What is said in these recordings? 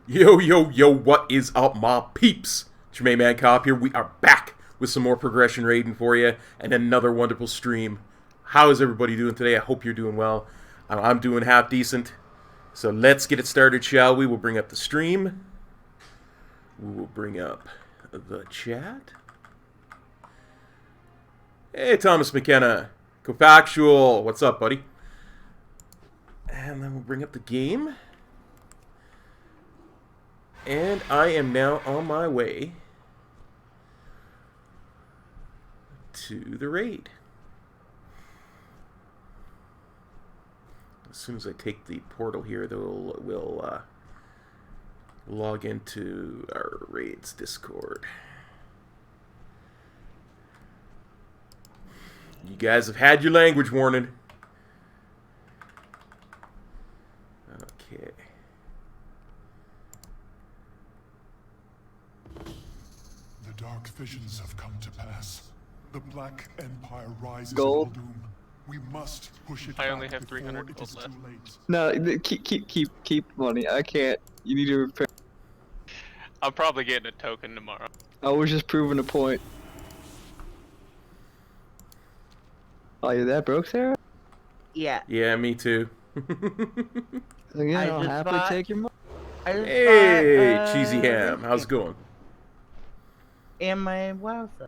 Yo, yo, yo, what is up, my peeps? It's your main man, Cop here. We are back with some more progression raiding for you and another wonderful stream. How is everybody doing today? I hope you're doing well. I'm doing half decent. So let's get it started, shall we? We'll bring up the stream. We will bring up the chat. Hey, Thomas McKenna. Cofactual. What's up, buddy? And then we'll bring up the game. And I am now on my way to the raid. As soon as I take the portal here, we'll log into our raids Discord. You guys have had your language warning. Okay. The dark visions have come to pass. The Black Empire rises Gold. in doom. We must push it I back only have before 300 it gold is left. too late. No, keep money. I can't. You need to repair. I'm probably getting a token tomorrow. I was just proving a point. Oh, you're that broke, Sarah? Yeah. Yeah, me too. Again, I I'll just happily bought- take your money. I just Hey, bought, Cheesy Ham. How's it going? And my Ny'alotha.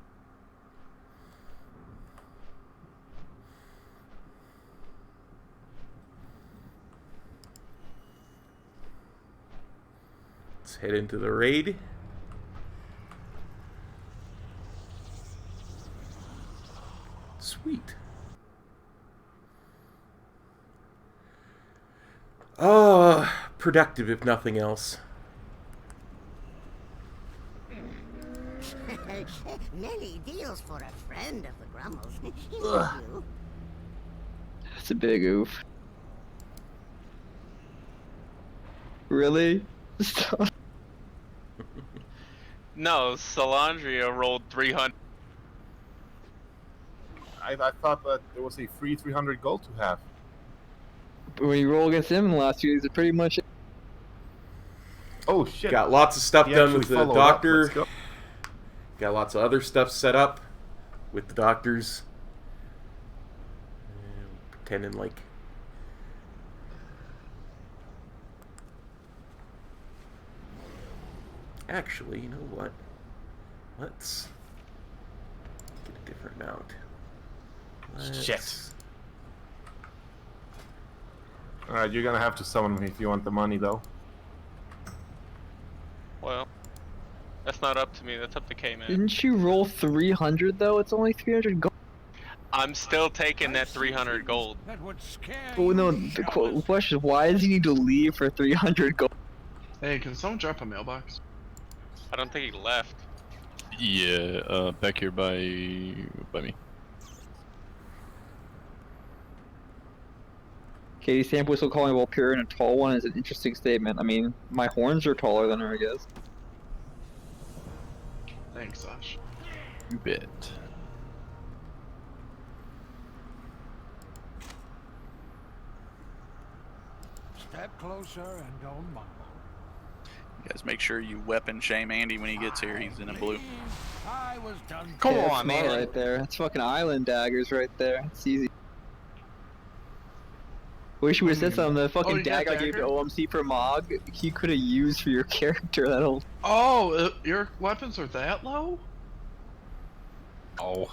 Let's head into the raid. Sweet. Productive if nothing else. Many deals for a friend of the Grummles. He knows you. That's a big oof. Really? Stop. No, Salandria rolled 300. I thought that there was a free 300 gold to have. When you roll against him in the last few days, it's pretty much. Oh shit! Got lots of stuff He done actually with the followed up. doctor. Let's go. Got lots of other stuff set up with the doctors. Pretending like... Actually, you know what? Let's get a different mount. Shit. Alright, you're gonna have to summon me if you want the money, though. Well, that's not up to me. That's up to K-Man. Didn't you roll 300 though? It's only 300 gold. I'm still taking that 300 gold. Oh no, the question is, why does he need to leave for 300 gold? Hey, can someone drop a mailbox? I don't think he left. Yeah, back here by me. Katie Sample still calling Valpyrian a tall one is an interesting statement. I mean, my horns are taller than her, I guess. Thanks, Sash. You bet. Step closer and don't mumble. You guys make sure you weapon shame Andy when he gets here. He's in a blue. I was done. Come Yeah, on, that's smart man. right there. That's fucking island daggers right there. It's easy. Wish you would have said something. The fucking you got dagger I gave to dagger? OMC for Mog, he could have used for your character. That'll. Oh, your weapons are that low? Oh.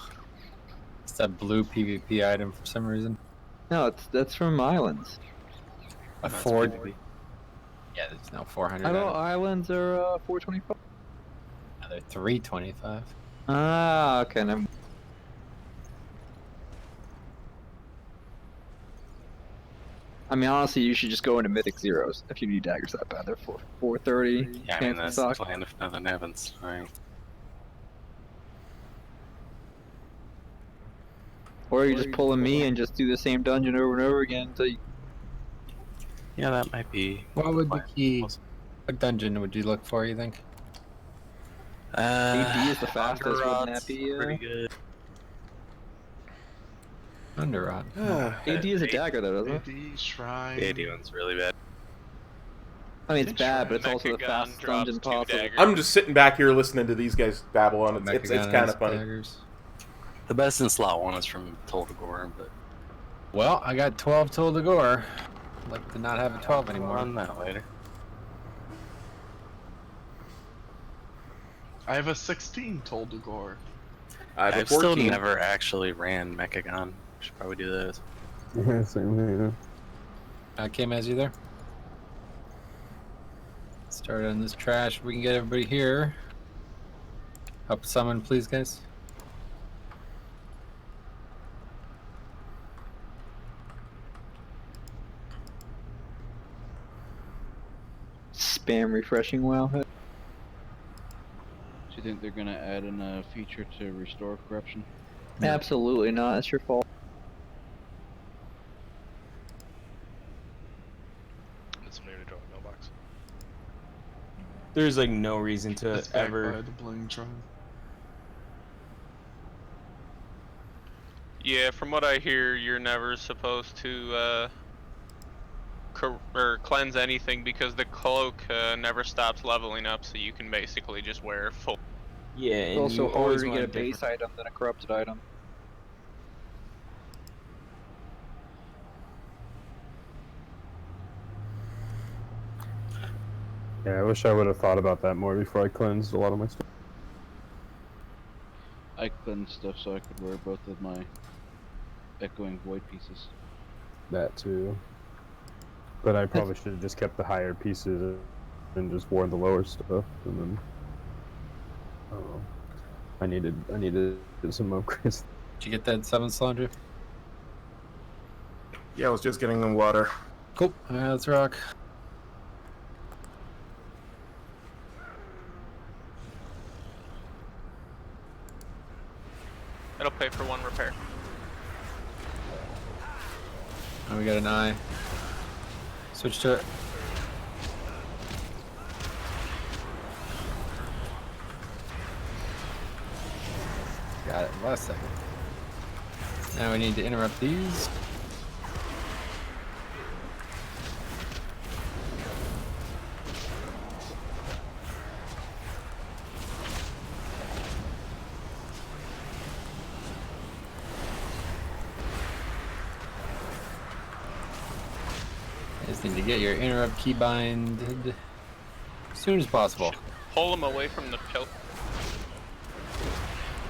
It's that blue PvP item for some reason. No, that's from islands. A Ford. Yeah, there's no 400. I thought items. islands are 425. No, they're 325. Ah, okay. Never. I mean, honestly, you should just go into Mythic Zeros if you need daggers that bad. They're 430. Yeah, I mean, that's the plan if nothing happens. Alright. Or you just pull a me and just do the same dungeon over and over again until you. Yeah, that might be. What would the plan. key? What dungeon would you look for, you think? AD is the fastest, wouldn't that be? Pretty good. Underrod. AD is a dagger, though, doesn't it? AD, Shrine. The 80 one's really bad. I mean, it's bad, but it's also the Mechagon fastest drops dungeon 2 possible. daggers. I'm just sitting back here listening to these guys babble on. It's Mechagon kind has of funny. daggers. The best in slot 1 is from Toldagor, but Well, I got 12 Toll de Gore. I'd like to not have a 12 more anymore. on that later. I have a 16 Toldagor. I have a I've still 14. never actually ran Mechagon. Should probably do those. Yeah, same here. Came as you there. Start on this trash. We can get everybody here. Help someone, please, guys. Spam refreshing WoW. Do you think they're gonna add in a feature to restore corruption? Absolutely not. It's your fault. There's like no reason to It's back ever. by the bling drum. Yeah, from what I hear, you're never supposed to cleanse anything because the cloak never stops leveling up, so you can basically just wear full. Yeah, It's and also you harder always to want get a base different- item than a corrupted item. Yeah, I wish I would have thought about that more before I cleansed a lot of my stuff. I cleansed stuff so I could wear both of my echoing void pieces. That too. But I probably should have just kept the higher pieces and just worn the lower stuff, and then I don't know. I needed some upgrades. Did you get that 7 Slandra? Yeah, I was just getting the water. Cool. Alright, let's rock. It'll pay for 1 repair. Oh, we got an eye. Switch to it. Got it. Last second. Now we need to interrupt these. Just need to get your interrupt key binded as soon as possible. Pull him away from the pill.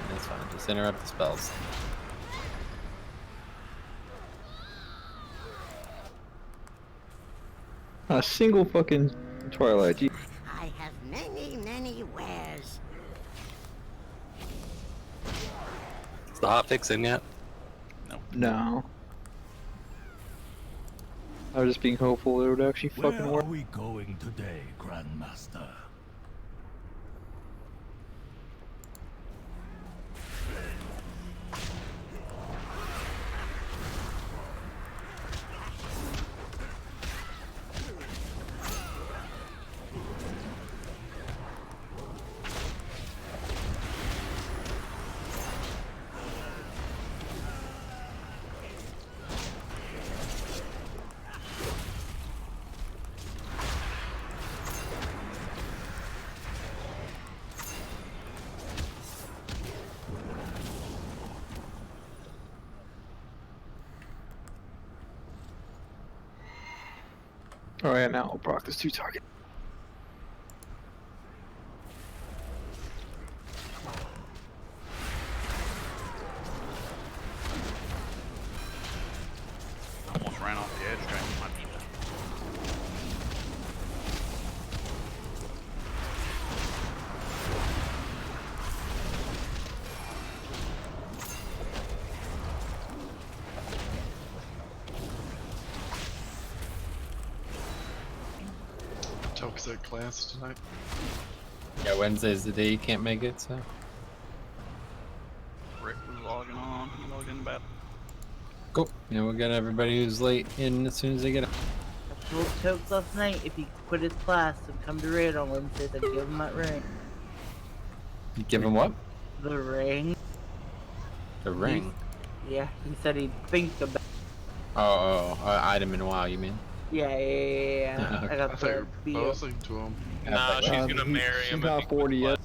That's fine, just interrupt the spells. A single fucking Twilight. Gee. I have many wares. Is the hotfix in yet? No. I was just being hopeful it would actually fucking Where work. are we going today, Grandmaster? Oh yeah, now I'll proc this 2 target. Almost ran off the edge trying to get my pizza. Toxic class tonight. Yeah, Wednesday's the day you can't make it, so. Rick was logging on. He logged in about. Cool. Yeah, we'll get everybody who's late in as soon as they get up. I told Tokes last night if he quit his class and come to raid on Wednesdays, I'd give him that ring. You give him what? The ring. The ring? Yeah, he said he'd think about. Item in WoW, you mean? Yeah. I I got thought the you were BO. proposing to him. Nah, she's gonna marry him. She's not 40 yet.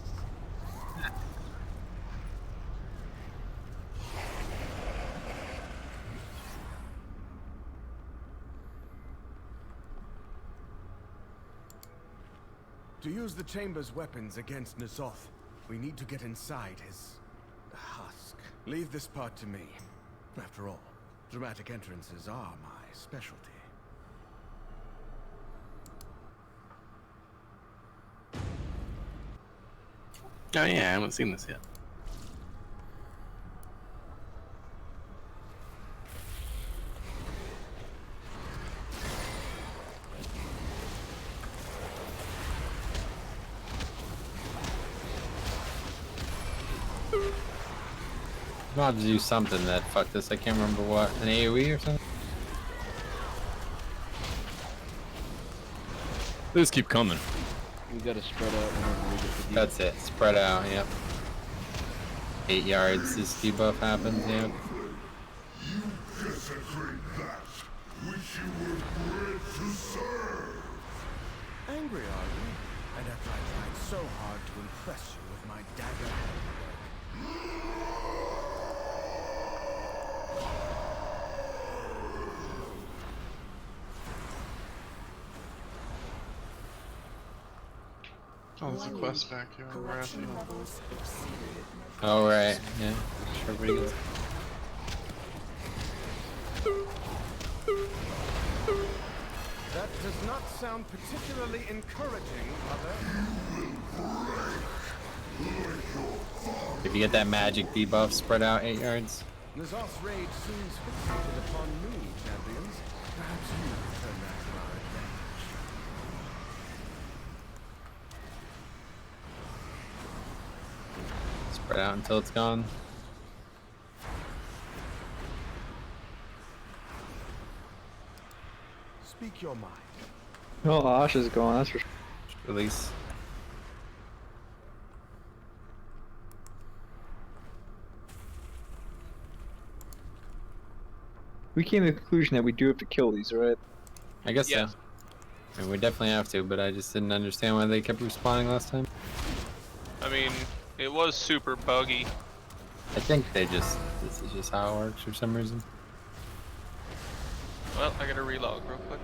To use the chamber's weapons against Ny'alotha, we need to get inside his husk. Leave this part to me. After all, dramatic entrances are my specialty. Oh yeah, I haven't seen this yet. We'll have to do something that fuck this. I can't remember what. An AoE or something? They just keep coming. We gotta spread out whenever we get the debuff. That's it. Spread out, yep. 8 yards, this debuff happens, yep. You desecrate that which you were bred to serve. Angry, are you? And after I tried so hard to impress you with my dagger handiwork. Oh, there's a quest back here. We're asking. Oh, right, yeah. Sure, pretty good. That does not sound particularly encouraging, Mother. If you get that magic debuff spread out 8 yards. Ny'alotha's rage seems fixated upon me, champions. Perhaps you can turn that to our advantage. Spread out until it's gone. Speak your mind. Oh, Asha's gone, that's for sure. Release. We came to the conclusion that we do have to kill these, right? I guess Yeah. so. I mean, we definitely have to, but I just didn't understand why they kept respawning last time. I mean, it was super buggy. I think this is just how it works for some reason. Well, I gotta relog real quick.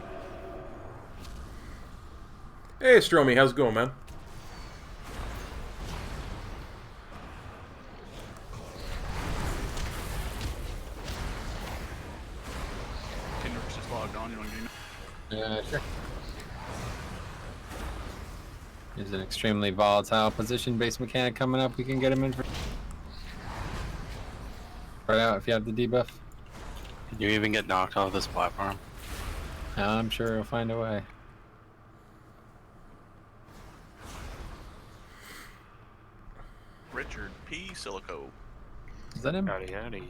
Hey, Stromy, how's it going, man? Kendrick's just logged on. You want to get him? Sure. There's an extremely volatile position-based mechanic coming up. We can get him in for. Spread out if you have the debuff. Can you even get knocked off this platform? I'm sure we'll find a way. Richard P. Silico. Is that him? Howdy, howdy.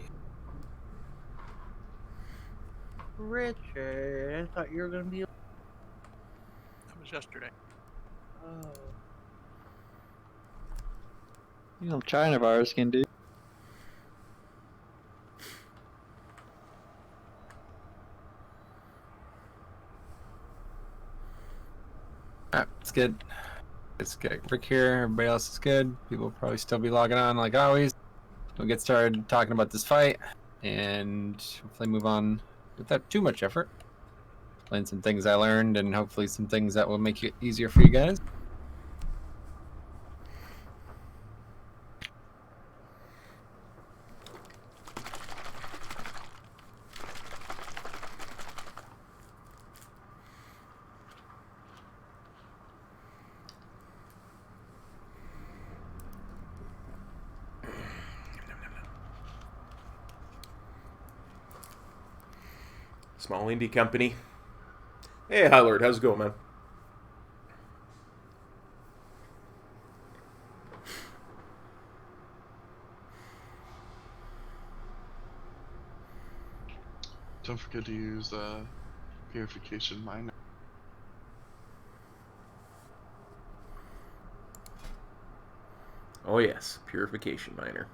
Richard, I thought you were gonna be. That was yesterday. Oh. You know, China virus can do. Alright, it's good. Let's get Rick here. Everybody else is good. People will probably still be logging on like always. We'll get started talking about this fight and hopefully move on without too much effort. Explain some things I learned and hopefully some things that will make it easier for you guys. Small indie company. Hey, High Lord, how's it going, man? Don't forget to use purification miner. Oh yes, purification miner.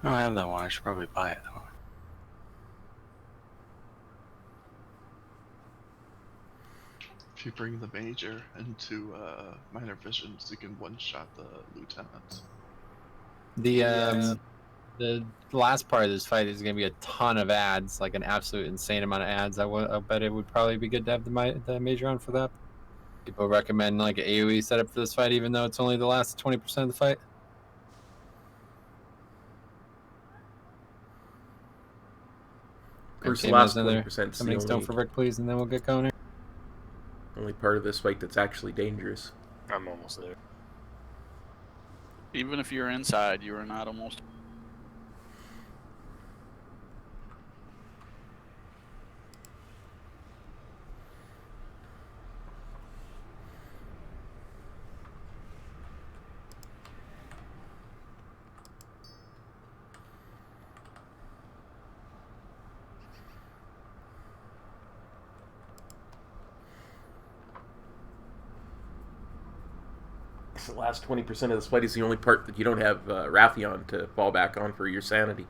I don't have that one. I should probably buy it though. If you bring the major into minor visions, you can one-shot the lieutenant. The last part of this fight is going to be a ton of ads, like an absolute insane amount of ads. I bet it would probably be good to have the major on for that. People recommend like an AoE setup for this fight, even though it's only the last 20% of the fight. First, last 20%. Somebody stone for Rick, please, and then we'll get going here. Only part of this fight that's actually dangerous. I'm almost there. Even if you're inside, you are not almost. The last 20% of this fight is the only part that you don't have Raffion to fall back on for your sanity.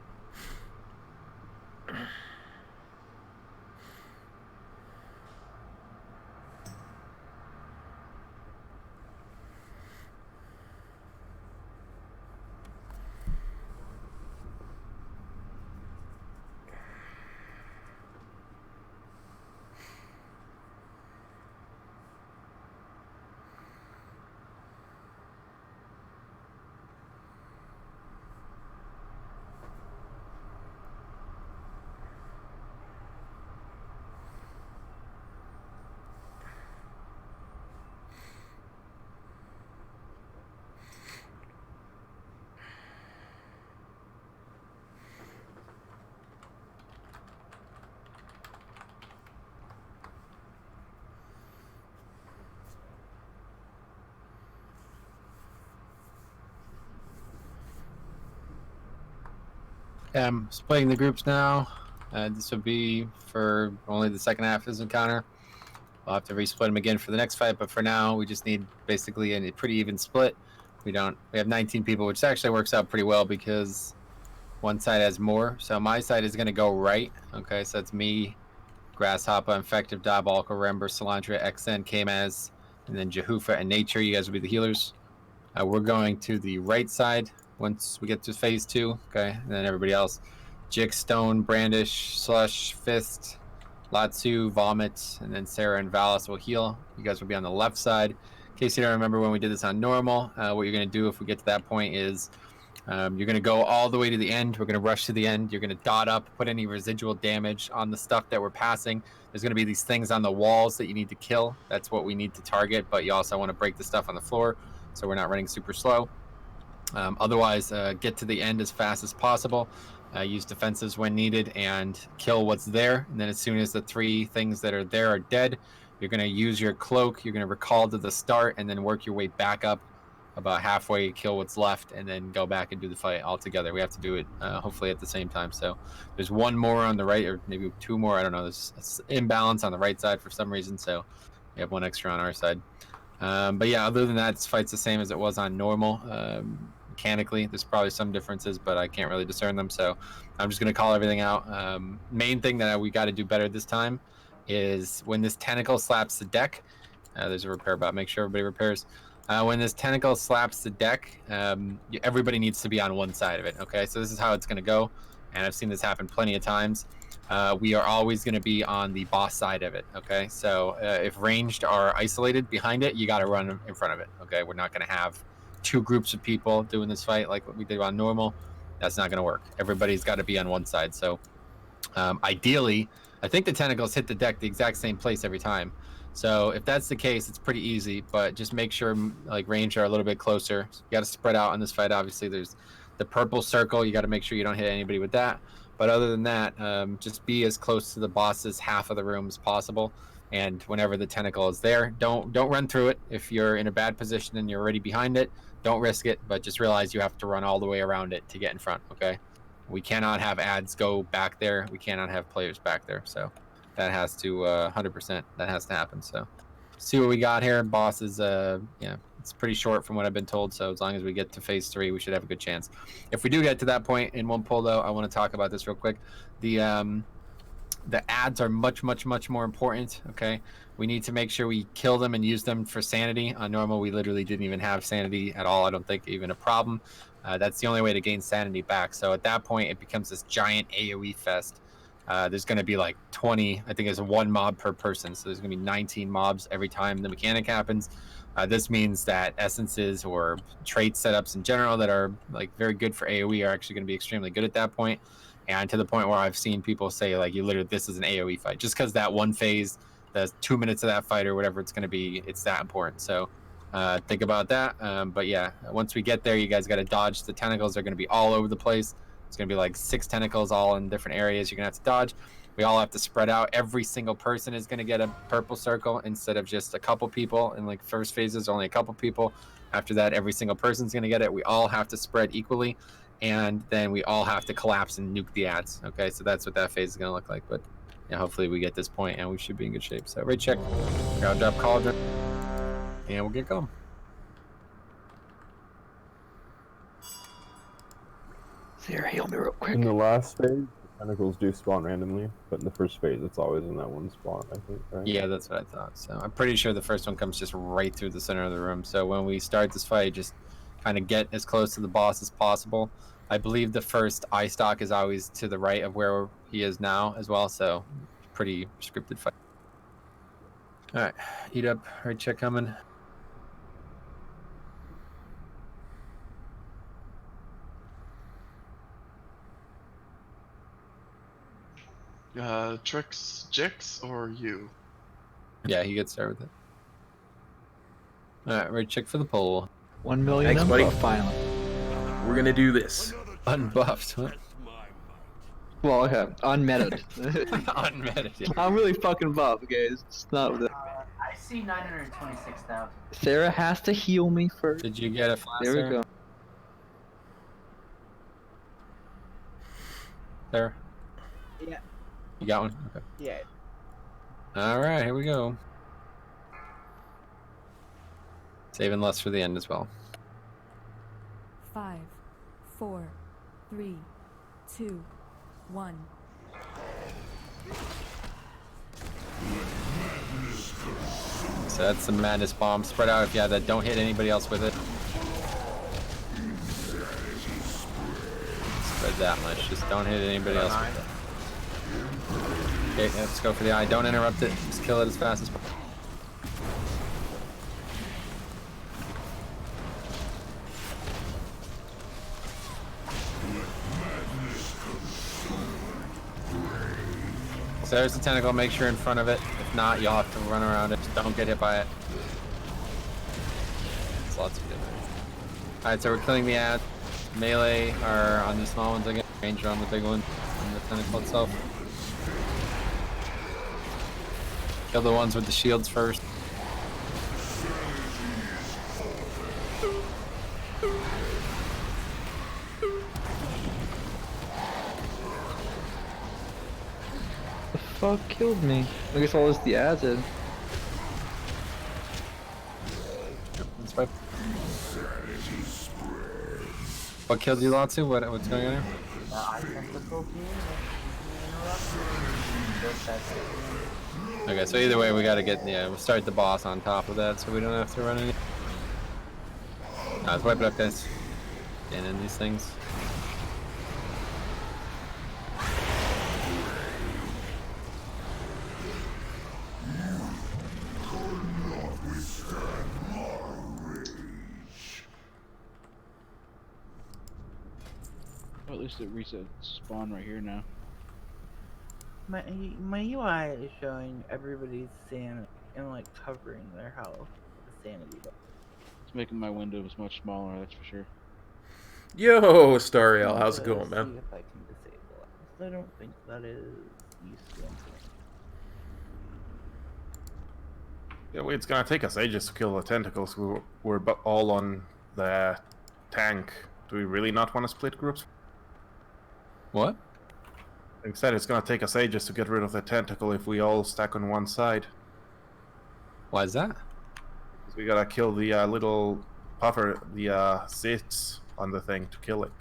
I'm splitting the groups now. This will be for only the second half of this encounter. We'll have to resplit them again for the next fight, but for now, we just need basically a pretty even split. We have 19 people, which actually works out pretty well because one side has more. So my side is going to go right. Okay, so that's me, Grasshopper, Infective, Diabolical, Rember, Salandra, XN, Kmaz, and then Jehufa and Nature. You guys will be the healers. We're going to the right side once we get to phase 2, okay, and then everybody else. Jix, Stone, Brandish, Slush, Fist, Latsu, Vomit, and then Sarah and Valis will heal. You guys will be on the left side. In case you don't remember when we did this on normal, what you're going to do if we get to that point is You're going to go all the way to the end. We're going to rush to the end. You're going to dot up, put any residual damage on the stuff that we're passing. There's going to be these things on the walls that you need to kill. That's what we need to target, but you also want to break the stuff on the floor so we're not running super slow. Otherwise, get to the end as fast as possible. Use defensives when needed and kill what's there. And then as soon as the 3 things that are there are dead, you're going to use your cloak. You're going to recall to the start and then work your way back up about halfway, kill what's left, and then go back and do the fight all together. We have to do it hopefully at the same time. So there's 1 more on the right, or maybe 2 more. I don't know. There's an imbalance on the right side for some reason, so we have 1 extra on our side. But yeah, other than that, this fight's the same as it was on normal. Mechanically, there's probably some differences, but I can't really discern them, so I'm just going to call everything out. Main thing that we got to do better this time is when this tentacle slaps the deck, there's a repair bot, make sure everybody repairs. When this tentacle slaps the deck, everybody needs to be on one side of it, okay? So this is how it's going to go, and I've seen this happen plenty of times. We are always going to be on the boss side of it, okay? So if ranged are isolated behind it, you got to run in front of it, okay? We're not going to have 2 groups of people doing this fight like what we did on normal. That's not going to work. Everybody's got to be on one side. So ideally, I think the tentacles hit the deck the exact same place every time. So if that's the case, it's pretty easy, but just make sure like range are a little bit closer. You got to spread out on this fight. Obviously, there's the purple circle. You got to make sure you don't hit anybody with that. But other than that, just be as close to the boss's half of the room as possible. And whenever the tentacle is there, don't run through it. If you're in a bad position and you're already behind it, don't risk it, but just realize you have to run all the way around it to get in front, okay? We cannot have ads go back there. We cannot have players back there. So that has to 100%. That has to happen. So see what we got here. Boss is yeah, it's pretty short from what I've been told. So as long as we get to phase 3, we should have a good chance. If we do get to that point in one pull, though, I want to talk about this real quick. The ads are much more important. Okay, we need to make sure we kill them and use them for sanity. On normal, we literally didn't even have sanity at all. I don't think even a problem. That's the only way to gain sanity back. So at that point, it becomes this giant AoE fest. There's going to be like 20, I think it's 1 mob per person. So there's going to be 19 mobs every time the mechanic happens. This means that essences or trait setups in general that are like very good for AoE are actually going to be extremely good at that point. And to the point where I've seen people say like, you literally, this is an AoE fight. Just because that 1 phase, the 2 minutes of that fight or whatever it's going to be, it's that important. So think about that. But yeah, once we get there, you guys got to dodge. The tentacles are going to be all over the place. It's going to be like 6 tentacles all in different areas. You're going to have to dodge. We all have to spread out. Every single person is going to get a purple circle instead of just a couple people. In like first phases, only a couple people. After that, every single person's going to get it. We all have to spread equally. And then we all have to collapse and nuke the ads. Okay, so that's what that phase is going to look like. But yeah, hopefully we get this point and we should be in good shape. So right check, crowd drop cauldron, and we'll get going. Sarah, heal me real quick. In the last phase, the tentacles do spawn randomly, but in the first phase, it's always in that 1 spot, I think, right? Yeah, that's what I thought. So I'm pretty sure the first one comes just right through the center of the room. So when we start this fight, just kind of get as close to the boss as possible. I believe the first eye stock is always to the right of where he is now as well, so pretty scripted fight. Alright, eat up, right check coming. Trix, Jix, or you? Yeah, he gets started with it. Alright, right check for the poll. 1 million. Thanks, buddy. Finally. We're gonna do this. Unbuffed, huh? Well, okay, unmetted. Unmetted. Yeah. I'm really fucking buff, guys. It's not the. I see 926,000. Sarah has to heal me first. Did you get a flash? There we go. There. Yeah. You got one? Okay. Yeah. Alright, here we go. Saving less for the end as well. 5, 4, 3, 2, 1. So that's the madness bomb. Spread out if you have that. Don't hit anybody else with it. Spread that much. Just don't hit anybody else with it. Okay, let's go for the eye. Don't interrupt it. Just kill it as fast as possible. So there's the tentacle, make sure in front of it. If not, you'll have to run around it. Just don't get hit by it. It's lots of different. Alright, so we're killing the ads. Melee are on the small ones again. Ranger on the big one. On the tentacle itself. Kill the ones with the shields first. The fuck killed me? I guess all this the acid. That's fine. What killed you, Lotsu? What's going on here? Okay, so either way, we gotta get, we'll start the boss on top of that, so we don't have to run any. Let's wipe it up, guys. Get in these things. Well, at least it resets spawn right here now. My UI is showing everybody's sanity and like covering their health with the sanity bar. It's making my windows much smaller, that's for sure. Yo, Stariel, how's it going, man? See if I can disable it. I don't think that is useful. Yeah, well, it's gonna take us ages to kill the tentacles. We're all on the tank. Do we really not want to split groups? What? Like I said, it's gonna take us ages to get rid of the tentacle if we all stack on one side. Why is that? Because we gotta kill the little puffer, the zits on the thing to kill it.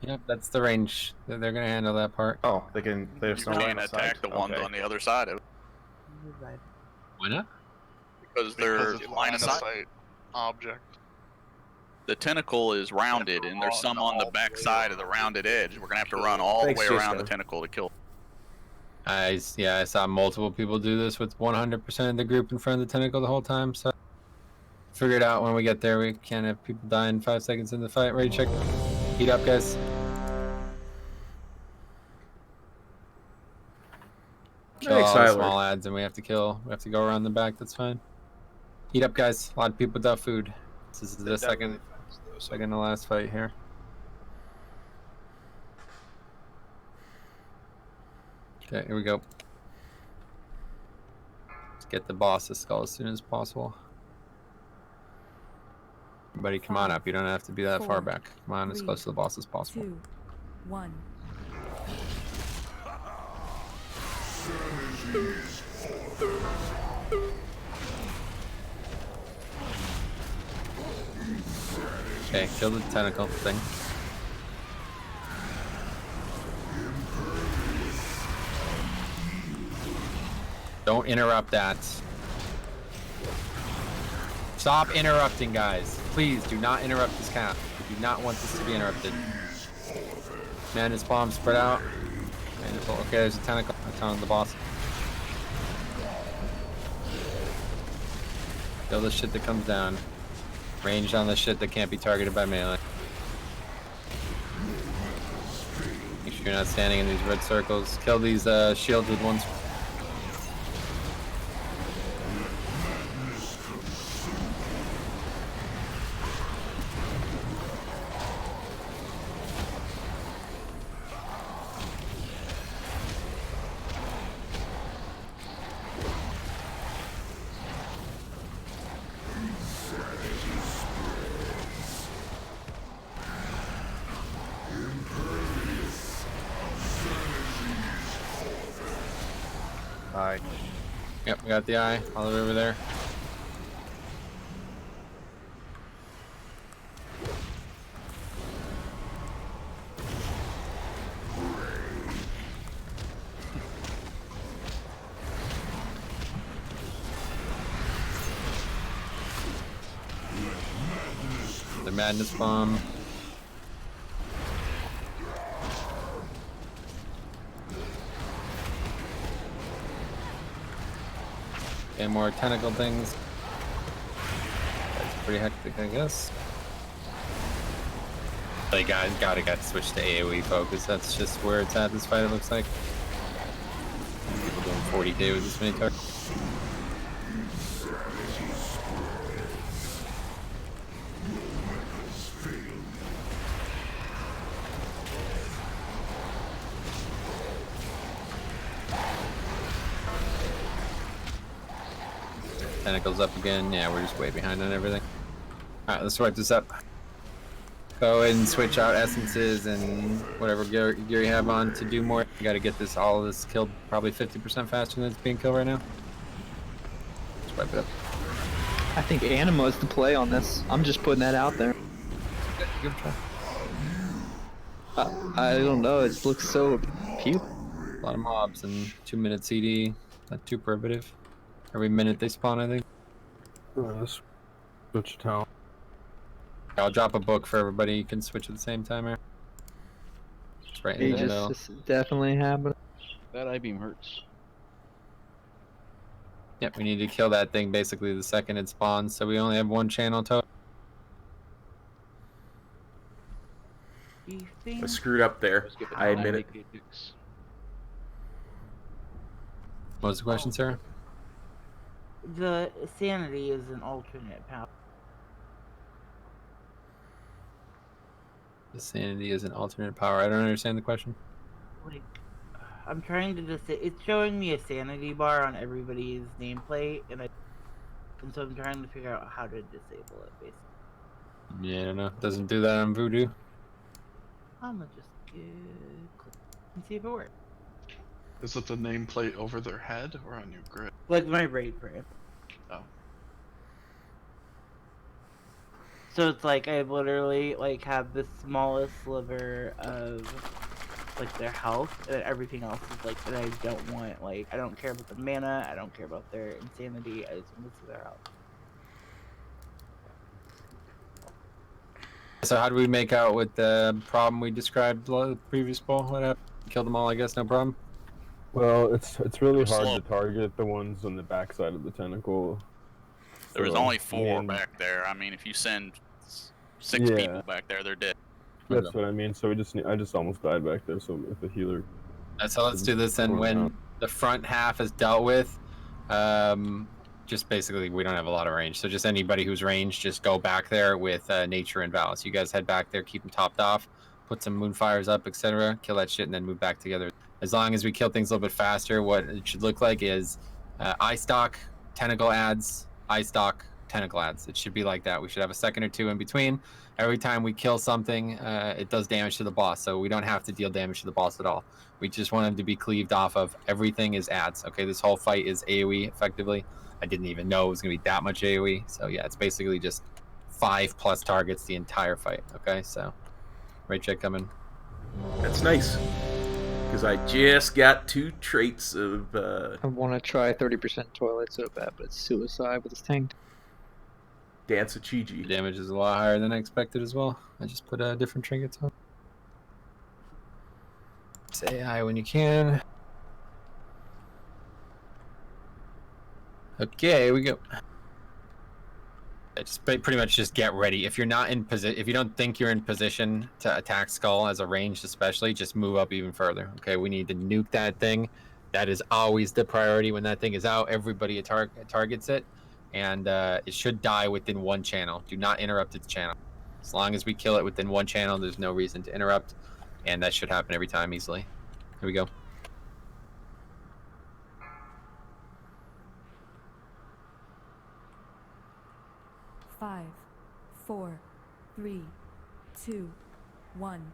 Yep, that's the range. They're gonna handle that part. Oh, they can. There's You no line can't of attack sight. the ones Okay. on the other side of it. Why not? Because they're it's line of sight. object. The tentacle is rounded, and there's some on the back side of the rounded edge. We're gonna have to run all the Thanks, way around Cisco. the tentacle to kill. I saw multiple people do this with 100% of the group in front of the tentacle the whole time, so figure it out when we get there. We can't have people die in 5 seconds in the fight. Ready, check. Heat up, guys. Kill Thanks, all the Tyler. small ads, and we have to go around the back. That's fine. Heat up, guys. A lot of people without food. This is the second to last fight here. Okay, here we go. Let's get the boss's skull as soon as possible. Everybody, come on up. You don't have to be that far back. Come on, as close to the boss as possible. 2, 1. Okay, kill the tentacle thing. Don't interrupt that. Stop interrupting, guys. Please do not interrupt this cap. We do not want this to be interrupted. Madness bomb spread out. Okay, there's a tentacle. I'm telling the boss. Kill the shit that comes down. Ranged on the shit that can't be targeted by melee. Make sure you're not standing in these red circles. Kill these shields with one. Eye. Yep, we got the eye all the way over there. The madness bomb. And more tentacle things. That's pretty hectic, I guess. They gotta switch to AoE focus. That's just where it's at this fight, it looks like. People doing 40k with this many targets. Tentacles up again. Yeah, we're just way behind on everything. Alright, let's wipe this up. Go ahead and switch out essences and whatever gear you have on to do more. You gotta get all of this killed probably 50% faster than it's being killed right now. Let's wipe it up. I think Anima is the play on this. I'm just putting that out there. Give it a try. I don't know, it looks so appealing. A lot of mobs and 2-minute CD. Not too prohibitive. Every minute they spawn, I think. Let's switch town. I'll drop a book for everybody. You can switch at the same time here. It's right in the middle. It's definitely happening. That I-beam hurts. Yep, we need to kill that thing basically the second it spawns, so we only have one channel total. I screwed up there. I admit it. What was the question, Sarah? The sanity is an alternate power. The sanity is an alternate power. I don't understand the question. Like, I'm trying to just. It's showing me a sanity bar on everybody's nameplate, and so I'm trying to figure out how to disable it. Basically. Yeah, I don't know. Doesn't do that on Voodoo. I'm gonna just click and see if it works. Is it the nameplate over their head or on your grid? Like my raid frame. Oh. So it's like I literally like have the smallest sliver of like their health, and everything else is like that I don't want. Like I don't care about the mana, I don't care about their insanity. I just want to see their health. So how do we make out with the problem we described the previous ball? What happened? Killed them all, I guess, no problem. Well, it's really hard to target the ones on the backside of the tentacle. There was So, only 4 I mean, back there. I mean, if you send 6 Yeah. people back there, they're dead. That's what I mean. So I just almost died back there. So if the healer. So let's do this then. When the front half is dealt with, just basically we don't have a lot of range. So just anybody who's ranged, just go back there with nature and Valis. You guys head back there, keep them topped off, put some moonfires up, etc. Kill that shit and then move back together. As long as we kill things a little bit faster, what it should look like is eye stock, tentacle adds, eye stock, tentacle adds. It should be like that. We should have a second or two in between. Every time we kill something, it does damage to the boss, so we don't have to deal damage to the boss at all. We just want him to be cleaved off of. Everything is adds. Okay, this whole fight is AoE effectively. I didn't even know it was gonna be that much AoE. So yeah, it's basically just 5+ targets the entire fight. Okay, so right check coming. That's nice. Because I just got 2 traits of I want to try 30% Twilight so bad, but it's suicide with his tank. Dance of Chi-Ji. The damage is a lot higher than I expected as well. I just put different trinkets on. Say hi when you can. Okay, here we go. Just pretty much just get ready. If you're not in position, if you don't think you're in position to attack Skull as a ranged, especially, just move up even further. Okay, we need to nuke that thing. That is always the priority. When that thing is out, everybody targets it, and it should die within 1 channel. Do not interrupt its channel. As long as we kill it within 1 channel, there's no reason to interrupt, and that should happen every time easily. Here we go. Five, 4, 3, 2, 1.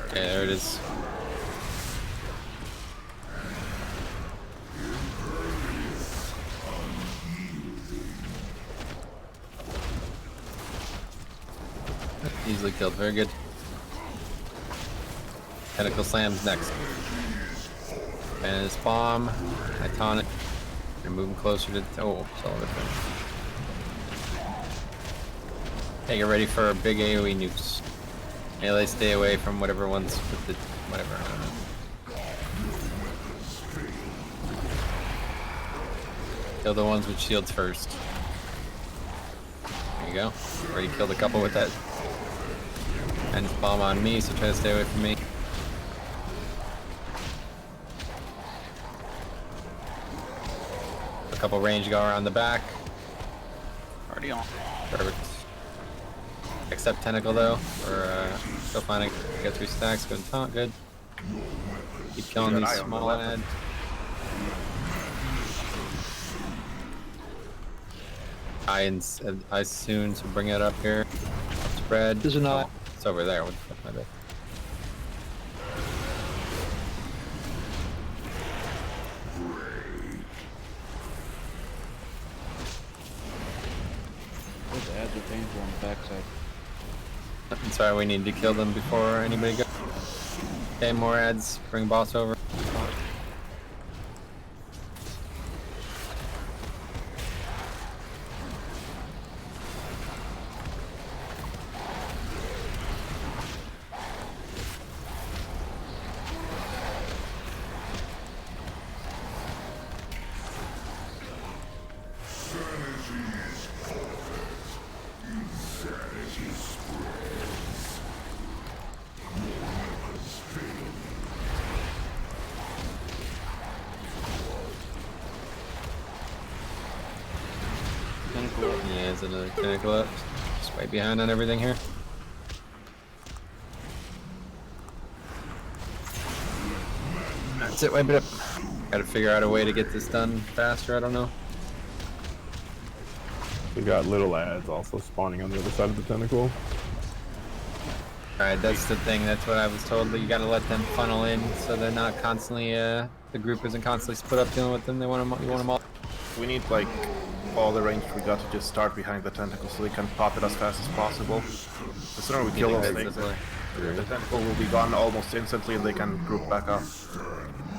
Okay, there it is. Easily killed, very good. Tentacle slams next. And this bomb, iconic. You're moving closer to solid thing. Okay, get ready for big AoE nukes. Melee, stay away from whatever ones with the whatever. I don't know. Kill the ones with shields first. go. Already killed a couple with that. And it's bomb on me, so try to stay away from me. A couple range go around the back. Already on. Perfect. Except tentacle though. We're still finding get 3 stacks. Good taunt, good. Keep killing these small ads. I soon to bring it up here. Spread. There's an eye. It's over there. What the fuck am I doing? Those ads are painful on the backside. That's why we need to kill them before anybody goes. Okay, more ads. Bring boss over. Yeah, there's another tentacle up. Just right behind on everything here. That's it, wipe it up. Gotta figure out a way to get this done faster, I don't know. We got little ads also spawning on the other side of the tentacle. Alright, that's the thing, that's what I was told, that you gotta let them funnel in so they're not constantly, the group isn't constantly split up dealing with them, you want them all. We need like all the range we got to just start behind the tentacle so we can pop it as fast as possible. The sooner we kill those things, the tentacle will be gone almost instantly and they can group back up.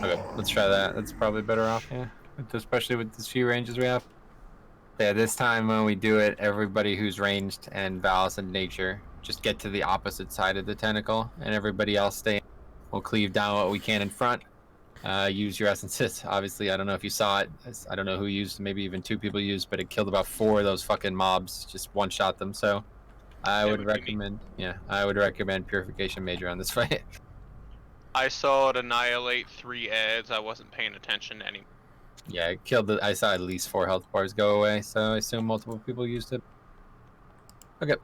Okay, let's try that. That's probably better off, yeah. Especially with the few ranges we have. Yeah, this time when we do it, everybody who's ranged and Valis and Nature, just get to the opposite side of the tentacle, and everybody else stay. We'll cleave down what we can in front. Use your essences. Obviously, I don't know if you saw it. I don't know who used, maybe even 2 people used, but it killed about 4 of those fucking mobs. Just one-shot them, so I would recommend, I would recommend Purification Major on this fight. I saw it annihilate 3 ads. I wasn't paying attention to any. Yeah, it killed I saw at least 4 health bars go away, so I assume multiple people used it. Okay.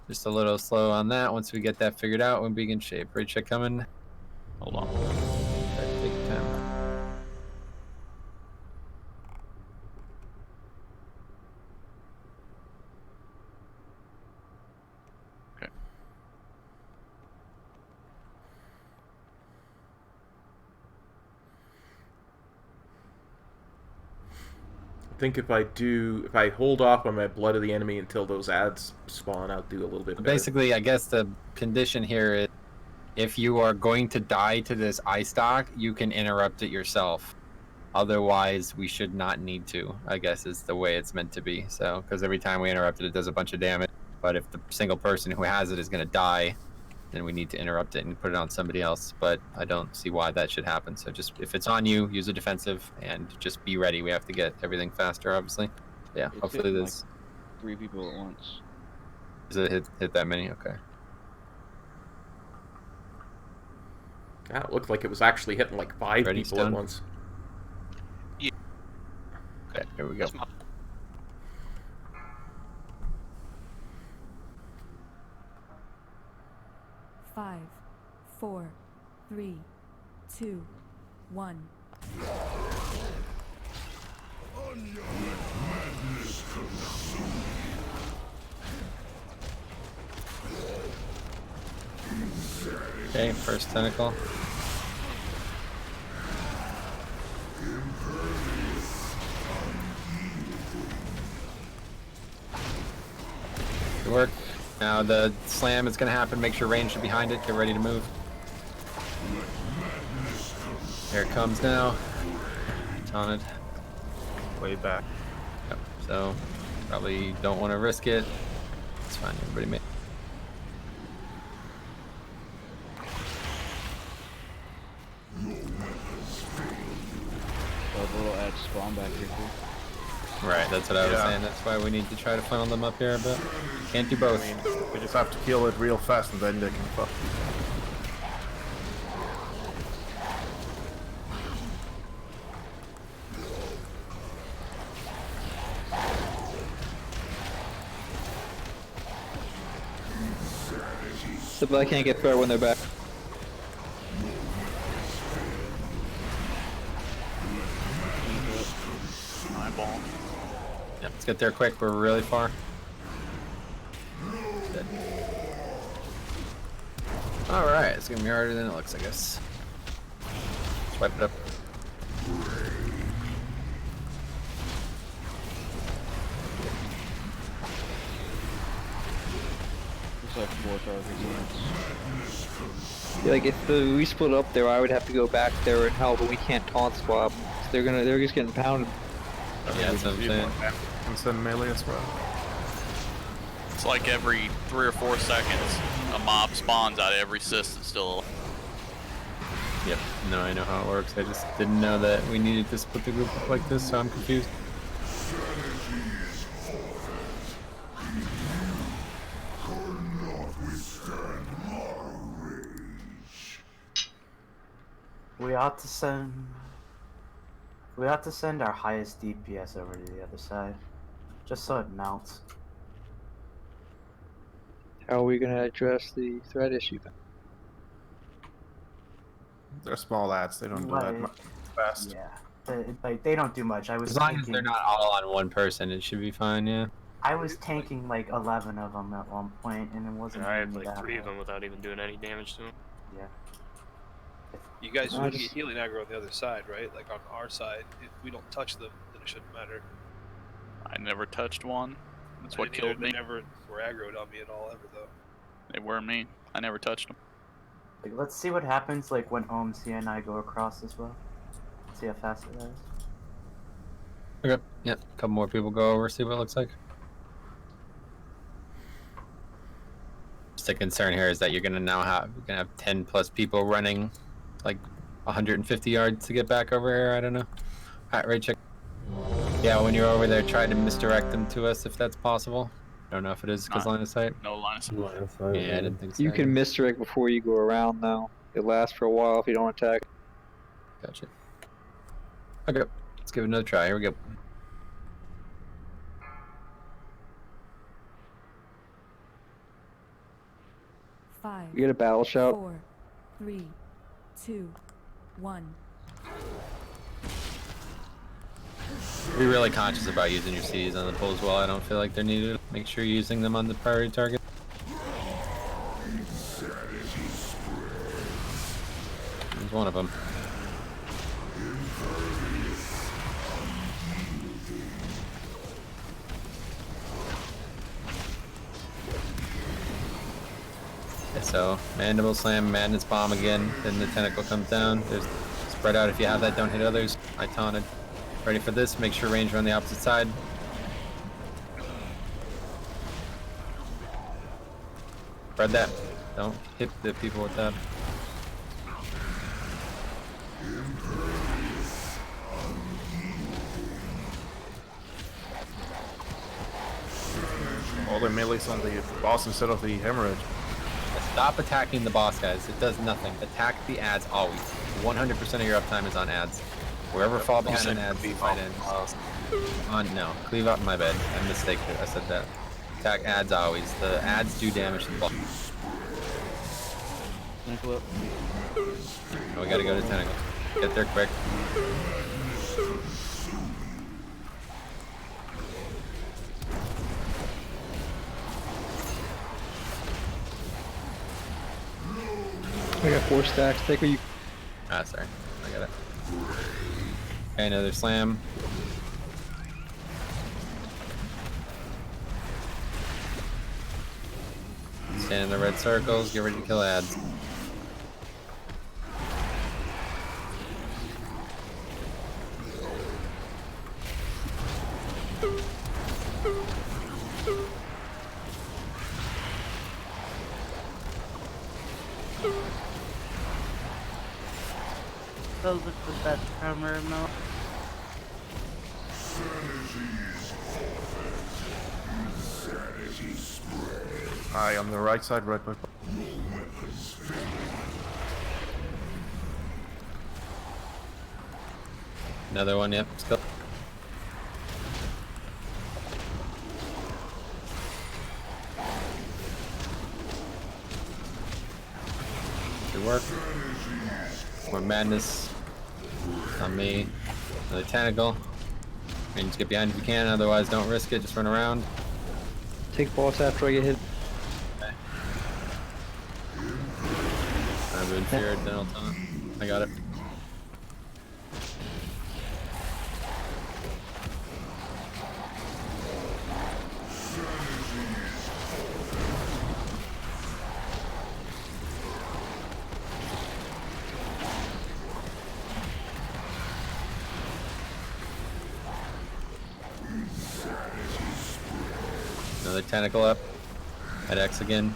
Just a little slow on that. Once we get that figured out, we'll be in shape. Raid check coming. Hold on. Take your time. Okay. I think if I hold off on my blood of the enemy until those ads spawn, I'll do a little bit better. Basically, I guess the condition here is if you are going to die to this eye stock, you can interrupt it yourself. Otherwise, we should not need to, I guess is the way it's meant to be. So, because every time we interrupt it, it does a bunch of damage. But if the single person who has it is going to die, then we need to interrupt it and put it on somebody else. But I don't see why that should happen. So just, if it's on you, use a defensive and just be ready. We have to get everything faster, obviously. Yeah, It's hopefully hitting, this... like 3 people at once. Does it hit that many? Okay. Yeah, it looked like it was actually hitting like 5 Ready, people stun? at once. Yeah. Okay, here we go. 5, 4, 3, 2, 1. Okay, first tentacle. Good work. Now the slam is going to happen. Make sure range is behind it. Get ready to move. Here it comes now. Taunted. Way back. Yep. So probably don't want to risk it. It's fine. Everybody made. The little ads spawn back here too. Right, that's what I was saying. That's why we need to try to funnel them up here, but can't do both. I mean, we just have to kill it real fast and then they can fuck. So I can't get through when they're back. Eyeball. Yep, let's get there quick. We're really far. Alright, it's gonna be harder than it looks, I guess. Swipe it up. Looks like 4 targets. Yeah, like if we split up there, I would have to go back there and help, but we can't taunt swap. So they're just getting pounded. Yeah, that's what I'm saying. And send melee as well. It's like every 3 or 4 seconds, a mob spawns out of every cyst that's still alive. Yep, no, I know how it works. I just didn't know that we needed to split the group up like this, so I'm confused. We ought to send our highest DPS over to the other side, just so it melts. How are we gonna address the threat issue then? They're small ads, they don't do that much fast. Yeah, they don't do much. I was As long tanking, as they're not all on one person, it should be fine, yeah. I was tanking like 11 of them at one point, and it wasn't. I had really like that 3 of hard. them without even doing any damage to them. Yeah. You guys would be healing aggro on the other side, right? Like on our side, if we don't touch them, then it shouldn't matter. I never touched one. That's what I killed me. They never were aggroed on me at all, ever though. They were me. I never touched them. Like, let's see what happens like when OMC and I go across as well. See how fast it is. Okay, yep, a couple more people go over, see what it looks like. Just the concern here is that you're gonna have 10 plus people running like 150 yards to get back over here. I don't know. Alright, right check. Yeah, when you're over there, try to misdirect them to us if that's possible. I don't know if it is because line of sight. No line of sight. Yeah, I didn't think so. You can misdirect before you go around though. It lasts for a while if you don't attack. Gotcha. Okay, let's give it another try. Here we go. Five. You get a battle shout. 4, 3, 2, 1. Be really conscious about using your Cs on the pull as well. I don't feel like they're needed. Make sure you're using them on the priority target. There's one of them. Okay, so mandible slam, madness bomb again. Then the tentacle comes down. There's spread out if you have that. Don't hit others. I taunted. Ready for this? Make sure range are on the opposite side. Spread that. Don't hit the people with that. All the melee's on the boss instead of the hemorrhage. Stop attacking the boss, guys. It does nothing. Attack the ads always. 100% of your uptime is on ads. Wherever fall behind on ads, fight in. No, cleave out, my bad. I mistaked it. I said that. Attack ads always. The ads do damage to the boss. Tentacle. Oh, we gotta go to tentacle. Get there quick. I got 4 stacks. Take what you. Ah, sorry. I got it. Okay, another slam. Stand in the red circles. Get ready to kill ads. Those look the best camera remote. Eye on the right side, right by. Another one, yep. Still. Good work. More madness on me. Another tentacle. And just get behind if you can, otherwise don't risk it, just run around. Take boss after I get hit. Okay. I've been feared, Ny'alotha. I got it. Another tentacle up. At X again.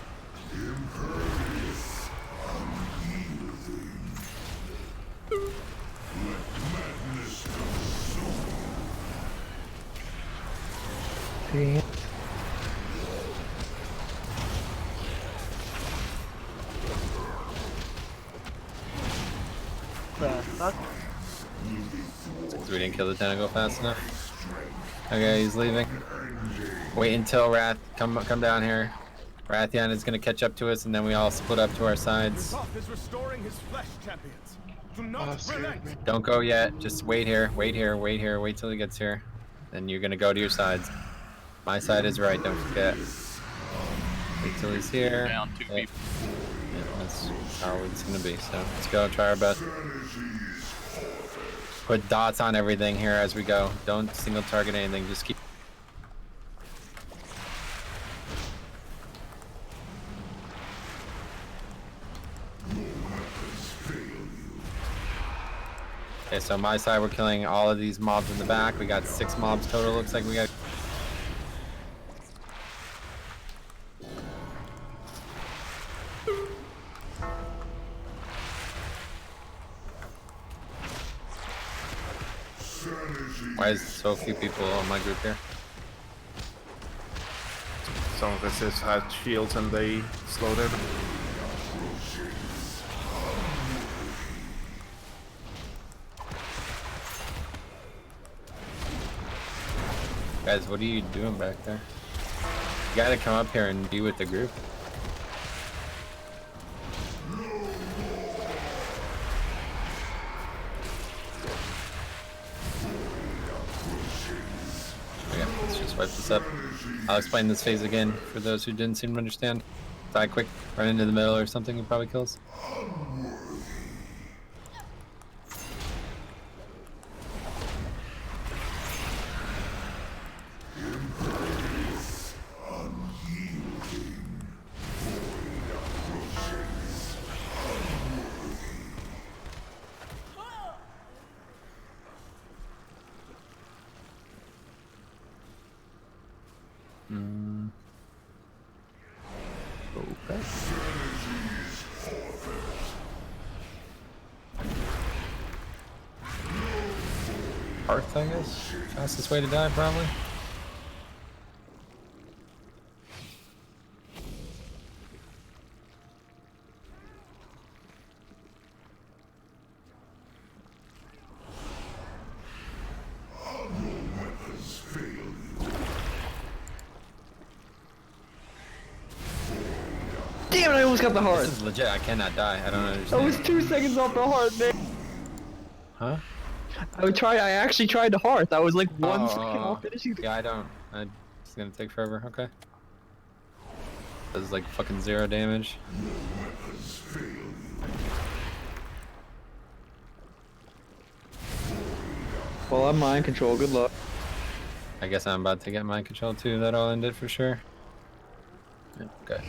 Okay. The fuck? Since we didn't kill the tentacle fast enough. Okay, he's leaving. Wait until Wrath come down here. Rathian is gonna catch up to us, and then we all split up to our sides. N'Zoth is restoring his flesh, champions. Do not relent. Don't go yet. Just wait here. Wait here. Wait here. Wait till he gets here. Then you're gonna go to your sides. My side is right. Don't forget. Wait till he's here. Down 2 people. Yeah, that's how it's gonna be. So let's go. Try our best. Put dots on everything here as we go. Don't single target anything. Just keep. Okay, so my side, we're killing all of these mobs in the back. We got 6 mobs total. Looks like we got. Why is so few people on my group here? Some of us just had shields and they slowed it. Guys, what are you doing back there? You gotta come up here and be with the group. Okay, let's just wipe this up. I'll explain this phase again for those who didn't seem to understand. Die quick, run into the middle or something, it probably kills. Okay. Hearth, I guess? Fastest way to die, probably. Damn it, I almost got the heart. This is legit, I cannot die. I don't understand. I was 2 seconds off the heart, man. Huh? I actually tried the hearth. I was like 1 second Oh, off finishing. yeah, I don't. It's gonna take forever. Okay. This is like fucking 0 damage. Well, I'm mind control. Good luck. I guess I'm about to get mind control too. That all ended for sure. Yeah, okay.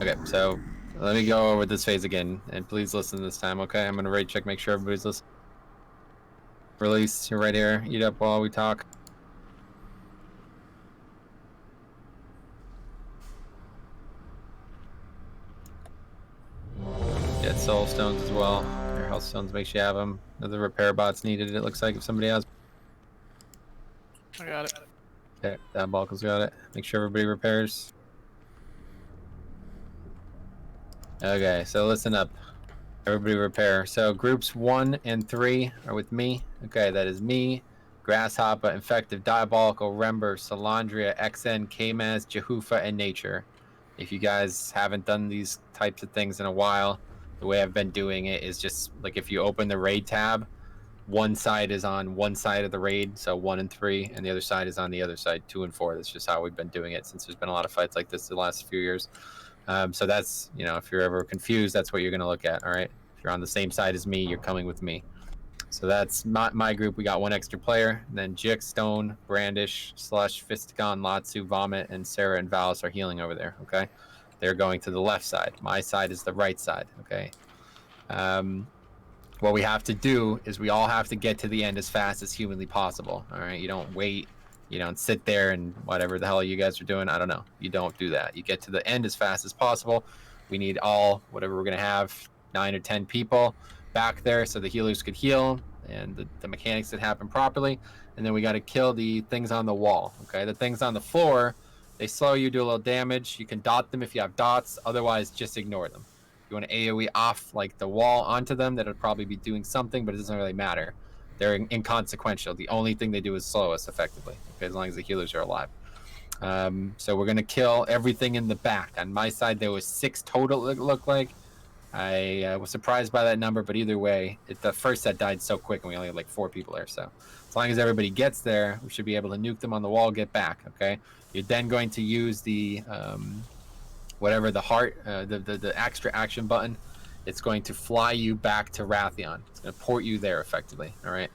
Okay, so let me go over this phase again, and please listen this time, okay? I'm gonna rate check, make sure everybody's listening. Release, you're right here. Eat up while we talk. Get soul stones as well. Your health stones, make sure you have them. Another repair bot's needed, it looks like, if somebody has. I got it. Okay, Diabolical's got it. Make sure everybody repairs. Okay, so listen up. Everybody repair. So groups 1 and 3 are with me. Okay, that is me, Grasshopper, Infective, Diabolical, Rember, Salandria, XN, Kmaz, Jehufa, and Nature. If you guys haven't done these types of things in a while, the way I've been doing it is just like if you open the raid tab, one side is on one side of the raid, so 1 and 3, and the other side is on the other side, 2 and 4. That's just how we've been doing it since there's been a lot of fights like this the last few years. So that's, you know, if you're ever confused, that's what you're going to look at, all right? If you're on the same side as me, you're coming with me. So that's my group. We got 1 extra player. And then Jix, Stone, Brandish, Slush, Fistigon, Latsu, Vomit, and Sarah and Valis are healing over there, okay? They're going to the left side. My side is the right side, okay? What we have to do is we all have to get to the end as fast as humanly possible, all right? You don't wait. You don't sit there and whatever the hell you guys are doing. I don't know. You don't do that. You get to the end as fast as possible. We need all, whatever we're going to have, 9 or 10 people back there so the healers could heal and the mechanics could happen properly. And then we got to kill the things on the wall, okay? The things on the floor, they slow you, do a little damage. You can dot them if you have dots. Otherwise, just ignore them. If you want to AoE off like the wall onto them, that'll probably be doing something, but it doesn't really matter. They're inconsequential. The only thing they do is slow us effectively, okay, as long as the healers are alive. So we're going to kill everything in the back. On my side, there was 6 total, it looked like. I was surprised by that number, but either way, the first set died so quick, and we only had like 4 people there. So as long as everybody gets there, we should be able to nuke them on the wall, get back, okay? You're then going to use the, whatever the heart, the extra action button. It's going to fly you back to Rathion. It's going to port you there effectively, all right?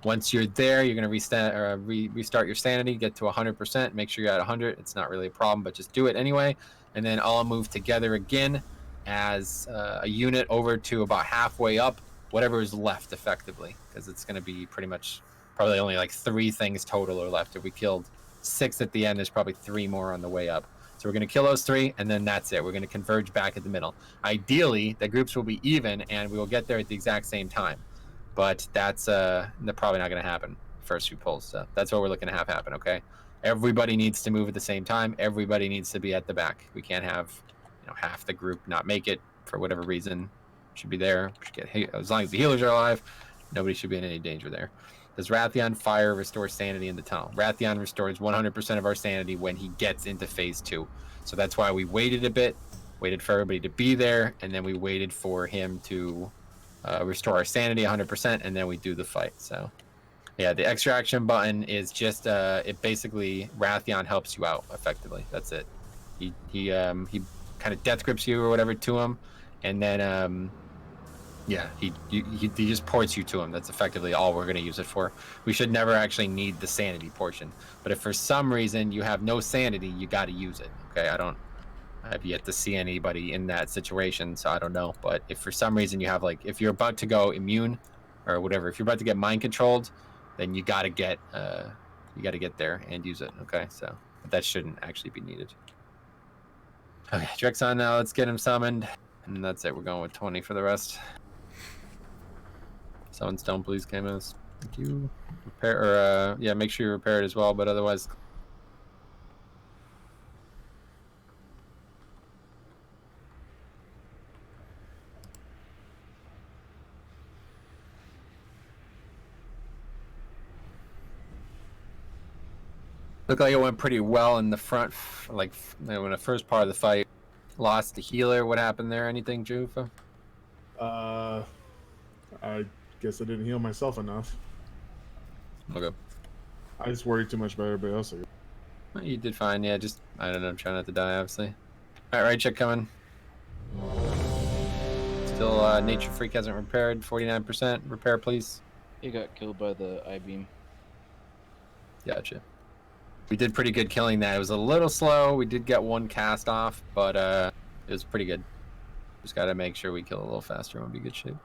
Once you're there, you're going to restart your sanity, get to 100%, make sure you're at 100. It's not really a problem, but just do it anyway. And then all move together again as a unit over to about halfway up, whatever is left effectively, because it's going to be pretty much probably only like 3 things total are left. If we killed 6 at the end, there's probably 3 more on the way up. So we're going to kill those 3, and then that's it. We're going to converge back at the middle. Ideally, the groups will be even, and we will get there at the exact same time. But that's probably not going to happen first few pulls. So that's what we're looking to have happen, okay? Everybody needs to move at the same time. Everybody needs to be at the back. We can't have, you know, half the group not make it for whatever reason. Should be there. Should get, as long as the healers are alive, nobody should be in any danger there. Does Rathion Fire restore sanity in the tunnel? Rathion restores 100% of our sanity when he gets into phase 2. So that's why we waited a bit, waited for everybody to be there, and then we waited for him to restore our sanity 100%, and then we do the fight. So yeah, the extra action button is just it basically Rathion helps you out effectively. That's it. He kind of death grips you or whatever to him, and then yeah, he just ports you to him. That's effectively all we're going to use it for. We should never actually need the sanity portion. But if for some reason you have no sanity, you got to use it. Okay, I have yet to see anybody in that situation, so I don't know. But if for some reason you have, like, if you're about to go immune or whatever, if you're about to get mind controlled, then you got to get there and use it. Okay, so but that shouldn't actually be needed. Okay, Drexon now. Let's get him summoned, and that's it. We're going with 20 for the rest. Summon Stone, please, Camus. Thank you. Repair, or yeah, make sure you repair it as well. But otherwise, looked like it went pretty well in the front. Like when the first part of the fight, lost the healer. What happened there? Anything, Jufa? I guess I didn't heal myself enough. Okay. I just worried too much about everybody else. Well, you did fine, yeah. Just I don't know, try not to die, obviously. All right, check coming. Still, Nature Freak hasn't repaired. 49% repair, please. He got killed by the I-beam. Gotcha. We did pretty good killing that. It was a little slow. We did get 1 cast off, but it was pretty good. Just gotta make sure we kill a little faster. We'll be good shape.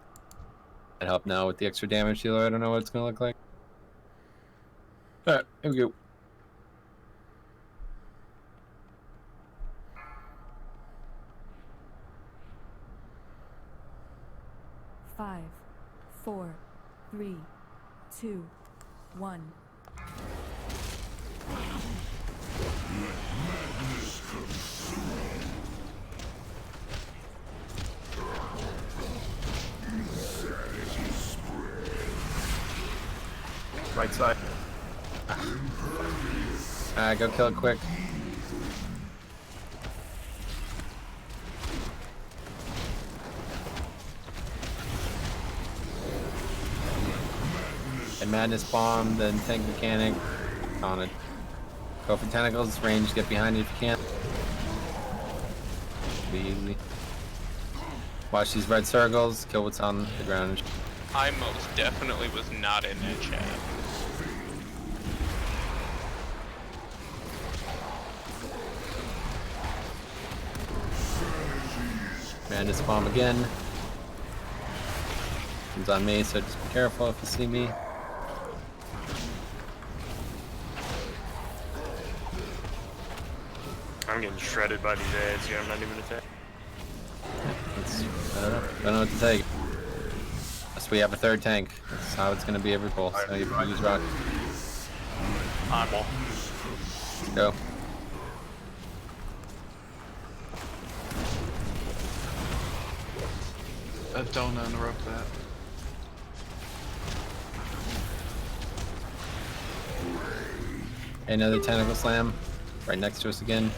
And help now with the extra damage healer. I don't know what it's gonna look like. All right, here we go. Five, 4, 3, 2, 1. Right side. Alright, go kill it quick. And Madness Bomb, then Tank Mechanic. On it. Go for Tentacles, range, get behind it if you can. Be easy. Watch these red circles, kill what's on the ground. I most definitely was not in that chat. Madness Bomb again. Comes on me, so just be careful if you see me. I'm getting shredded by these ads here. I'm not even attacking. Don't know what to take. So we have a third tank. That's how it's going to be every pull. So you use rock. Eyeball. Let's go. Don't interrupt that. Another tentacle slam. Right next to us again.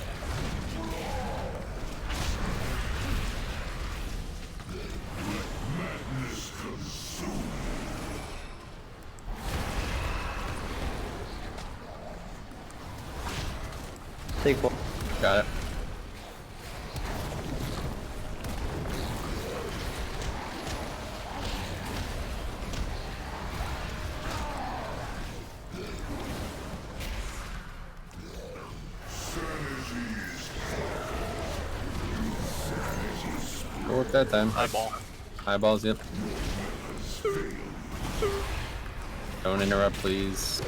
Take one. Got it. Go work that time. Eyeball. Eyeballs, yep. Don't interrupt, please.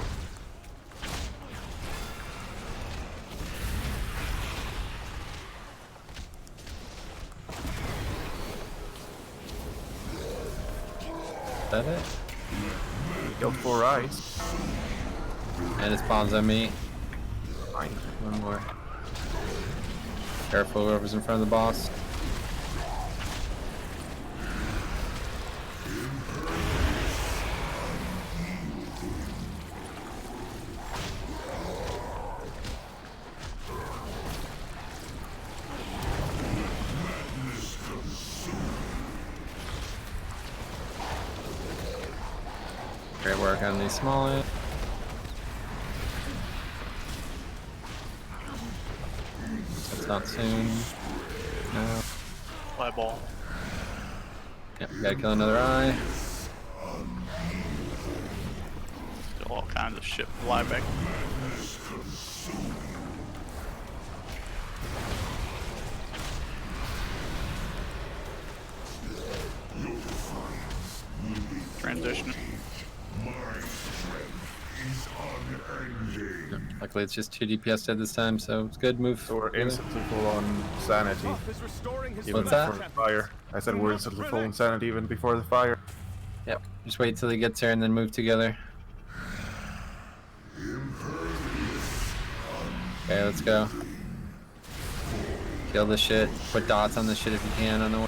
Is that it? Killed 4 eyes. And it spawns on me. Fine. One more. Careful whoever's in front of the boss. Great work on these small ones. That's not soon. No. Eyeball. Yep, we gotta kill another eye. Still all kinds of shit fly back. Transition. Luckily it's just 2 DPS dead this time, so it's good. Move. So we're instantly full on sanity. Even What's that? before the fire. I said we're instantly full on sanity even before the fire. Yep. Just wait till he gets here and then move together. Okay, let's go. Kill this shit. Put dots on this shit if you can on the way.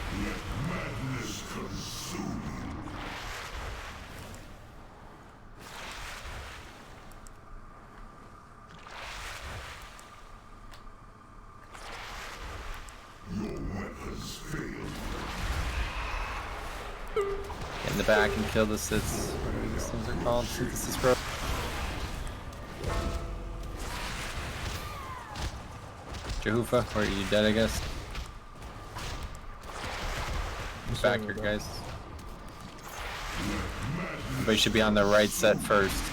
Get in the back and kill the sits. Whatever these things are called. Synthesis bro. Jehufa, or are you dead, I guess? Back here, guys. Everybody should be on the right set first.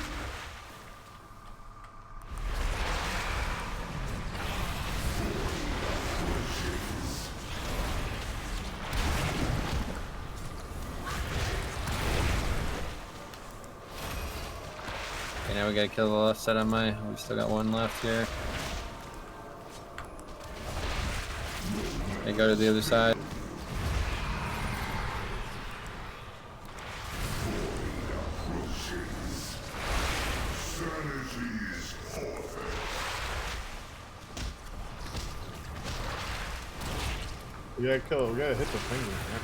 Okay, now we gotta kill the left side on my. We still got one left here. Okay, go to the other side. We gotta kill. We gotta hit the finger, man.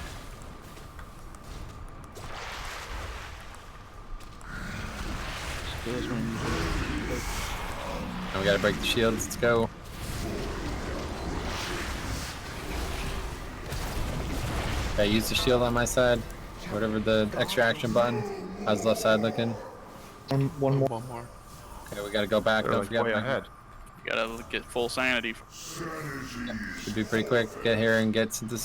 Now we gotta break the shields. Let's go. Okay, use the shield on my side. Whatever the extra action button. How's the left side looking? One more. Okay, we gotta go back. Don't forget. ahead. You gotta get full sanity. Yep, should be pretty quick. Get here and get into.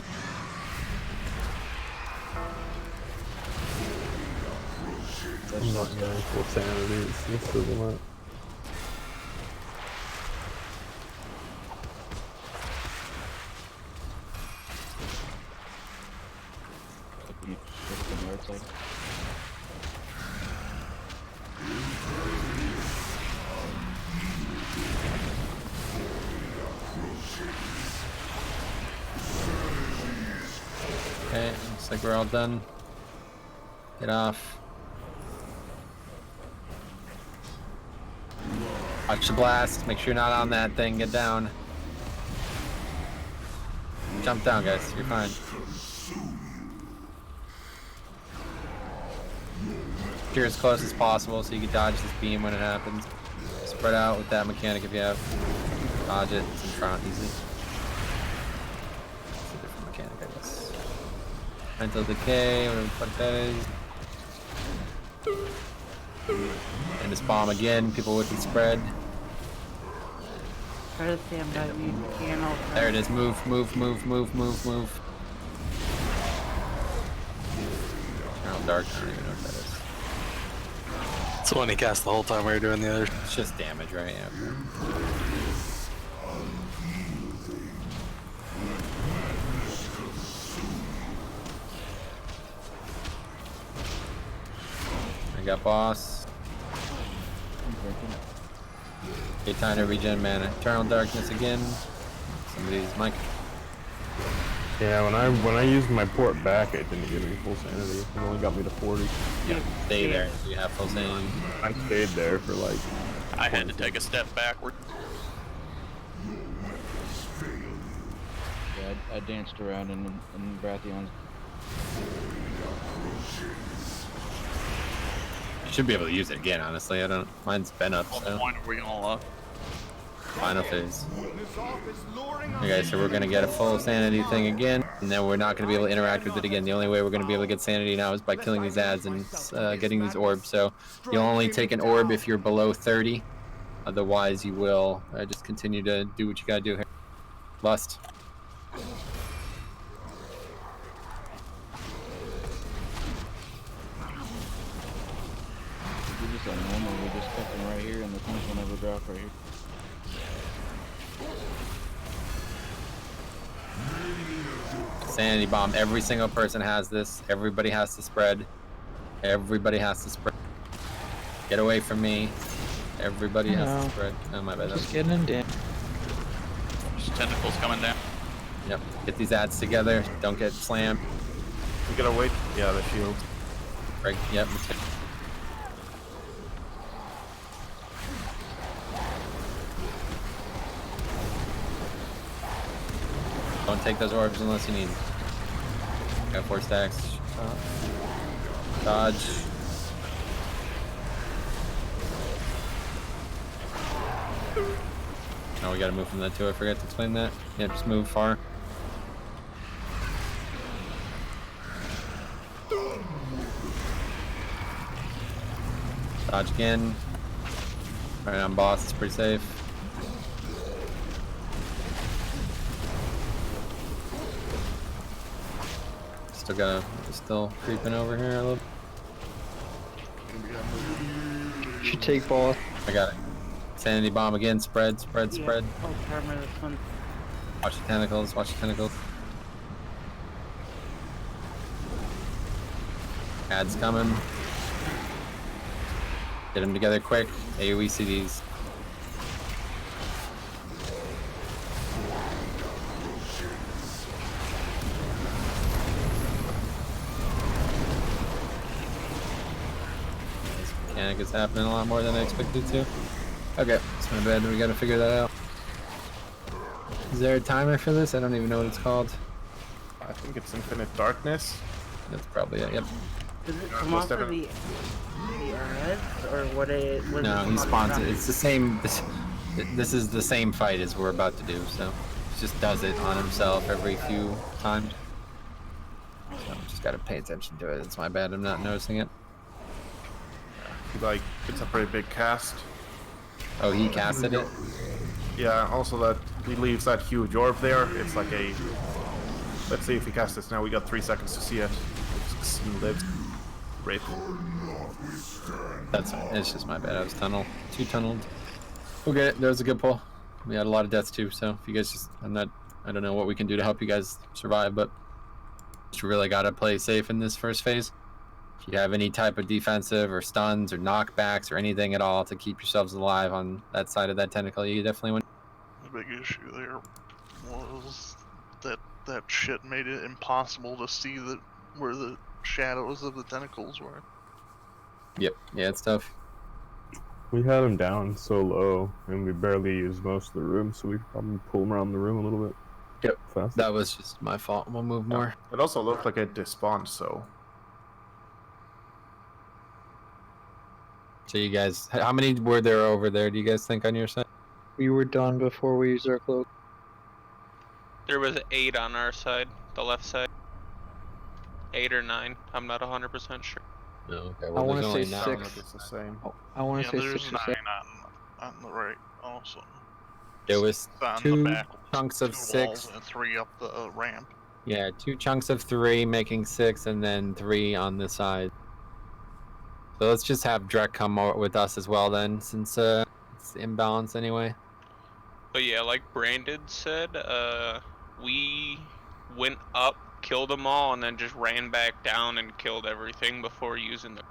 I'm not going full sanity. This doesn't work. Okay, looks like we're all done. Get off. Watch the blast. Make sure you're not on that thing. Get down. Jump down, guys. You're fine. Steer as close as possible so you can dodge this beam when it happens. Spread out with that mechanic if you have. Dodge it. It's in front. Easy. It's a different mechanic, I guess. Mental decay, whatever the fuck that is. And this bomb again. People with the spread. Try to stand by me. There it is. Move, move, move, move, move, move. Oh, dark. I don't even know what that is. It's the one he cast the whole time we were doing the other. It's just damage, right? Yeah. I got boss. Okay, time to regen mana. Eternal darkness again. Somebody's mic. Yeah, when I used my port back, it didn't give me full sanity. It only got me to 40. Yeah, stay there. You have full sanity. I stayed there for like. I had to take a step backward. Yeah, I danced around in Baratheon's. You should be able to use it again, honestly. I don't. Mine's been up. What So. point are we gonna Final phase. Okay, so we're gonna get a full sanity thing again, and then we're not gonna be able to interact with it again. The only way we're gonna be able to get sanity now is by killing these ads and getting these orbs. So you'll only take an orb if you're below 30. Otherwise, you will just continue to do what you gotta do here. Lust. We just like normal, we just kept them right here and the points will never drop right here. Sanity bomb. Every single person has this. Everybody has to spread. Everybody has to spread. Get away from me. Everybody has to spread. Oh my bad. Just getting in damn. There's tentacles coming down. Yep. Get these ads together. Don't get slammed. We gotta wait. Yeah, the shield. Break. Yep. Don't take those orbs unless you need them. Got 4 stacks. Dodge. Oh, we gotta move from that too. I forgot to explain that. Yeah, just move far. Dodge again. Right on boss, it's pretty safe. Still creeping over here a little. Should take boss. I got it. Sanity bomb again. Spread, spread, spread. Oh, armor this one. Watch the tentacles. Watch the tentacles. Ads coming. Get them together quick. AoE CDs. This mechanic is happening a lot more than I expected to. Okay, it's my bad. We gotta figure that out. Is there a timer for this? I don't even know what it's called. I think it's Infinite Darkness. That's probably it, yep. Does it come off of the areas, or what it? What No, he spawns it. It's the same. This is the same fight as we're about to do, so he just does it on himself every few times. So just gotta pay attention to it. It's my bad. I'm not noticing it. Like, it's a pretty big cast. Oh, he casted it? Yeah, also that he leaves that huge orb there. It's like a... Let's see if he casts this now. We got 3 seconds to see it. It's lived. Rape. That's fine. It's just my bad. I was too tunneled. Okay, that was a good pull. We had a lot of deaths too, so if you guys just... I don't know what we can do to help you guys survive, but you really gotta play safe in this first phase. If you have any type of defensive or stuns or knockbacks or anything at all to keep yourselves alive on that side of that tentacle, you definitely win. The big issue there was that shit made it impossible to see where the shadows of the tentacles were. Yep, yeah, it's tough. We had him down so low, and we barely used most of the room, so we could probably pull him around the room a little bit. Yep, fast. That was just my fault. We'll move more. It also looked like it despawned, so... So you guys, how many were there over there, do you guys think, on your side? We were done before we used our cloak. There was 8 on our side, the left side. 8 or 9. I'm not 100% sure. No, okay. I Well, want there's to only say 9. 6. It's the same. I want to say there's 6 9 or 7. on the right also. There was On 2 the back, chunks of 2 6. walls and 3 up the ramp. Yeah, 2 chunks of 3 making 6, and then 3 on the side. So let's just have Drek come with us as well then, since it's imbalance anyway. But yeah, like Brandon said, we went up, killed them all, and then just ran back down and killed everything before using the...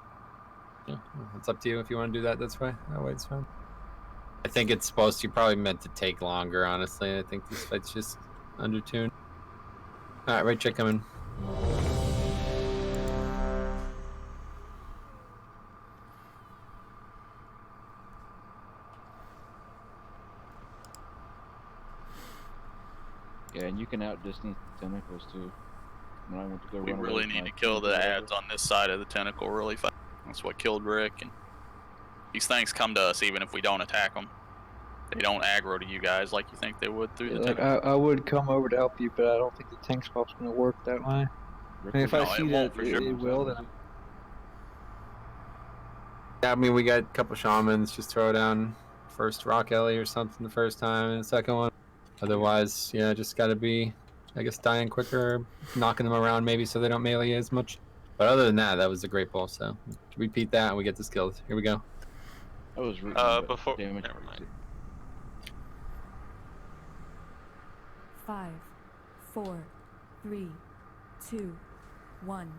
Yeah, it's up to you if you want to do that. That's fine. That way it's fine. I think it's supposed to, probably meant to take longer, honestly. I think this fight's just undertuned. Alright, right check coming. Yeah, and you can outdistance the tentacles too. When I went to go We run away really with need my to kill the team, ads on this side of the tentacle really fast. That's what killed Rick. And these things come to us even if we don't attack them. They don't aggro to you guys like you think they would through the Like, tentacle. I would come over to help you, but I don't think the tank spot's gonna work that way. I mean, if I see that it will, then Yeah, I mean, we got a couple shamans. Just throw down first Rock Ellie or something the first time, and the second one. Otherwise, yeah, just gotta be, I guess, dying quicker, knocking them around maybe so they don't melee as much. But other than that, that was a great ball. So repeat that, and we get this killed. Here we go. I was before... Never mind. 5, 4, 3, 2, 1.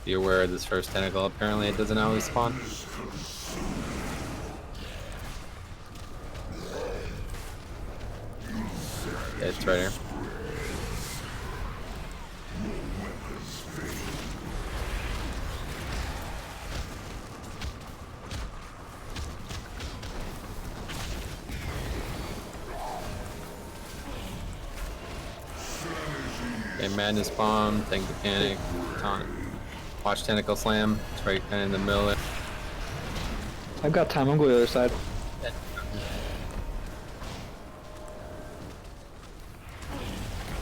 Be aware of this first tentacle. Apparently, it doesn't always spawn. Yeah, it's right here. Okay, Madness Bomb, Tank Mechanic, Taunt. Watch Tentacle Slam. It's right kind of in the middle there. I've got time. I'm going to the other side.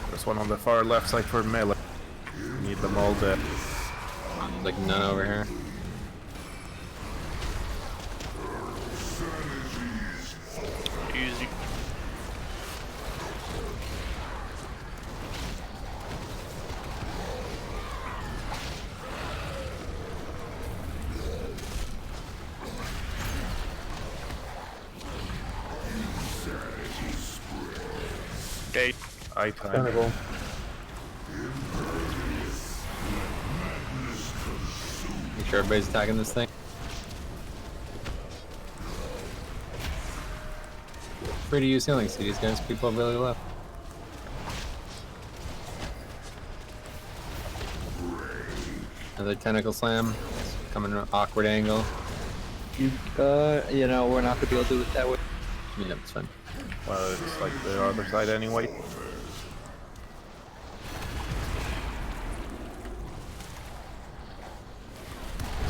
There's one on the far left side for melee. Need them all dead. Like none over here. Easy. Okay. I time. Tentacle. Make sure everybody's attacking this thing. Free to use healing CDs, guys. People have really left. Another tentacle slam. Coming at an awkward angle. You know, we're not gonna be able to do it that way. Yeah, it's fine. Well, it's like the other side anyway.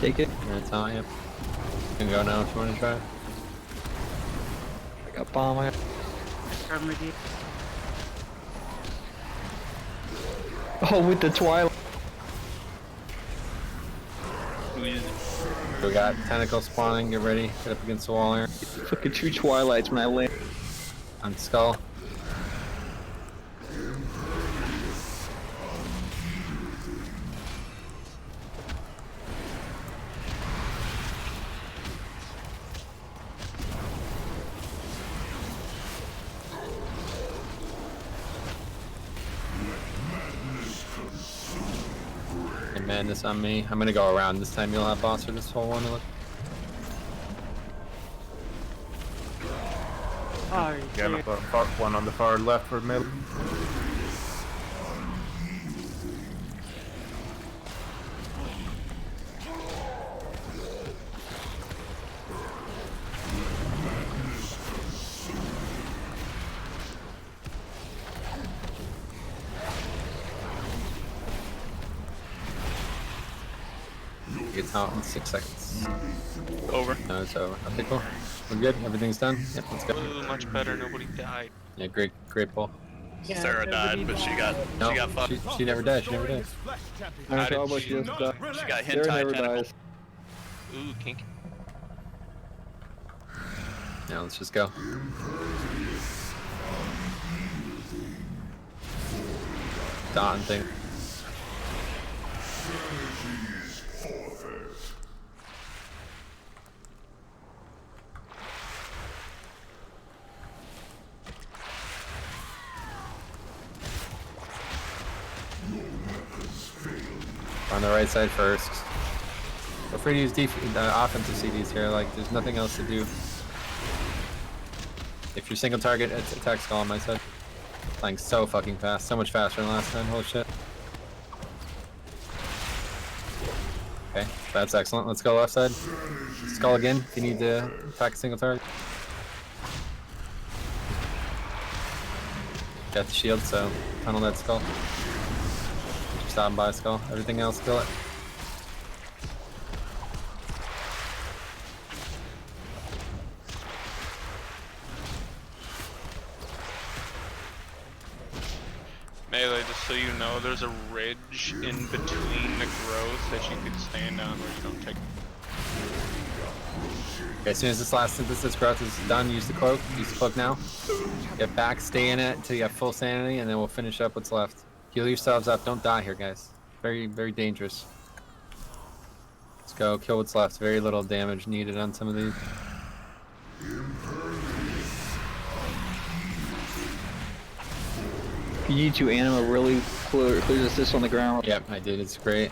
Take it. Yeah, it's on, yep. You can go now if you want to try. I got bomb. Oh, with the Twilight. We got tentacle spawning, get ready, get up against the wall here. Fucking 2 Twilights when I land. On skull. And madness on me. I'm gonna go around this time. You'll have boss for this whole one. Look. Oh, Yeah, one on the far left for middle. It's out in 6 seconds. Over. No, it's over. Okay, cool. We're good. Everything's done. Yep, let's go. Ooh, much better. Nobody died. Yeah, great pull. Yeah, Sarah died, but she got fucked. She never died. She never died. I How don't know did about she- you. She got Sarah hentai never tentacle. dies. Ooh, kinky. Now let's just go. Dawn thing. On the right side first. Feel free to use offensive CDs here, like there's nothing else to do. If you're single target, it's attack skull on my side. Playing so fucking fast, so much faster than last time, holy shit. Okay, that's excellent. Let's go left side. Skull again, if you need to attack a single target. Got the shield, so tunnel that skull. Stop by skull. Everything else, kill it. Melee, just so you know, there's a ridge in between the growth that you could stand on where you don't take. Okay, as soon as this last synthesis growth is done, use the cloak. Use the cloak now. Get back, stay in it until you have full sanity, and then we'll finish up what's left. Heal yourselves up. Don't die here, guys. Very, very dangerous. Let's go. Kill what's left. Very little damage needed on some of these. You need to anima really clears this on the ground. Yep, I did. It's great.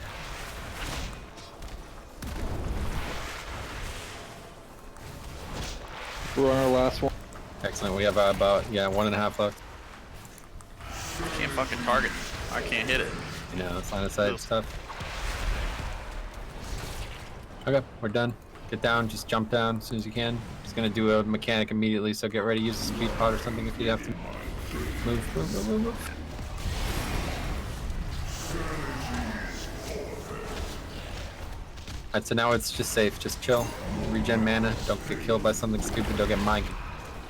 We're on our last one. Excellent. We have about 1.5 left. Can't fucking target. I can't hit it. You know, it's line of sight stuff. Okay, we're done. Get down, just jump down as soon as you can. Just gonna do a mechanic immediately, so get ready. Use the speed pod or something if you have to. Move. Alright, so now it's just safe. Just chill. Regen mana. Don't get killed by something stupid. Don't get mind.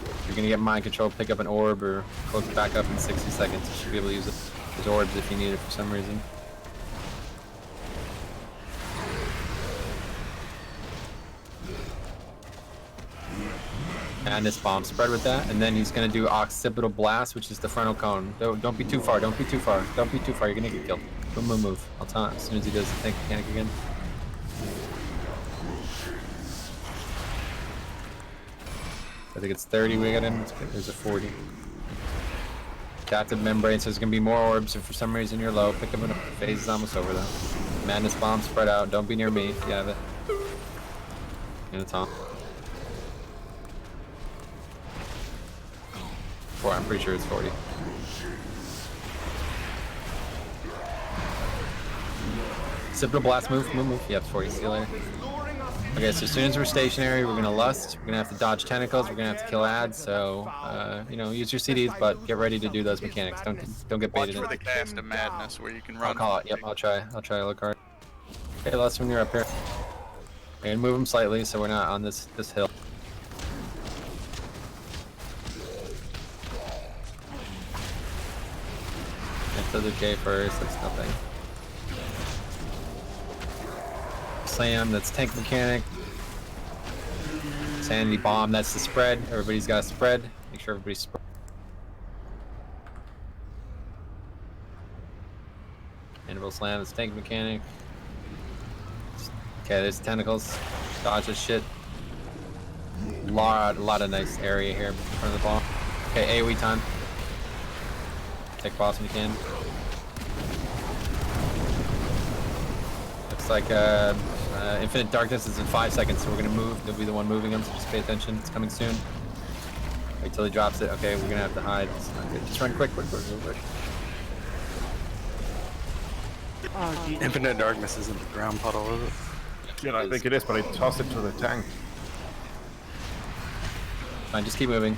If you're gonna get mind control, pick up an orb or cloak back up in 60 seconds. You should be able to use it. There's orbs if you need it for some reason. And this bomb spread with that, and then he's gonna do occipital blast, which is the frontal cone. Don't be too far. Don't be too far. Don't be too far. You're gonna get killed. Move. I'll tell him as soon as he does the tank mechanic again. I think it's 30 we got him. There's a 40. Captive membrane, so there's gonna be more orbs. If for some reason you're low, pick up a phase is almost over though. Madness bomb spread out. Don't be near me if you have it. And it's on. 4, I'm pretty sure it's 40. Occipital blast, move. Yep, 40, see you later. Okay, so as soon as we're stationary, we're gonna lust. We're gonna have to dodge tentacles. We're gonna have to kill ads. So, you know, use your CDs, but get ready to do those mechanics. Don't get Watch baited for the in. cast of madness where you can run. I'll call it. Yep, I'll try to look hard. Okay, lust when you're up here. And move them slightly so we're not on this hill. Get to the K first. That's nothing. Slam, that's tank mechanic. Sanity bomb, that's the spread. Everybody's got a spread. Make sure everybody's spread. Mandible slam, that's tank mechanic. Okay, there's tentacles. Dodge this shit. Lot of nice area here in front of the ball. Okay, AoE time. Take boss when you can. Looks like Infinite Darkness is in 5 seconds, so we're gonna move. They'll be the one moving them, so just pay attention. It's coming soon. Wait till he drops it. Okay, we're gonna have to hide. It's not good. Just run quick. Oh, geez. Infinite Darkness isn't the ground puddle, is it? Yeah, I think it is, but I tossed it to the tank. Fine, just keep moving.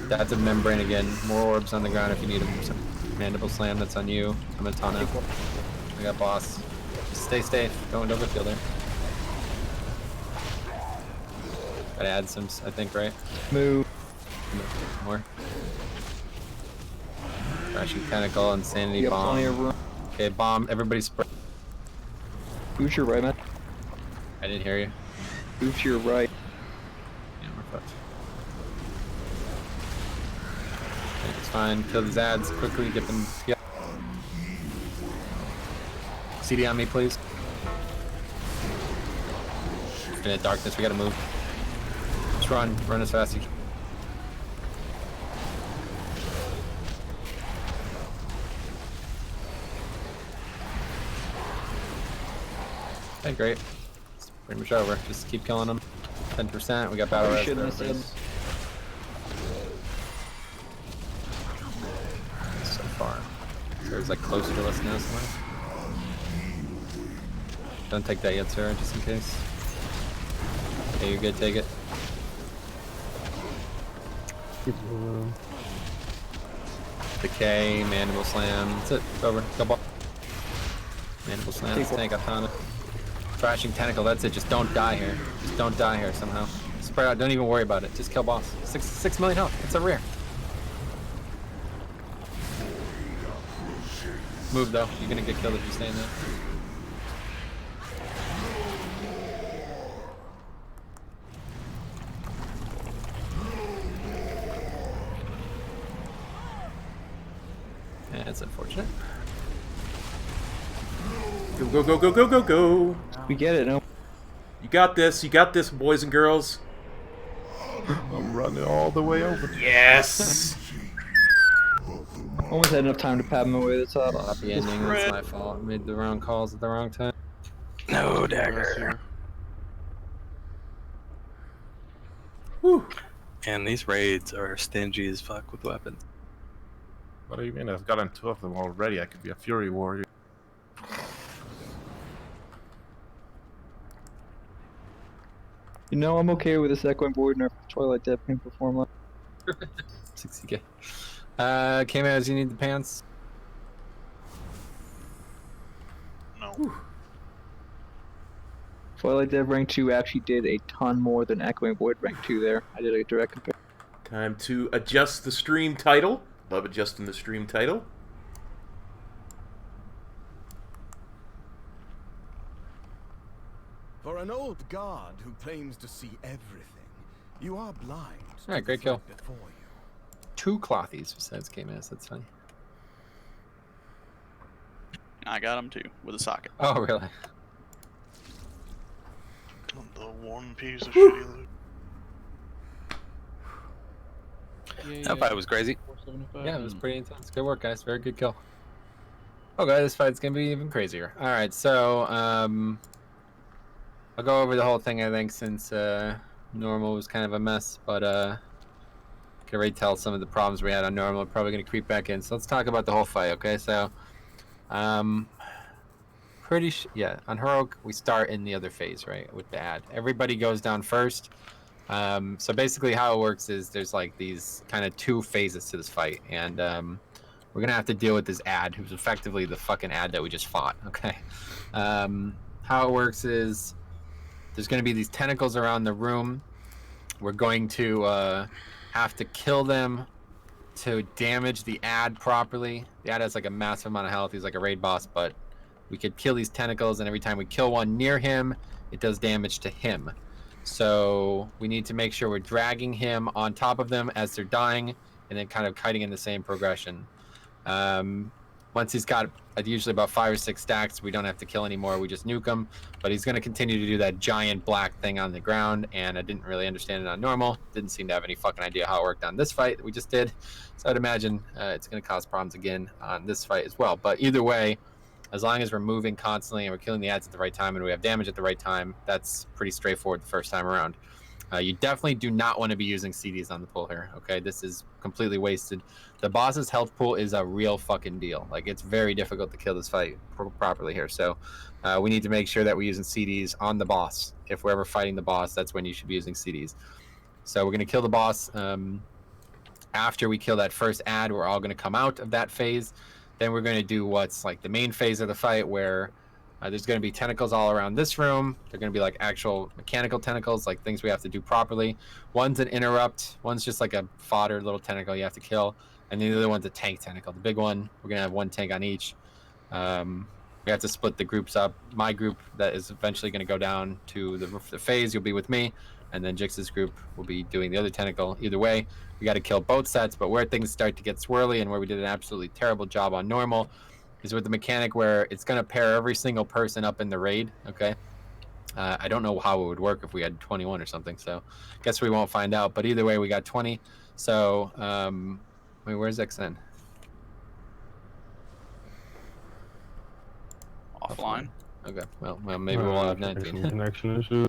That's a membrane again. More orbs on the ground if you need them. Mandible slam, that's on you. I'm gonna taunt out. I got boss. Just stay safe. Don't go kill there. Gotta add some, I think, right? Move. More. Crashing tentacle, insanity Yep, bomb. plenty of room. Okay, bomb. Everybody spread. Move to your right, man. I didn't hear you. Move to your right. Yeah, we're fucked. Okay, it's fine. Kill these ads quickly. Get them. Yeah. CD on me, please. Infinite Darkness. We gotta move. Just run. Run as fast as you can. Okay, great. It's pretty much over. Just keep killing them. 10%. We got battle res. So far. There's like closer to us now somewhere. Don't take that yet, sir, just in case. Okay, you're good. Take it. Decay, mandible slam. That's it. It's over. Go ball. Mandible slam. Tank. I found it. Crashing tentacle, that's it. Just don't die here. Just don't die here somehow. Spread out, don't even worry about it. Just kill boss. 6 million health. It's a rare. Move though. You're gonna get killed if you stay in there. Yeah, it's unfortunate. Go. We get it, no? You got this, boys and girls. I'm running all the way over. Yes! Almost had enough time to pad my way to the top. Happy ending, that's my fault. I made the wrong calls at the wrong time. No dagger. Whew. And these raids are stingy as fuck with weapons. What do you mean? I've gotten 2 of them already. I could be a Fury Warrior. You know, I'm okay with this Echoing Void nerf. Twilight Death can perform like 60k. K-Maz, you need the pants? No. Twilight Dev rank 2 actually did a ton more than Echoing Void rank 2 there. I did a direct compare. Time to adjust the stream title. Love adjusting the stream title. For an old god who claims to see everything, you are blind. Alright, great kill. Before you. 2 clothies besides K-Maz, that's funny. I got him too, with a socket. Oh, really? The one piece of shitty loot. That fight was crazy. Yeah, it was pretty intense. Good work, guys. Very good kill. Okay, this fight's gonna be even crazier. Alright, so, I'll go over the whole thing, I think, since, normal was kind of a mess, but, I can already tell some of the problems we had on normal are probably gonna creep back in. So let's talk about the whole fight, okay? So, yeah, on heroic we start in the other phase, right, with the ad. Everybody goes down first. So basically how it works is there's like these kind of 2 phases to this fight, and we're gonna have to deal with this ad, who's effectively the fucking ad that we just fought. Okay. How it works is there's gonna be these tentacles around the room. We're going to have to kill them to damage the ad properly. The ad has like a massive amount of health. He's like a raid boss, but we could kill these tentacles, and every time we kill one near him, it does damage to him. So we need to make sure we're dragging him on top of them as they're dying, and then kind of kiting in the same progression. Once he's got usually about 5 or 6 stacks, we don't have to kill anymore. We just nuke him, but he's going to continue to do that giant black thing on the ground, and I didn't really understand it on normal. Didn't seem to have any fucking idea how it worked on this fight that we just did. So I'd imagine it's going to cause problems again on this fight as well. But either way, as long as we're moving constantly and we're killing the ads at the right time and we have damage at the right time, that's pretty straightforward the first time around. You definitely do not want to be using CDs on the pool here, okay? This is completely wasted. The boss's health pool is a real fucking deal. Like, it's very difficult to kill this fight properly here. So we need to make sure that we're using CDs on the boss. If we're ever fighting the boss, that's when you should be using CDs. So we're going to kill the boss. After we kill that first ad, we're all going to come out of that phase. Then we're going to do what's like the main phase of the fight, where there's going to be tentacles all around this room. They're going to be like actual mechanical tentacles, like things we have to do properly. One's an interrupt. One's just like a fodder little tentacle you have to kill. And the other one's a tank tentacle. The big one, we're going to have 1 tank on each. We have to split the groups up. My group that is eventually going to go down to the phase, you'll be with me. And then Jix's group will be doing the other tentacle. Either way, we got to kill both sets. But where things start to get swirly and where we did an absolutely terrible job on normal is with the mechanic where it's going to pair every single person up in the raid, okay? I don't know how it would work if we had 21 or something, so guess we won't find out. But either way, we got 20. So, wait, where's XN? Offline. Okay, well maybe we'll have 19. Connection issue.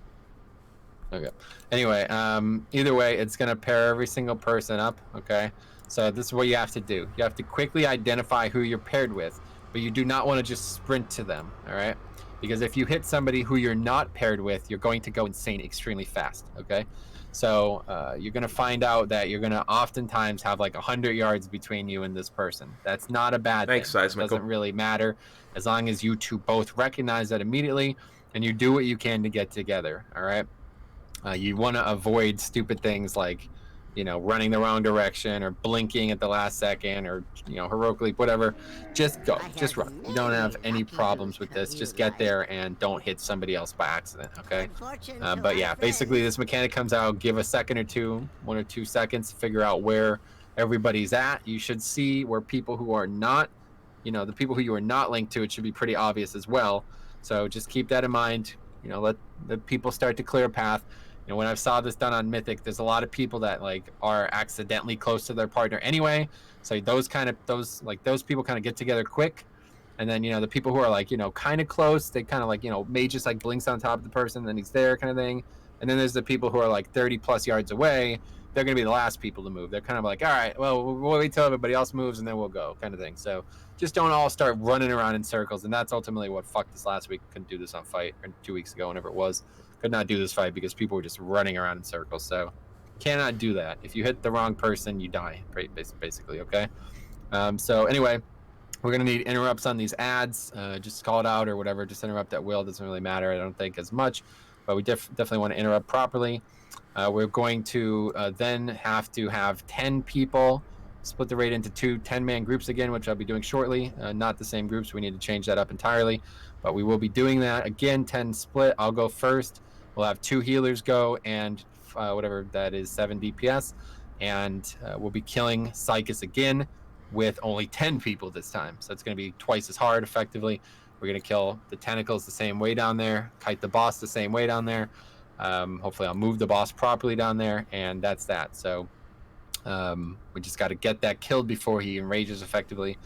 Okay. Anyway, either way, it's going to pair every single person up, okay? So this is what you have to do. You have to quickly identify who you're paired with, but you do not want to just sprint to them, all right? Because if you hit somebody who you're not paired with, you're going to go insane extremely fast, okay? So you're going to find out that you're going to oftentimes have like 100 yards between you and this person. That's not a bad thing. It doesn't really matter as long as you two both recognize that immediately and you do what you can to get together, all right? You want to avoid stupid things like, you know, running the wrong direction or blinking at the last second or, you know, heroically, whatever. Just go. Just run. You don't have any problems with this. Just get there and don't hit somebody else by accident, okay? But yeah, basically this mechanic comes out, give a second or two, 1 or 2 seconds to figure out where everybody's at. You should see where people who are not, you know, the people who you are not linked to, it should be pretty obvious as well. So just keep that in mind. You know, let the people start to clear a path. You know, when I saw this done on Mythic, there's a lot of people that like are accidentally close to their partner anyway. So those people kind of get together quick. And then, you know, the people who are like, you know, kind of close, they kind of like, you know, Mage just like blinks on top of the person, then he's there kind of thing. And then there's the people who are like 30 plus yards away. They're going to be the last people to move. They're kind of like, all right, well, we'll wait till everybody else moves and then we'll go kind of thing. So just don't all start running around in circles. And that's ultimately what fucked us last week. Couldn't do this on Fight, or 2 weeks ago, whenever it was. Could not do this fight because people were just running around in circles. So cannot do that. If you hit the wrong person, you die, basically, okay? So anyway, we're going to need interrupts on these ads. Just call it out or whatever. Just interrupt at will. Doesn't really matter, I don't think, as much. But we definitely want to interrupt properly. We're going to then have to have 10 people split the raid into 2 10-man groups again, which I'll be doing shortly. Not the same groups. We need to change that up entirely. But we will be doing that. Again, 10 split. I'll go first. We'll have 2 healers go and whatever that is, 7 DPS. And we'll be killing Psychus again with only 10 people this time. So it's going to be twice as hard, effectively. We're going to kill the tentacles the same way down there, kite the boss the same way down there. Hopefully I'll move the boss properly down there, and that's that. So we just got to get that killed before he enrages effectively,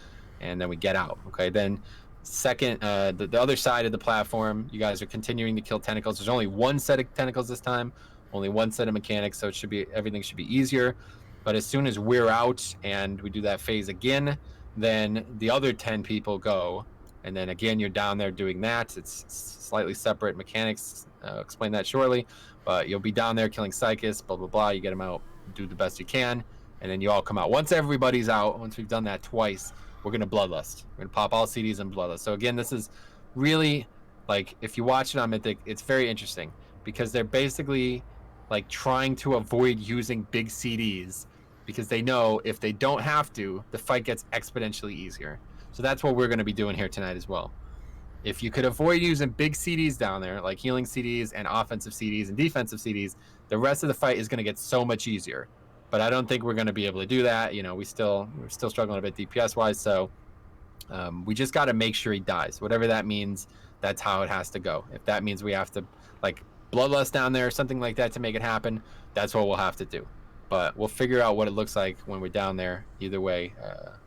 and then we get out. Okay, then second, the other side of the platform, you guys are continuing to kill tentacles. There's only 1 set of tentacles this time, only 1 set of mechanics, so everything should be easier. But as soon as we're out and we do that phase again, then the other 10 people go And then again, you're down there doing that. It's slightly separate mechanics. Explain that shortly. But you'll be down there killing Psychus, blah, blah, blah. You get them out, do the best you can. And then you all come out. Once everybody's out, once we've done that twice, we're going to Bloodlust. We're going to pop all CDs and Bloodlust. So again, this is really, like, if you watch it on Mythic, it's very interesting. Because they're basically, like, trying to avoid using big CDs. Because they know if they don't have to, the fight gets exponentially easier. So that's what we're going to be doing here tonight as well. If you could avoid using big CDs down there, like healing CDs and offensive CDs and defensive CDs, the rest of the fight is going to get so much easier. But I don't think we're going to be able to do that. You know, we're still struggling a bit DPS wise. So we just got to make sure he dies. Whatever that means, that's how it has to go. If that means we have to, like, Bloodlust down there or something like that to make it happen, that's what we'll have to do. But we'll figure out what it looks like when we're down there. Either way,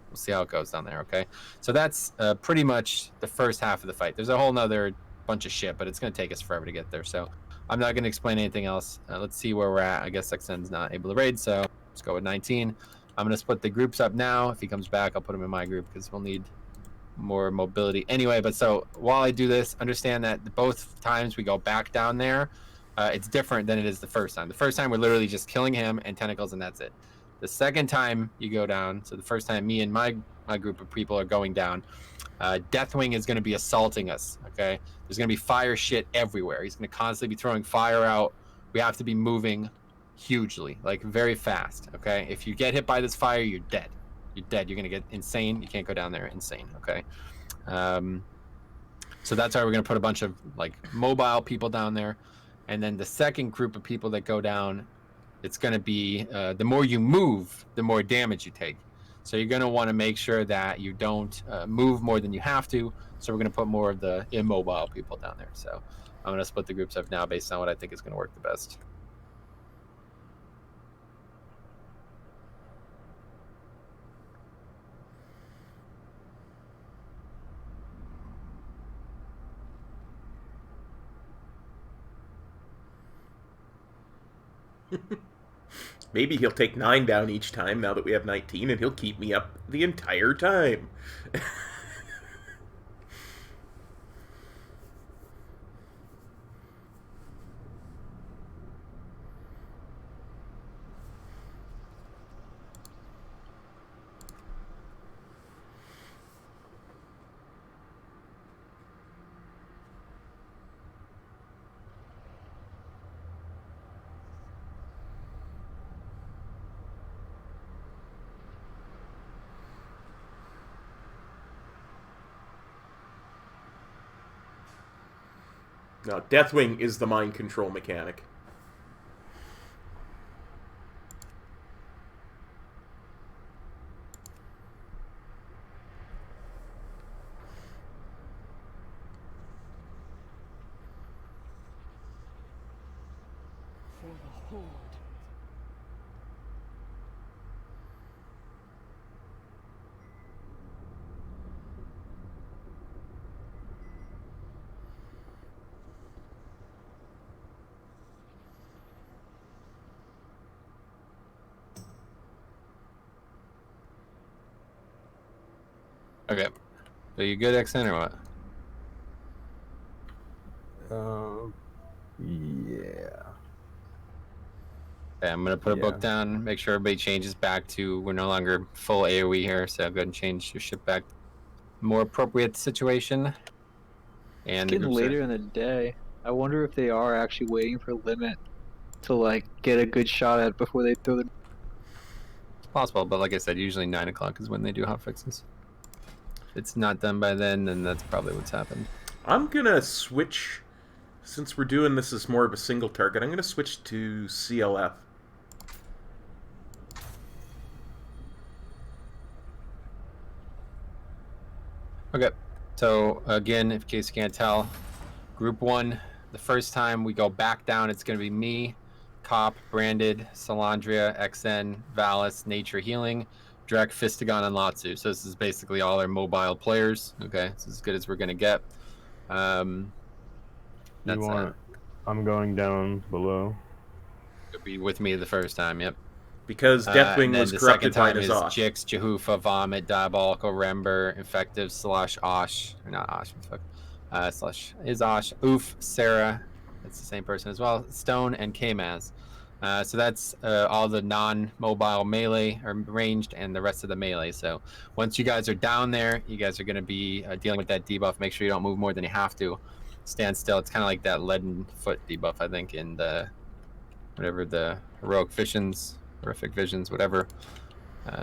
we'll see how it goes down there, okay? So that's pretty much the first half of the fight. There's a whole nother bunch of shit, but it's going to take us forever to get there. So I'm not going to explain anything else. Let's see where we're at. I guess XN's not able to raid, so let's go with 19. I'm going to split the groups up now. If he comes back, I'll put him in my group because we'll need more mobility anyway. But so while I do this, understand that both times we go back down there, it's different than it is the first time. The first time we're literally just killing him and tentacles and that's it. The second time you go down, so the first time me and my group of people are going down, Deathwing is going to be assaulting us, okay? There's going to be fire shit everywhere. He's going to constantly be throwing fire out. We have to be moving hugely, like very fast, okay? If you get hit by this fire, you're dead. You're dead. You're going to get insane. You can't go down there insane, okay? So that's why we're going to put a bunch of like mobile people down there. And then the second group of people that go down, it's going to be the more you move, the more damage you take. So you're going to want to make sure that you don't move more than you have to. So we're going to put more of the immobile people down there. So I'm going to split the groups up now based on what I think is going to work the best. Maybe he'll take 9 down each time now that we have 19, and he'll keep me up the entire time. No, Deathwing is the mind control mechanic. For the Horde. Okay. So you good, XN, or what? Yeah. Okay, I'm going to put a book down, make sure everybody changes back to, we're no longer full AoE here, so go ahead and change your ship back. More appropriate situation. And It's getting later in the day. I wonder if they are actually waiting for Limit to, like, get a good shot at it before they throw the... It's possible, but like I said, usually 9 o'clock is when they do hot fixes. If it's not done by then that's probably what's happened. I'm gonna switch, since we're doing this as more of a single target, I'm gonna switch to CLF. Okay, so again, in case you can't tell, Group 1, the first time we go back down, it's going to be me, Cop, Branded, Salandria, XN, Valis, Nature Healing, Drek, Fistagon, and Latsu. So this is basically all our mobile players. Okay, this is as good as we're going to get. That's I'm going down below. You'll be with me the first time, yep. Because Deathwing was corrupted by the second time Ny'alotha. is Jix, Jehufa, Vomit, Diabolical, Rember, Infective, Slush, Osh, or not Osh, fuck. Slush is Osh, Oof, Sarah, that's the same person as well, Stone, and K-Maz. So that's all the non-mobile melee or ranged and the rest of the melee. So once you guys are down there, you guys are going to be dealing with that debuff. Make sure you don't move more than you have to. Stand still. It's kind of like that leaden foot debuff, I think, in the whatever the heroic visions, horrific visions, whatever.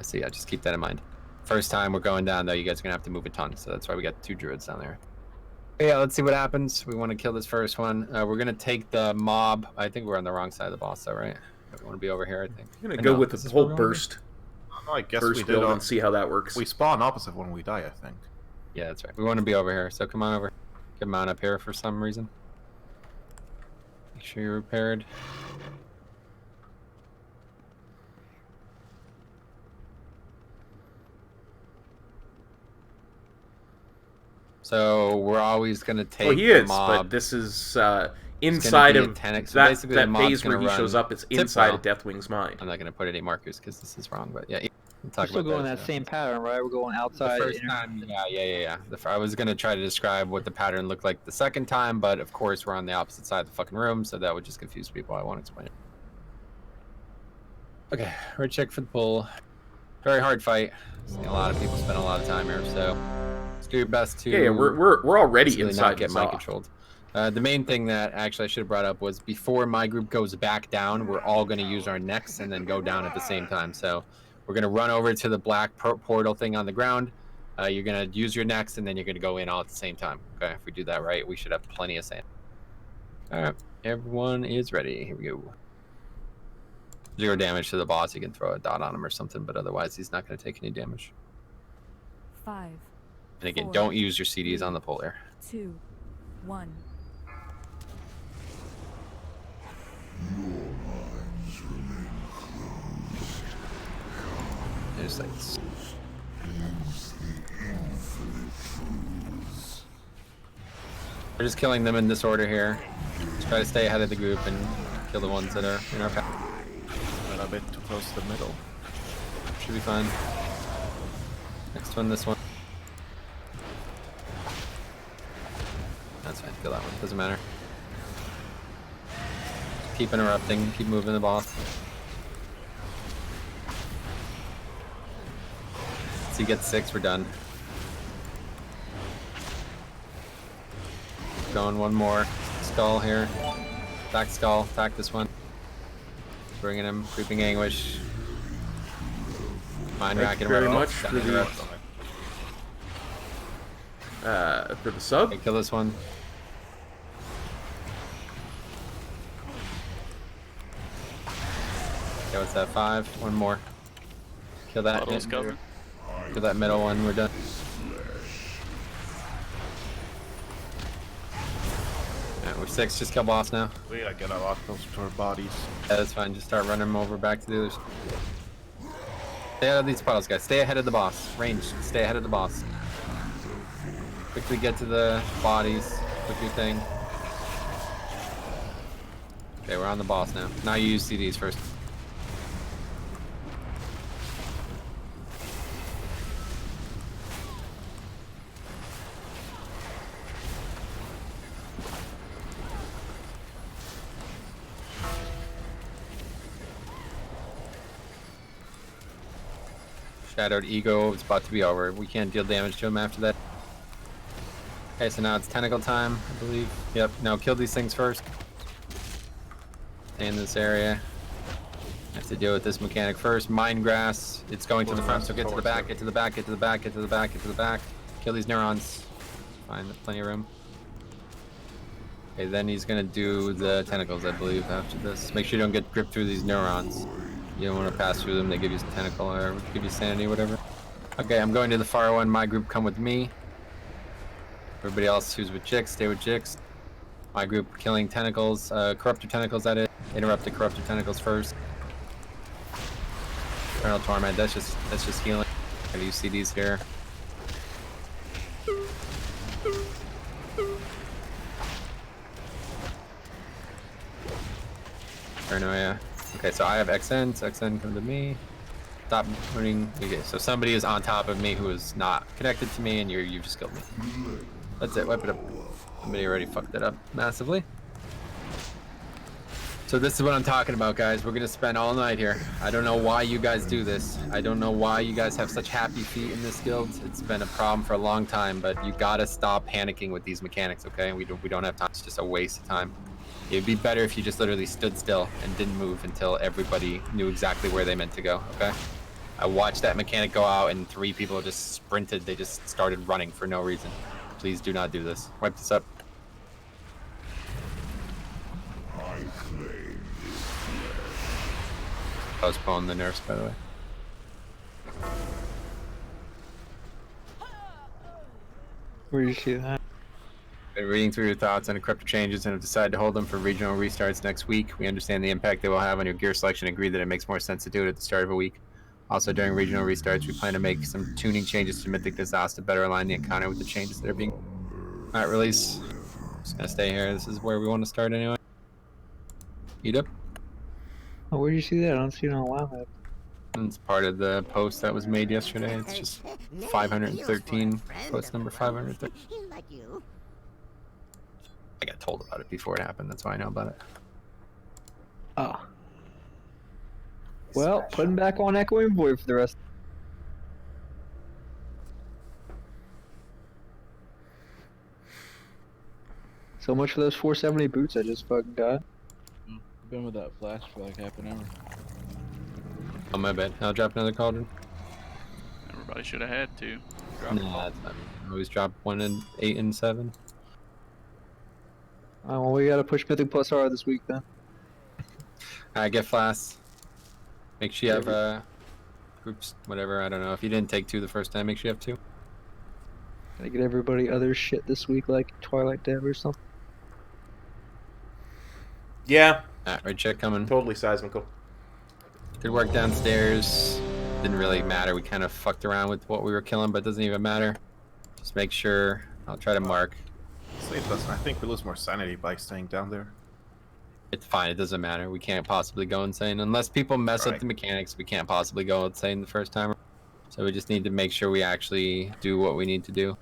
So yeah, just keep that in mind. First time we're going down though, you guys are gonna have to move a ton. So that's why we got 2 druids down there. Yeah, let's see what happens. We want to kill this first one. We're gonna take the mob. I think we're on the wrong side of the boss, though, right? We want to be over here, I think. I'm gonna go with the whole burst. I guess burst we build did and see how that works. We spawn opposite when we die, I think. Yeah, that's right. We want to be over here, so come on over. Get mount up here for some reason. Make sure you're repaired. So we're always gonna take. Well, he is, the mob. but this is inside of that phase where he shows up. It's inside of Deathwing's mind. I'm not gonna put any markers because this is wrong, but yeah. We'll We're still going that same pattern, right? We're going outside. The first time, yeah. I was gonna try to describe what the pattern looked like the second time, but of course we're on the opposite side of the fucking room, so that would just confuse people. I won't explain it. Okay, we're check for the pull. Very hard fight. Seen a lot of people spend a lot of time here, so let's do your best to. Yeah, we're already inside. Not get mind controlled. The main thing that actually I should have brought up was before my group goes back down, we're all going to use our necks and then go down at the same time. So we're going to run over to the black portal thing on the ground. You're going to use your necks and then you're going to go in all at the same time. Okay, if we do that right, we should have plenty of sand. All right, everyone is ready. Here we go. 0 damage to the boss. You can throw a dot on him or something, but otherwise he's not going to take any damage. 5. And again, 4, don't use your CDs on the pole there. 2, 1. There's like... We're just killing them in this order here. Just try to stay ahead of the group and kill the ones that are in our path. A bit too close to the middle. Should be fine. Next one, this one. That's fine, kill that one. Doesn't matter. Keep interrupting, keep moving the boss. Once you get 6, we're done. Going one more. Skull here. Attack skull, attack this one. Bringing him, creeping anguish. Mind racking very much for the sub. Okay, kill this one. Okay, what's that? 5. One more. Kill that. Kill that middle one. We're done. Alright, we're 6. Just kill boss now. We gotta get a lot closer to our bodies. Yeah, that's fine. Just start running them over back to the others. Stay out of these puddles, guys. Stay ahead of the boss. Range. Stay ahead of the boss. Quickly get to the bodies. Quick your thing. Okay, we're on the boss now. Now you use CDs first. Shadowed Ego is about to be over. We can't deal damage to him after that. Okay, so now it's tentacle time, I believe. Yep, now kill these things first. Stay in this area. I have to deal with this mechanic first. Mind grass. It's going to the front, so get to the back, get to the back, get to the back, get to the back, get to the back. Kill these neurons. Fine, plenty of room. Okay, then he's gonna do the tentacles, I believe, after this. Make sure you don't get gripped through these neurons. You don't want to pass through them, they give you tentacle or give you sanity, whatever. Okay, I'm going to the far one. My group come with me. Everybody else who's with Jix, stay with Jix. My group killing tentacles, corruptor tentacles that is. Interrupt the corruptor tentacles first. Eternal Torment, that's just healing. I use CDs here. Paranoia. Okay, so I have XN, so XN come to me. Stop running. Okay, so somebody is on top of me who is not connected to me, and you just killed me. That's it, wipe it up. Somebody already fucked it up massively. So this is what I'm talking about, guys. We're gonna spend all night here. I don't know why you guys do this. I don't know why you guys have such happy feet in this guild. It's been a problem for a long time, but you gotta stop panicking with these mechanics, okay? We don't have time. It's just a waste of time. It'd be better if you just literally stood still and didn't move until everybody knew exactly where they meant to go, okay? I watched that mechanic go out and 3 people just sprinted. They just started running for no reason. Please do not do this. Wipe this up. Postpone the nerfs, by the way. Where did you see that? Been reading through your thoughts on encryptor changes and have decided to hold them for regional restarts next week. We understand the impact they will have on your gear selection and agree that it makes more sense to do it at the start of a week. Also, during regional restarts, we plan to make some tuning changes to Mythic Disaster to better align the encounter with the changes that are being... Alright, release. Just gonna stay here. This is where we want to start anyway. Eat up. Oh, where did you see that? I don't see it on the WoW map. It's part of the post that was made yesterday. It's just 513, post number 513. Like you. I got told about it before it happened, that's why I know about it. Oh. Well, putting back on Echoing Void for the rest. So much for those 470 boots I just fucking got. Been with that flash for like half an hour. Oh, my bad. I'll drop another cauldron. Everybody should have had to. No, that's not me. I always drop 1 and 8 and 7. Oh, well, we gotta push Mythic Plus R this week then. Alright, get flasks. Make sure you have groups, whatever, I don't know. If you didn't take 2 the first time, make sure you have 2. Gotta get everybody other shit this week, like Twilight Dev or something. Yeah. Alright, red check coming. Totally seismical. Good work downstairs. Didn't really matter. We kind of fucked around with what we were killing, but it doesn't even matter. Just make sure. I'll try to mark. I think we lose more sanity by staying down there. It's fine. It doesn't matter. We can't possibly go insane. Unless people mess up the mechanics, we can't possibly go insane the first time. So we just need to make sure we actually do what we need to do.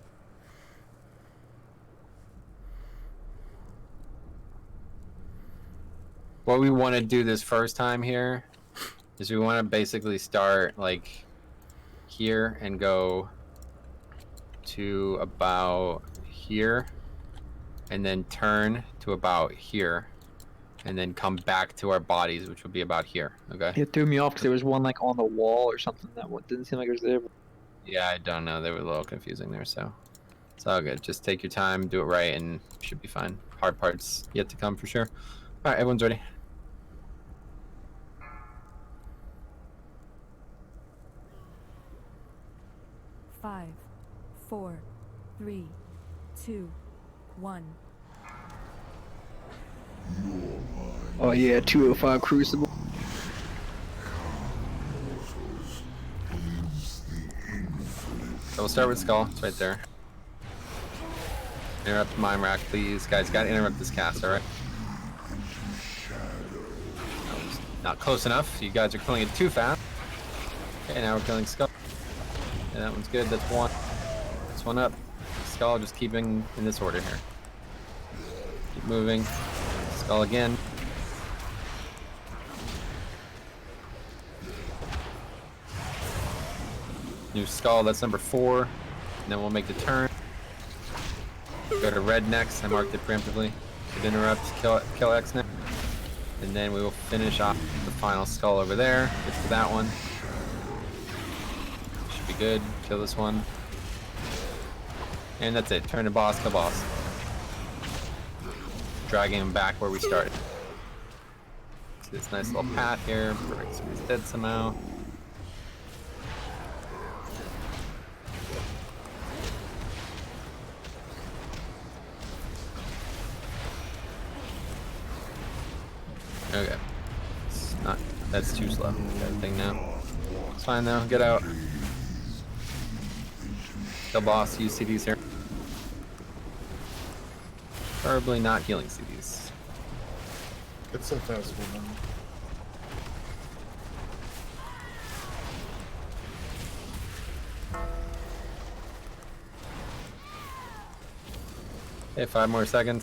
What we want to do this first time here is we want to basically start like here and go to about here and then turn to about here and then come back to our bodies, which would be about here. Okay. It threw me off because there was one like on the wall or something that didn't seem like it was there. Yeah, I don't know. They were a little confusing there, so it's all good. Just take your time, do it right, and should be fine. Hard parts yet to come for sure. All right, everyone's ready. Five, 4, 3, 2, 1. Oh yeah, 205 Crucible. So we'll start with Skull. It's right there. Interrupt Mime Rack, please. Guys, gotta interrupt this cast, alright? Not close enough. You guys are killing it too fast. Okay, now we're killing Skull. Yeah, that one's good. That's 1. This one up. Skull, just keeping in this order here. Keep moving. Skull again. New Skull, that's number 4. And then we'll make the turn. Go to red next. I marked it preemptively. Should interrupt, kill X next. And then we will finish off the final Skull over there. Get to that one. Should be good. Kill this one. And that's it. Turn to boss, kill boss. Dragging him back where we started. See this nice little path here. Perfect. So he's dead somehow. Okay. It's not. That's too slow. Got a thing now. It's fine though. Get out. Kill boss. Use CDs here. Preferably not healing CDs. It's a fast one. Okay, 5 more seconds.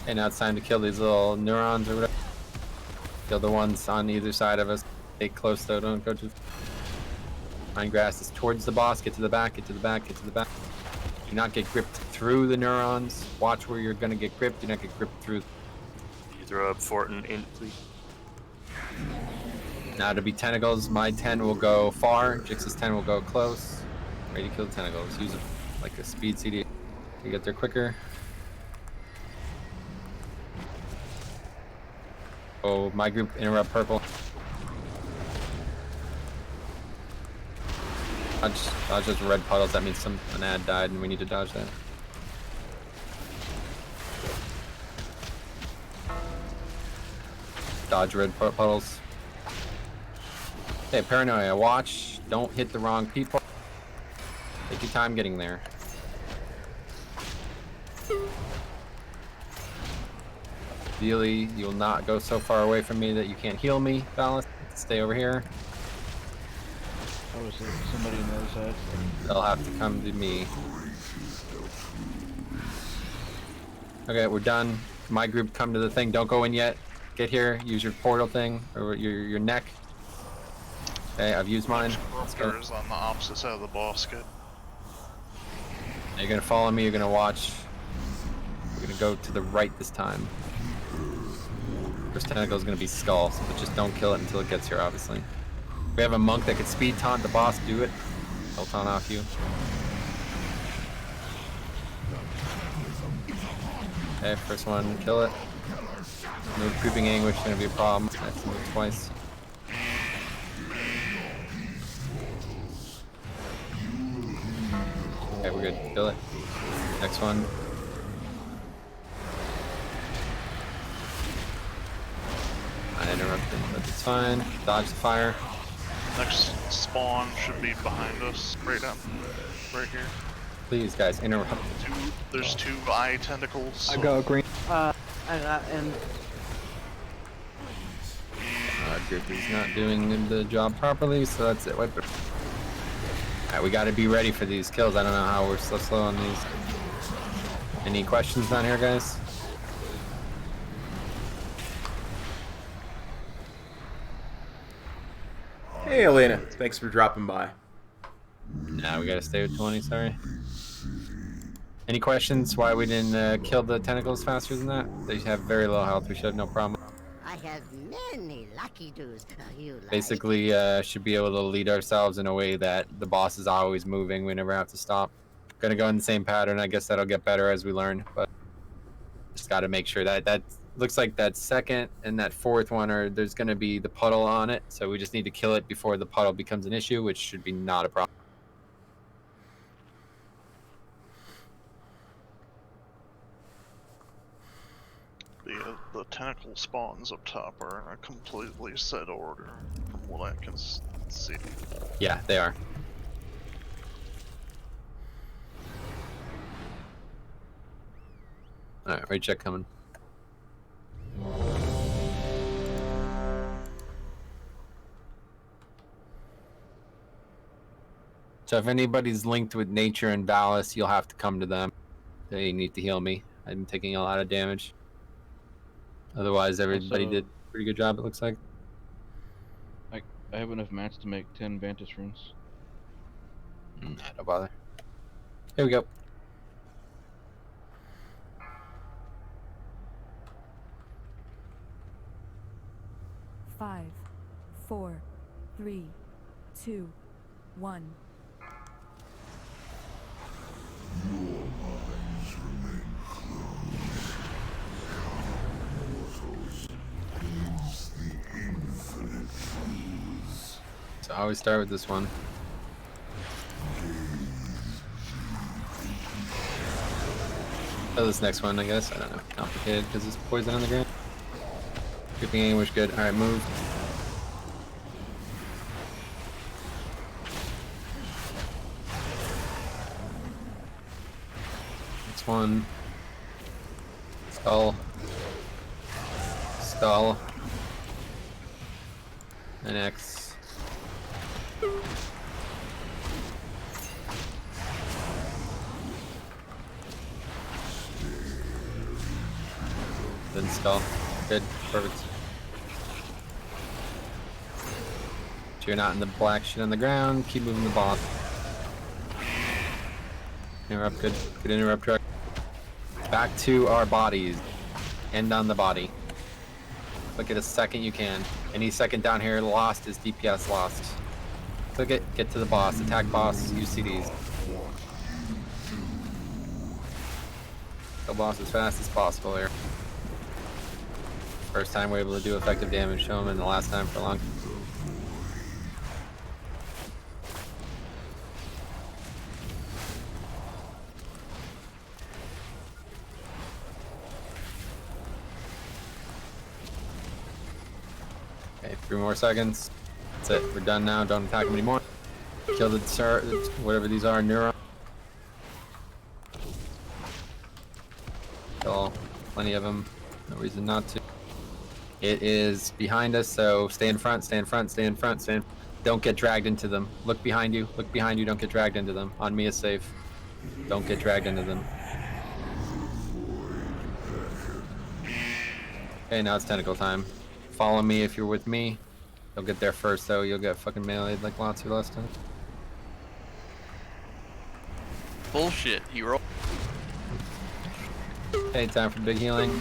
Okay, now it's time to kill these little neurons or whatever. Kill the ones on either side of us. Stay close though, don't go too. Mine grass is towards the boss. Get to the back, get to the back, get to the back. Do not get gripped through the neurons. Watch where you're gonna get gripped. Do not get gripped through. You throw up Fort and Int, please. Now to be tentacles, my 10 will go far. Jix's 10 will go close. Ready to kill the tentacles. Use it like a speed CD. You get there quicker. Oh, my group interrupt purple. Dodge those red puddles. That means an ad died and we need to dodge that. Dodge red puddles. Okay, paranoia. Watch. Don't hit the wrong people. Take your time getting there. Ideally, you will not go so far away from me that you can't heal me, Balance. Stay over here. Oh, is there somebody on the other side? They'll have to come to me. Okay, we're done. My group, come to the thing. Don't go in yet. Get here. Use your portal thing or your neck. Okay, I've used mine. Let's go. Is on the opposite side of the boss. Good. You're gonna follow me. You're gonna watch. We're gonna go to the right this time. First tentacle is gonna be skull, but just don't kill it until it gets here. Obviously. We have a monk that could speed taunt the boss. Do it. He'll taunt off you. Okay, first one, kill it. Move creeping anguish, gonna be a problem. I have to move twice. Okay, we're good. Kill it. Next one. I interrupted, but it's fine. Dodge the fire. Next spawn should be behind us, right here. Please, guys, interrupt. There's 2 eye tentacles. I got green. I got in. Our group is not doing the job properly, so that's it. Wipe it. Alright, we gotta be ready for these kills. I don't know how we're so slow on these. Any questions down here, guys? Hey, Elena. Thanks for dropping by. Nah, we gotta stay with 20, sorry. Any questions why we didn't kill the tentacles faster than that? They have very low health. We should have no problem. I have many lucky dues. You like? Basically, should be able to lead ourselves in a way that the boss is always moving. We never have to stop. Gonna go in the same pattern. I guess that'll get better as we learn, but just gotta make sure that looks like that second and that fourth one there's gonna be the puddle on it. So we just need to kill it before the puddle becomes an issue, which should be not a problem. The tentacle spawns up top are in a completely set order, from what I can see. Yeah, they are. Alright, right check coming. So if anybody's linked with Nature and Valis, you'll have to come to them. They need to heal me. I'm taking a lot of damage. Otherwise, everybody did a pretty good job, it looks like. I have enough mats to make 10 Vantis runes. Nah, don't bother. Here we go. Five, 4, 3, 2, 1. So I always start with this one. Oh, this next one, I guess. I don't know. Complicated because it's poison on the ground. Creeping anguish, good. Alright, move. Next one. Skull. Skull. And X. Then skull. Good. Perfect. So you're not in the black shit on the ground. Keep moving the boss. Interrupt. Good. Good interrupt truck. Back to our bodies. End on the body. Click it a second you can. Any second down here lost is DPS lost. Click it. Get to the boss. Attack boss. Use CDs. Kill boss as fast as possible here. First time we're able to do effective damage to him, and the last time for a long time. Okay, 3 more seconds. That's it. We're done now. Don't attack him anymore. Kill the whatever these are, neuro. Kill plenty of them. No reason not to. It is behind us, so stay in front, stay in front, stay in front, stay in. Don't get dragged into them. Look behind you. Look behind you. Don't get dragged into them. On me is safe. Don't get dragged into them. Okay, now it's tentacle time. Follow me if you're with me. You'll get there first, though. You'll get fucking meleeed like lots of last time. Bullshit, hero. Okay, time for big healing.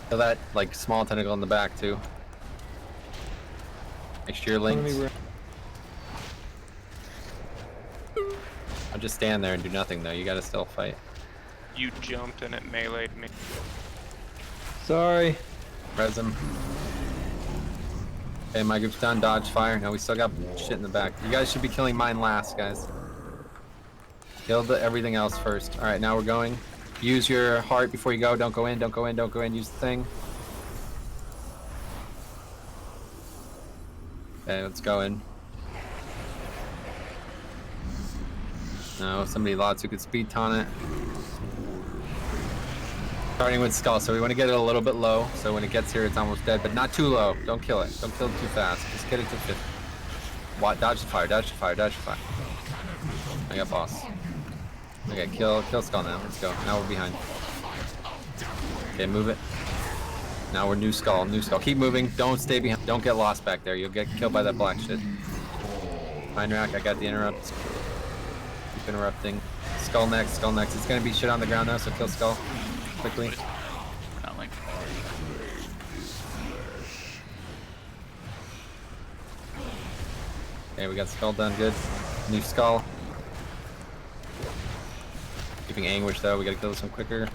Kill that, like, small tentacle in the back, too. Make sure you're linked. I'll just stand there and do nothing, though. You gotta still fight. You jumped and it meleeed me. Sorry. Res him. Okay, my group's done. Dodge fire. No, we still got shit in the back. You guys should be killing mine last, guys. Kill everything else first. Alright, now we're going. Use your heart before you go. Don't go in, don't go in, don't go in. Use the thing. Okay, let's go in. No, somebody lots who could speed taunt it. Starting with skull, so we want to get it a little bit low, so when it gets here it's almost dead, but not too low. Don't kill it. Don't kill it too fast. Just get it to 50. Dodge the fire, dodge the fire, dodge the fire. I got boss. Okay, kill skull now. Let's go. Now we're behind. Okay, move it. Now we're new skull, new skull. Keep moving. Don't stay behind. Don't get lost back there. You'll get killed by that black shit. Mind rack, I got the interrupt. Keep interrupting. Skull next, skull next. It's gonna be shit on the ground now, so kill skull. Quickly. Not like. Okay, we got skull done. Good. New skull. Keeping anguish though. We gotta kill this one quicker.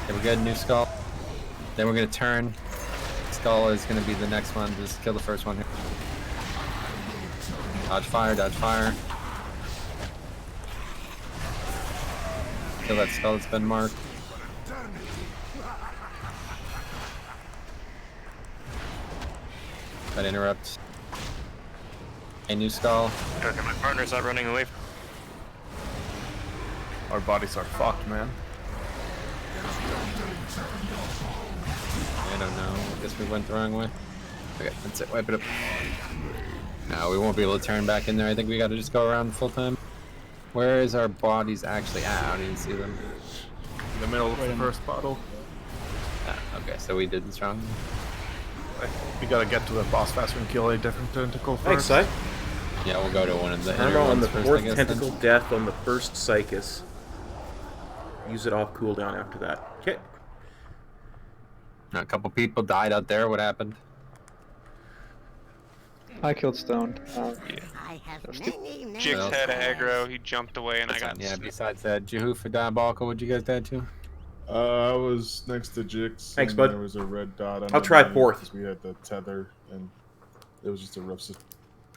Okay, we're good. New skull. Then we're gonna turn. Skull is gonna be the next one. Just kill the first one here. Dodge fire. Dodge fire. Kill that skull that's been marked. That interrupts. A new skull. Okay, my partner's not running away. Our bodies are fucked, man. I don't know. I guess we went the wrong way. Okay, that's it. Wipe it up. No, we won't be able to turn back in there. I think we gotta just go around full time. Where is our bodies actually at? I don't even see them. In the middle of the first bottle. Okay, so we did this wrong. We gotta get to the boss faster and kill a different tentacle first. Thanks, Si. Yeah, we'll go to one of the I'm inner on ones the first, fourth I guess, tentacle then. death on the first Psychus. Use it off cooldown after that. Okay. A couple people died out there. What happened? I killed Stone. I have many Jix had aggro, he jumped away and I got. Yeah, besides that, Jehu for Diabolical, what'd you guys die to? I was next to Jix. Thanks, and bud. There was a red dot on I'll my try name fourth. 'cause we had the tether, and it was just a rough system.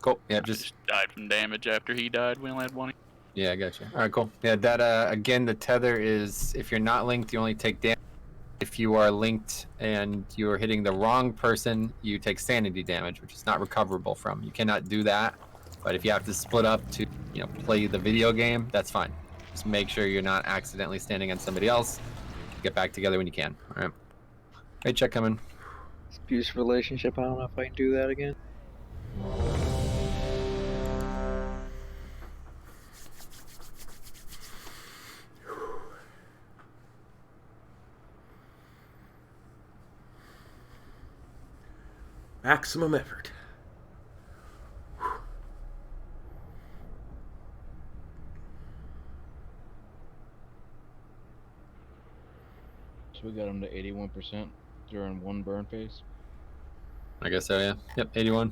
Cool. Yeah, I just died from damage after he died. We only had one. Yeah, I got you. All right, cool. Yeah, that again, the tether is if you're not linked, you only take damage. If you are linked and you're hitting the wrong person, you take sanity damage, which is not recoverable from. You cannot do that. But if you have to split up to, play the video game, that's fine. Just make sure you're not accidentally standing on somebody else. Get back together when you can. All right. Great check coming. Abusive relationship. I don't know if I can do that again. Maximum effort. So we got him to 81% during one burn phase. I guess so, yeah. Yep, 81.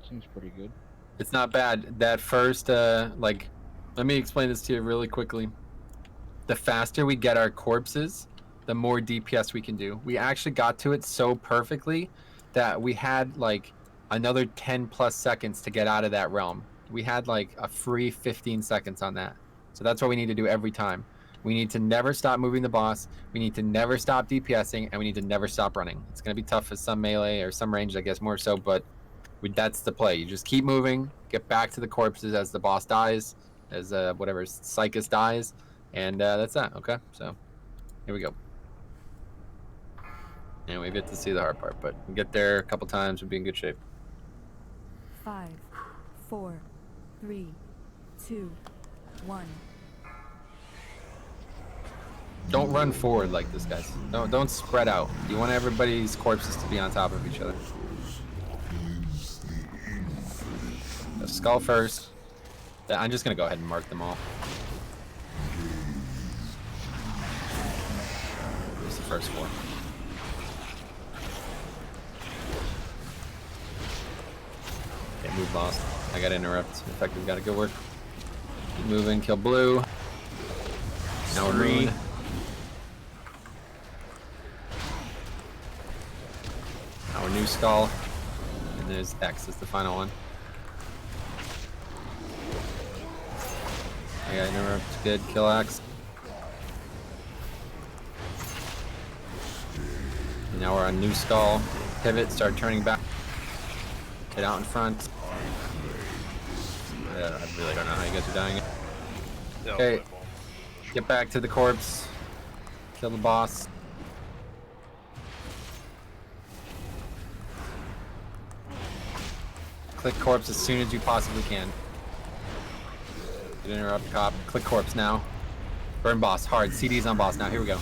Seems pretty good. It's not bad. That first, like, let me explain this to you really quickly. The faster we get our corpses, the more DPS we can do. We actually got to it so perfectly that we had, like, another 10 plus seconds to get out of that realm. We had, like, a free 15 seconds on that. So that's what we need to do every time. We need to never stop moving the boss. We need to never stop DPSing, and we need to never stop running. It's going to be tough for some melee or some range, I guess, more so, but that's the play. You just keep moving, get back to the corpses as the boss dies, as whatever Psychus dies, and that's that, okay? So, here we go. And we get to see the hard part, but we get there a couple times, we'll be in good shape. 5, 4, 3, 2, 1. Don't run forward like this, guys. Don't spread out. You want everybody's corpses to be on top of each other. The skull first. I'm just gonna go ahead and mark them all. Here's the first four. Okay, move lost. I gotta interrupt. Effective, gotta go work. Keep moving, kill blue. Now we're green. Our new skull, and there's X is the final one. I got interrupt, good, kill X. And now we're on new skull, pivot, start turning back. Get out in front. I really don't know how you guys are dying. Okay, get back to the corpse, kill the boss. Click corpse as soon as you possibly can. Get interrupt cop. Click corpse now. Burn boss. Hard. CD's on boss now. Here we go.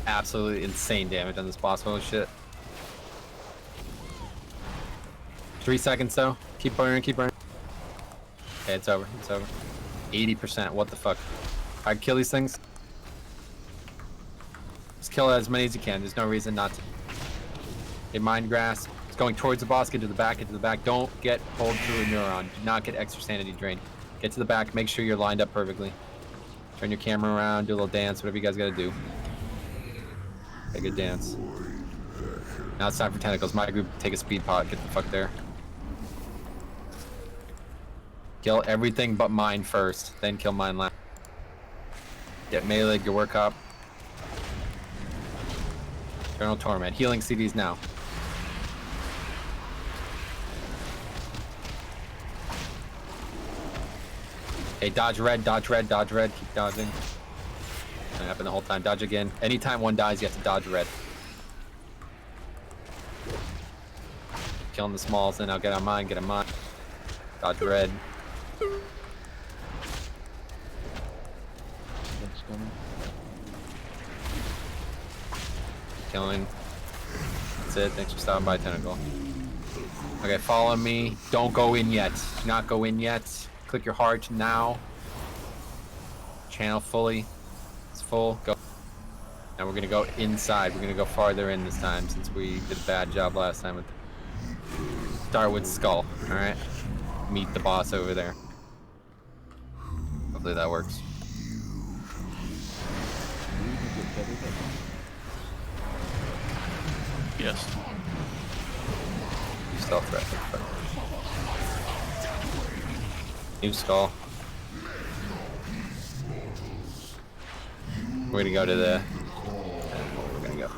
Absolutely insane damage on this boss. Holy shit. 3 seconds though. Keep burning, keep burning. Okay, it's over. It's over. 80%. What the fuck? Alright, kill these things. Just kill as many as you can. There's no reason not to. Okay, mind grasp. It's going towards the boss. Get to the back. Get to the back. Don't get pulled through a neuron. Do not get extra sanity drain. Get to the back. Make sure you're lined up perfectly. Turn your camera around. Do a little dance. Whatever you guys gotta do. Okay, good dance. Now it's time for tentacles. My group, take a speed pot. Get the fuck there. Kill everything but mine first, then kill mine last. Get melee, your work up. Eternal Torment. Healing CDs now. Okay, dodge red, dodge red, dodge red. Keep dodging. Gonna happen the whole time. Dodge again. Anytime one dies, you have to dodge red. Killing the smalls, then I'll get on mine, get on mine. Dodge red. Killing. That's it. Thanks for stopping by, Tentacle. Okay, follow me. Don't go in yet. Do not go in yet. Click your heart now. Channel fully. It's full. Go. Now we're gonna go inside. We're gonna go farther in this time since we did a bad job last time with. Start with skull. All right. Meet the boss over there. Hopefully that works. Yes. Stealth threat. New skull. We're gonna go to the. We're gonna go.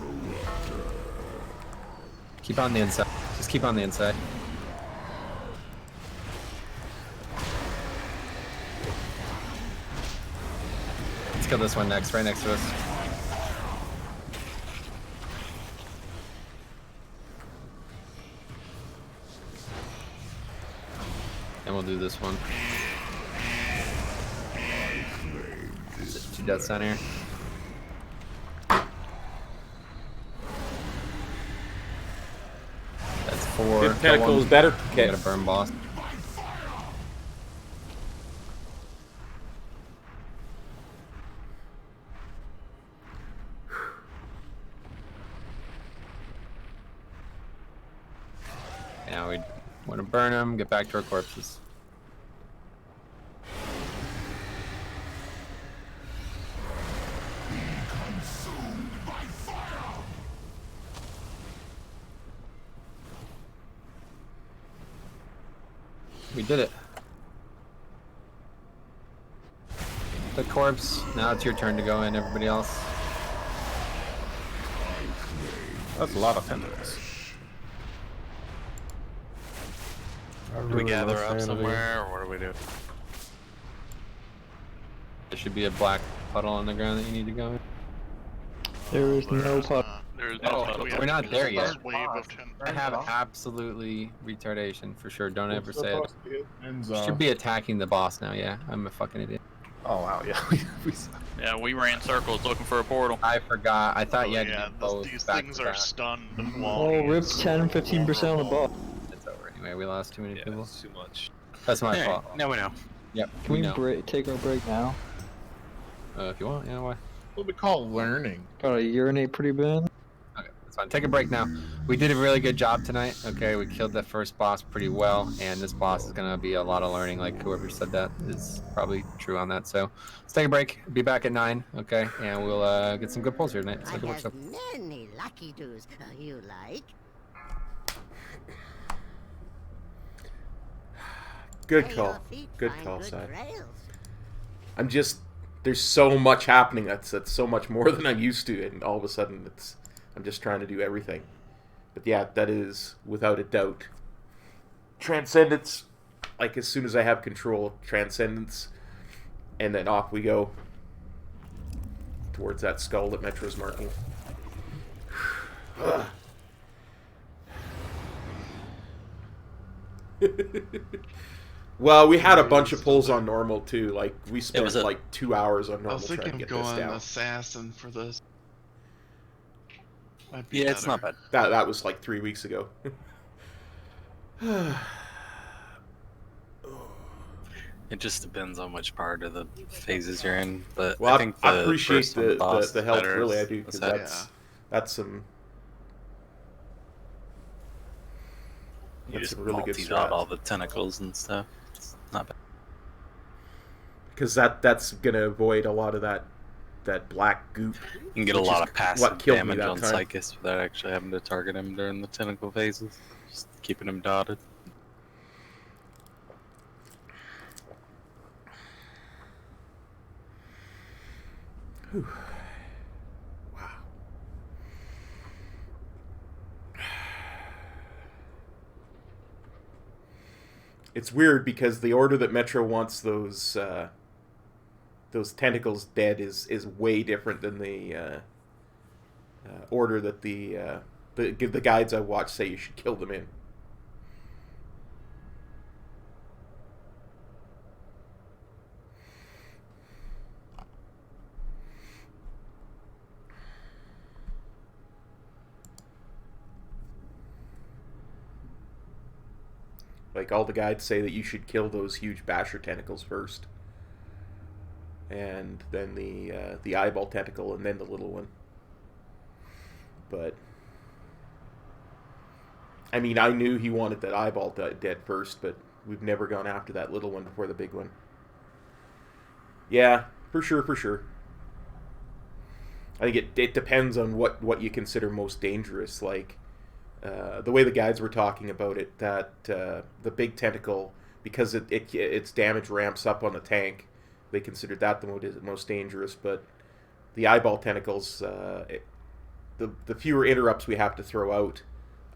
Keep on the inside. Just keep on the inside. Let's kill this one next, right next to us. And we'll do this one. Two deaths down here. That's 4. Fifth tentacle is better. We gotta burn boss. Now we want to burn them, get back to our corpses. We did it. The corpse. Now it's your turn to go in, everybody else. That's a lot of tentacles. Do we gather up somewhere, or what do we do? There should be a black puddle on the ground that you need to go in. There is no puddle. There's We're not there yet. Wave of I have absolutely retardation for sure. Don't ever say it. Ends Should be attacking the boss now. Yeah, I'm a fucking idiot. Oh wow, yeah. Yeah, we ran circles looking for a portal. I forgot. I thought you had to do both. These back things to are back. stunned. Oh, rip 10-15% on the buff. It's over anyway. We lost too many people. That's too much. That's my Hey, fault. now we know. Yep. Can we know. take our break now? If you want, yeah, why? What we call learning. Gotta urinate pretty bad. Okay, that's fine. Take a break now. We did a really good job tonight. Okay, we killed that first boss pretty well, and this boss is gonna be a lot of learning. Like whoever said that is probably true on that. So let's take a break. Be back at 9. Okay, and we'll get some good pulls here tonight. It's a good I workshop. have many lucky do's you like. Good May call. your feet Good find call, good Si. trails. I'm just there's so much happening. That's so much more than I'm used to, and all of a sudden I'm just trying to do everything. But yeah, that is without a doubt transcendence. Like as soon as I have control, transcendence, and then off we go towards that skull that Metro's marking. Well, we had a bunch of pulls on normal too. Like we spent like 2 hours on normal I was trying to thinking get of this going down. assassin for this. Might be Yeah, it's better. not bad. That was like 3 weeks ago. It just depends on which part of the phases you're in, but Well, I think I the appreciate first one, boss, the help. better Really, I is do, because the that's some. You That's just a really good multi-dot strat. all the tentacles and stuff. It's not bad. Because that's gonna avoid a lot of that black goop. You can get a which lot is of passive what killed me damage that on time. Psychus without actually having to target him during the tentacle phases. Just keeping him dotted. Whew. Wow. It's weird because the order that Metro wants those tentacles dead is way different than the order that the guides I watch say you should kill them in. Like all the guides say that you should kill those huge basher tentacles first, and then the eyeball tentacle, and then the little one. But I mean, I knew he wanted that eyeball dead first, but we've never gone after that little one before the big one. Yeah, for sure, for sure. I think it depends on what you consider most dangerous. Like the way the guides were talking about it, that the big tentacle, because its damage ramps up on the tank, they considered that the most dangerous. But the eyeball tentacles, the fewer interrupts we have to throw out,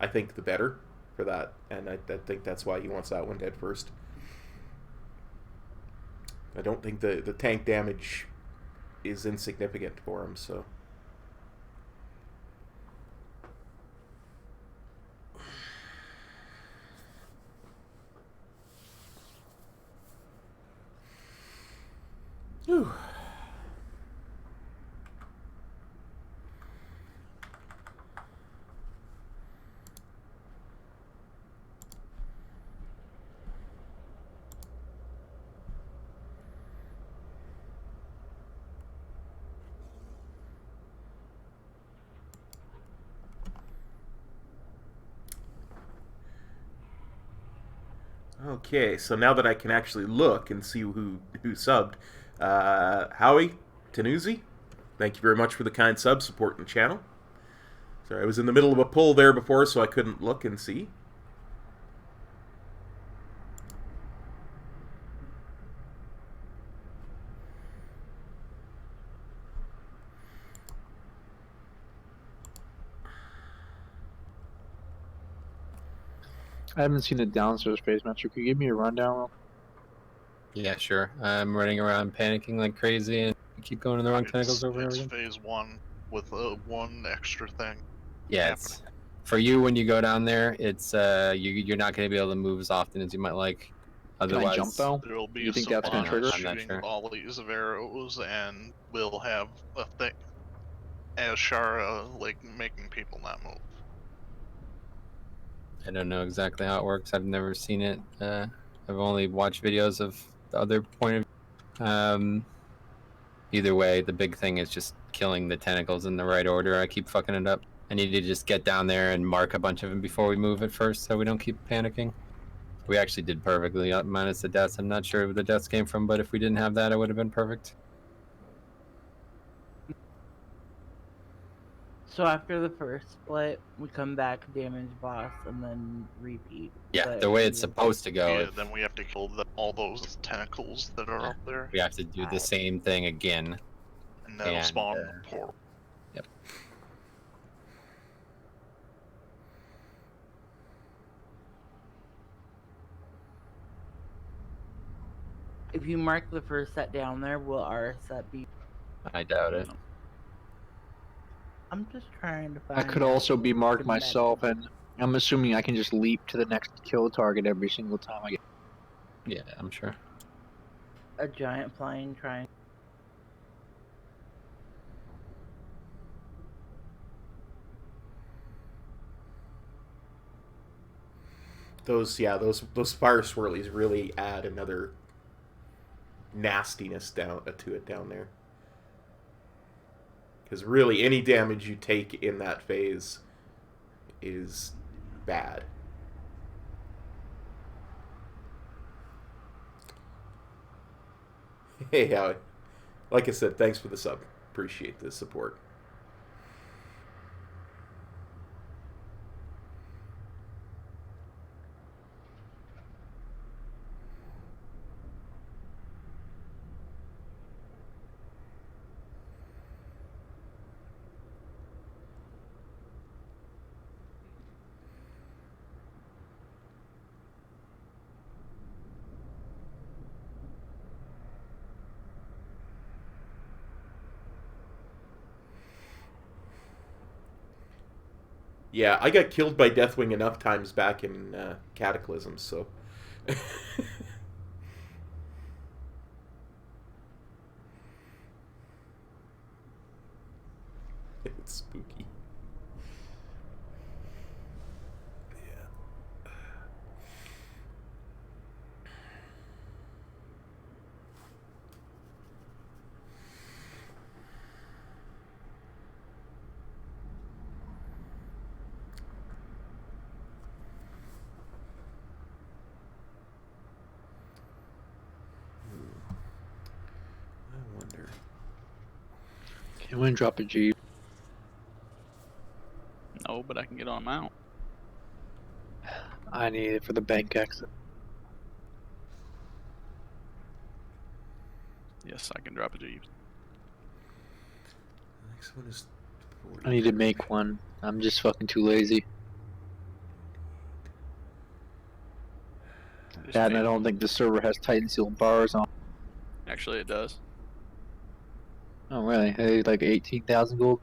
I think the better for that, and I think that's why he wants that one dead first. I don't think the tank damage is insignificant for him, so. Whew. Okay, so now that I can actually look and see who subbed, Howie Tanuzi, thank you very much for the kind sub supporting the channel. Sorry, I was in the middle of a pull there before, so I couldn't look and see. I haven't seen the downstairs phase master. Could you give me a rundown? Yeah, sure. I'm running around panicking like crazy and keep going in the wrong tentacles over and over It's again. phase 1 with one extra thing. Yeah, it's, for you when you go down there, it's you're not going to be able to move as often as you might like. Otherwise, jump, though? There'll be You think some that's gonna bots trigger? I'm not shooting sure. volleys of arrows, and we'll have a thing as Shara, like, making people not move. I don't know exactly how it works. I've never seen it. I've only watched videos of the other point of view. Either way, the big thing is just killing the tentacles in the right order. I keep fucking it up. I need to just get down there and mark a bunch of them before we move at first so we don't keep panicking. We actually did perfectly, minus the deaths. I'm not sure where the deaths came from, but if we didn't have that, it would have been perfect. So after the first split, we come back, damage boss, and then repeat. Yeah, But the way it's supposed to go. Yeah, then we have to kill all those tentacles that are up there. We have to do the same thing again. And that'll spawn the portal. Yep. if you mark the first set down there, will our set be? I doubt it. I'm just trying to I find. could also be marked myself, and I'm assuming I can just leap to the next kill target every single time I get. Yeah, I'm sure. A giant flying triangle. Those fire swirlies really add another nastiness down to it down there. Because really, any damage you take in that phase is bad. Hey, Howie. Like I said, thanks for the sub. Appreciate the support. Yeah, I got killed by Deathwing enough times back in Cataclysm, so... It's spooky. Yeah. I wonder... Can we drop a Jeep? No, but I can get on mount. I need it for the bank exit. Yes, I can drop a Jeep. The next one is... I need to make one. I'm just fucking too lazy. Yeah, and I don't think the server has Titan Seal bars on. Actually, it does. Oh, really? Hey, like 18,000 gold?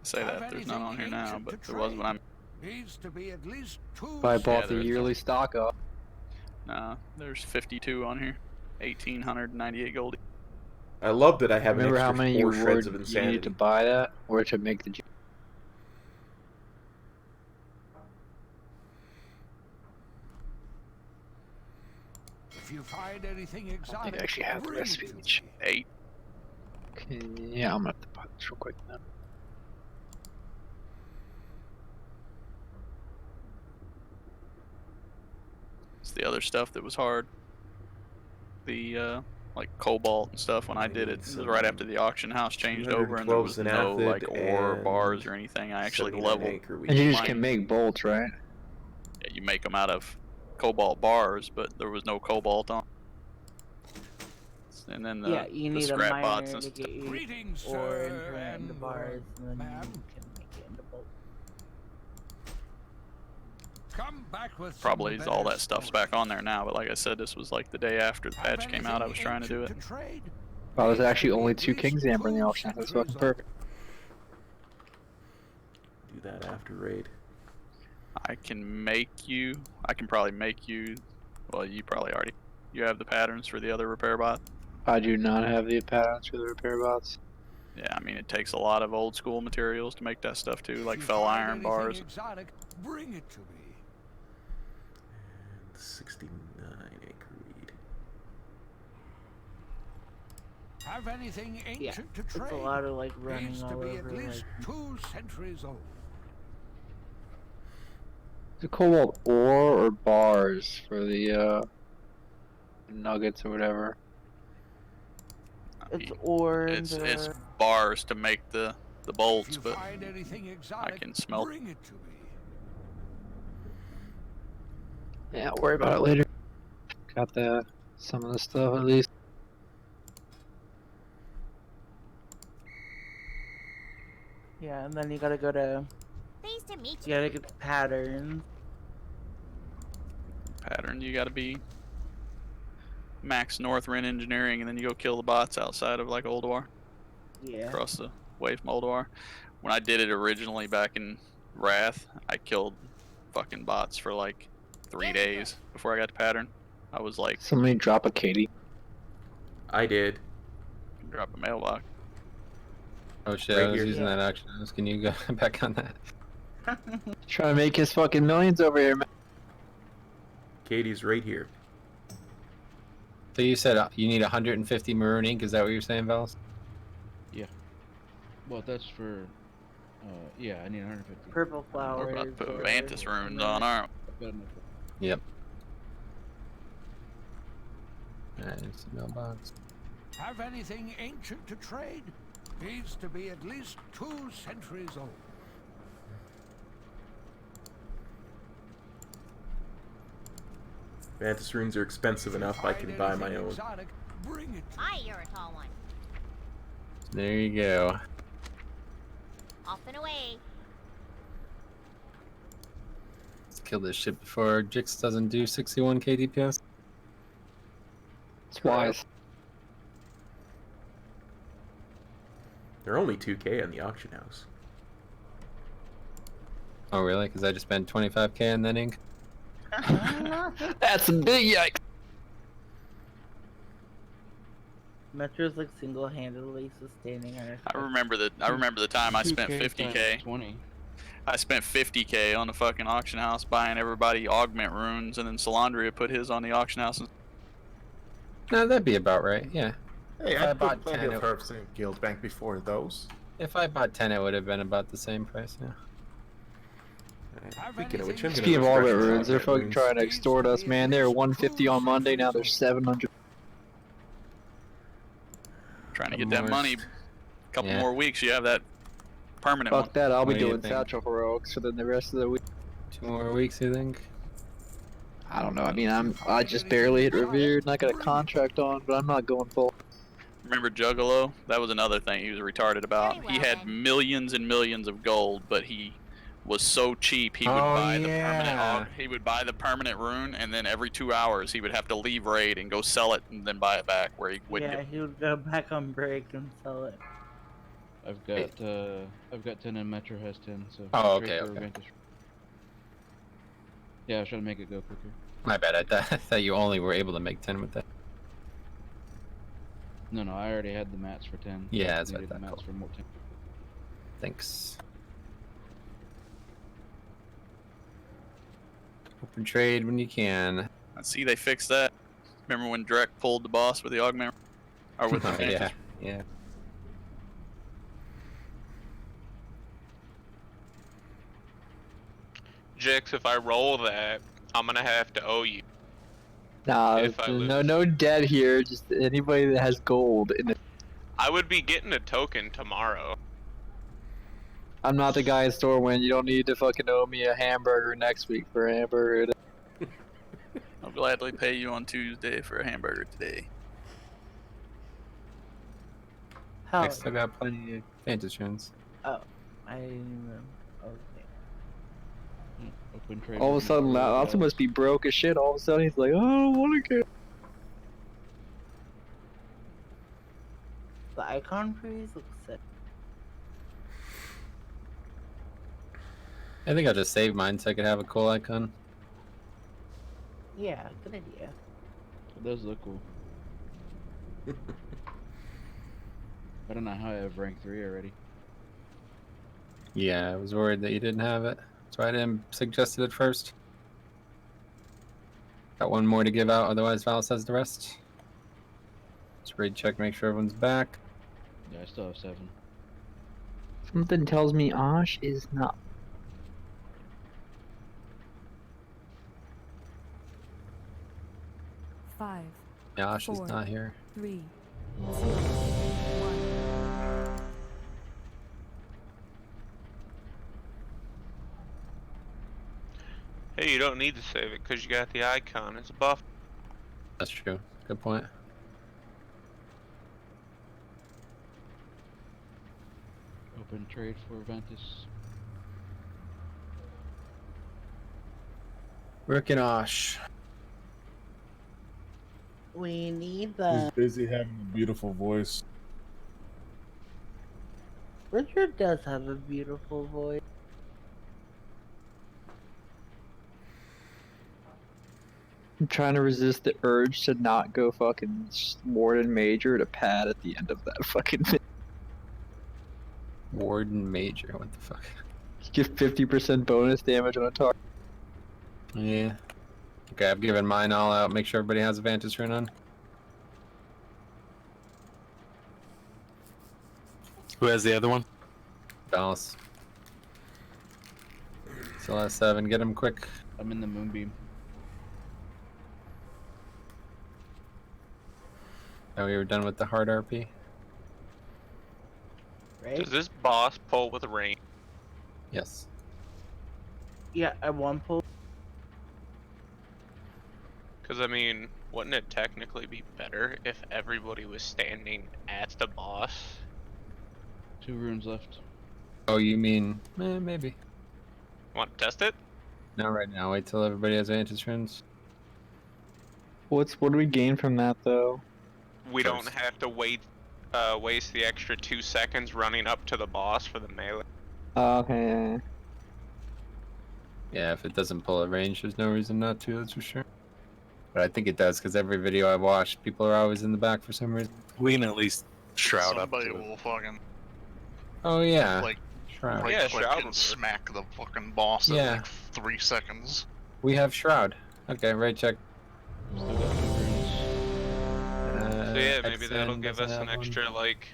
Say that there's none on here now, but there was when I. Needs to be at least 2. If I bought the there is. yearly stock up. Nah, there's 52 on here. 1,898 gold. I love that I have Remember an how extra many 4 you shreds would of you needed to insanity. buy that, or to make the? If you find anything I exotic, think I actually have the bring it recipe. to me. 8. Okay, yeah, I'm gonna have to buy this real quick then. It's the other stuff that was hard. The like cobalt and stuff when I did it. It was right after the auction house changed over and there was 212 no like Xanathid ore and bars or anything. I actually 79 leveled. anchor And you just mine. can make bolts, right? Yeah, you make them out of cobalt bars, but there was no cobalt on. And then the, Yeah, you the need a scrap bots miner and to stuff. get you Greetings, ore and sir, turn it into and, bars, and then ma'am. you can make it into bolts. Come back with Probably some all better that stuff's stories. back on there now, but like I said, this was like the day after the patch came out. I was trying to do it. Well, there's actually only 2 King's Amber in the auction. That's fucking perfect. Do that after raid. I can probably make you, well, you probably already, you have the patterns for the other repair bot. I do not have the patterns for the repair bots. Yeah, I mean, it takes a lot of old school materials to make that stuff too, like fell iron bars. Exotic, bring it to me. And 69 anchor weed. Have anything ancient to It's trade? a lot of like running Needs to all be over. at least Like, 2 centuries old. Is it cobalt ore or bars for the nuggets or whatever? it's ore and It's bars to make the bolts, If you but find anything exotic, I can smelt. bring it to me. Yeah, worry about it later. Got some of the stuff at least. yeah, and then you gotta go to. Pleased to meet You gotta get the patterns. Pattern, you gotta be max North Rin engineering, and then you go kill the bots outside of like Oldwar. Yeah. Across the way from Oldwar. When I did it originally back in Wrath, I killed fucking bots for like 3 days before I got the pattern. I was like, Somebody drop a Katie. I did. drop a mailbox. Oh shit, Right I was here. using that action. Can you go back on that? Trying to make his fucking millions over here, man. Katie's right here. So you said you need 150 maroon ink, is that what you're saying, Valis? Yeah. Well, that's for. Yeah, I need 150. Purple flowers. We're about to put or- Vantis runes on, aren't I've got enough. Yep. Alright, it's the mailbox. Have anything ancient to trade? Needs to be at least 2 centuries old. Mantis runes are expensive enough, I can buy my own. Exotic, bring it to me. Hi, you're a tall one. There you go. Off and away. Let's kill this shit before Jix doesn't do 61 KDPS. It's wise. They're only 2k on the auction house. Oh really? Because I just spent 25k on that ink? That's a big yikes. Metro's like single-handedly sustaining her. I remember the time I spent 50k. 20. I spent 50k on the fucking auction house buying everybody augment runes, and then Salandria put his on the auction house. No, that'd be about right, yeah. Hey, If I bought put plenty 10, of herbs in Guild Bank before those. If I bought 10, it would have been about the same price, yeah. Speaking of which, I'm Speaking of gonna augment refresh my runes, they're augment fucking runes. trying to extort us, man. They were 150 on Monday, now they're 700. Trying to get that money. Couple Yeah. more weeks, you have that permanent Fuck one. that, I'll be What do you doing think? satchel heroics for the rest of the week. 2 more weeks, you think? I don't know, I mean, I just barely hit revered and I got a contract on, but I'm not going full. Remember Juggalo? That was another thing he was retarded about. He had millions and millions of gold, but he was so cheap he would buy the permanent. He would buy the permanent rune, and then every 2 hours he would have to leave raid and go sell it, and then buy it back where he wouldn't. Yeah, he would go back on break and sell it. I've got 10 and Metro has 10, so. Oh, trade okay, for okay. Vantage. Yeah, I was trying to make it go quicker. My bad. I thought you only were able to make 10 with that. No, I already had the mats for 10. Yeah, that's needed what I the thought. mats for more 10. Thanks. Open trade when you can. I see they fixed that. Remember when Drek pulled the boss with the augment? Or with the yeah, yeah. Jix, if I roll that, I'm gonna have to owe you. Nah, If I no debt here. Just anybody that has gold in it. I would be getting a token tomorrow. I'm not the guy in store when you don't need to fucking owe me a hamburger next week for a hamburger. I'll gladly pay you on Tuesday for a hamburger today. How? I still got plenty of Vantage runes. Oh, I didn't even. Okay. Open trade. All of a sudden, Ny'alotha must be broke as shit. All of a sudden, he's like, oh, I don't want to get. The icon freeze looks sick. I think I'll just save mine so I could have a cool icon. Yeah, good idea. It does look cool. I don't know how I have rank 3 already. Yeah, I was worried that you didn't have it. That's why I didn't suggest it at first. Got one more to give out, otherwise Val says the rest. Just raid check, make sure everyone's back. Yeah, I still have 7. Something tells me Osh is not. Five. Yeah, she's four, not here. 3, 2, 1. Hey, you don't need to save it because you got the icon. It's a buff. That's true. Good point. Open trade for Ventus. Rick and Osh. We need He's the. busy having a beautiful voice. Richard does have a beautiful voice. I'm trying to resist the urge to not go fucking Warden Major to pad at the end of that fucking thing. Warden Major, what the fuck? Give 50% bonus damage on a target. Yeah. Okay, I've given mine all out. Make sure everybody has a Vantage rune on. Who has the other one? Dallas. Still has 7. Get him quick. I'm in the Moonbeam. Oh, we were done with the hard RP. Right? Does this boss pull with rain? Yes. Yeah, at one pull. Because, I mean, wouldn't it technically be better if everybody was standing at the boss? 2 runes left. Oh, you mean... maybe. Want to test it? Not right now. Wait till everybody has Vantage runes. What do we gain from that though? We don't have to waste the extra 2 seconds running up to the boss for the melee. Okay. Yeah, if it doesn't pull at range, there's no reason not to, that's for sure. But I think it does, because every video I've watched, people are always in the back for some reason. We can at least shroud Somebody up to will fucking Oh, yeah. like Shroud. right Yeah, click shroud and will smack the fucking boss in Yeah. like 3 seconds. We have Shroud. Okay, raid check. Still got 2 runes. So yeah, maybe XN that'll give us doesn't an have one. extra, like,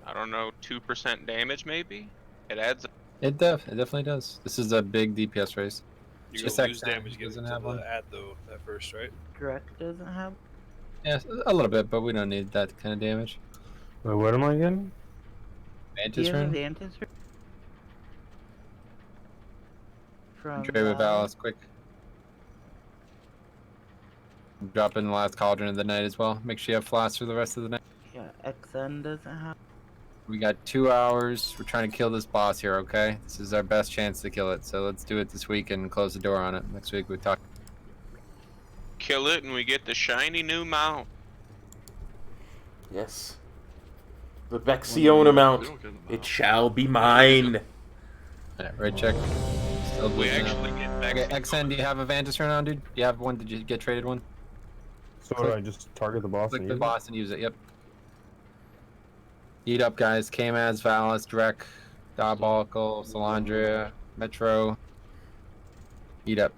I don't know, 2% damage maybe? It adds up. It definitely does. This is a big DPS race. You Just lose XN damage getting doesn't to have one. the ad though at first, right? Direct doesn't have. Yeah, a little bit, but we don't need that kind of damage. Wait, what am I getting? Do Vantage you have rune? the Vantage rune? From Trade with Alice, quick. Drop in the last cauldron of the night as well. Make sure you have flasks for the rest of the night. Yeah, XN doesn't have. We got 2 hours. We're trying to kill this boss here, okay? This is our best chance to kill it, so let's do it this week and close the door on it. Next week we talk. Kill it and we get the shiny new mount. Yes. The Vexiona mount. It shall be mine. Alright, right check. Still We bleeding actually out. get Okay, XN, do you have a Vantis right now, dude? Do you have one? Did you get traded one? So do I just target the boss? Click and the use it? boss and use it, yep. Eat up, guys. Kamaz, Valis, Drek, Diabolical, Salandria, Metro. Eat up.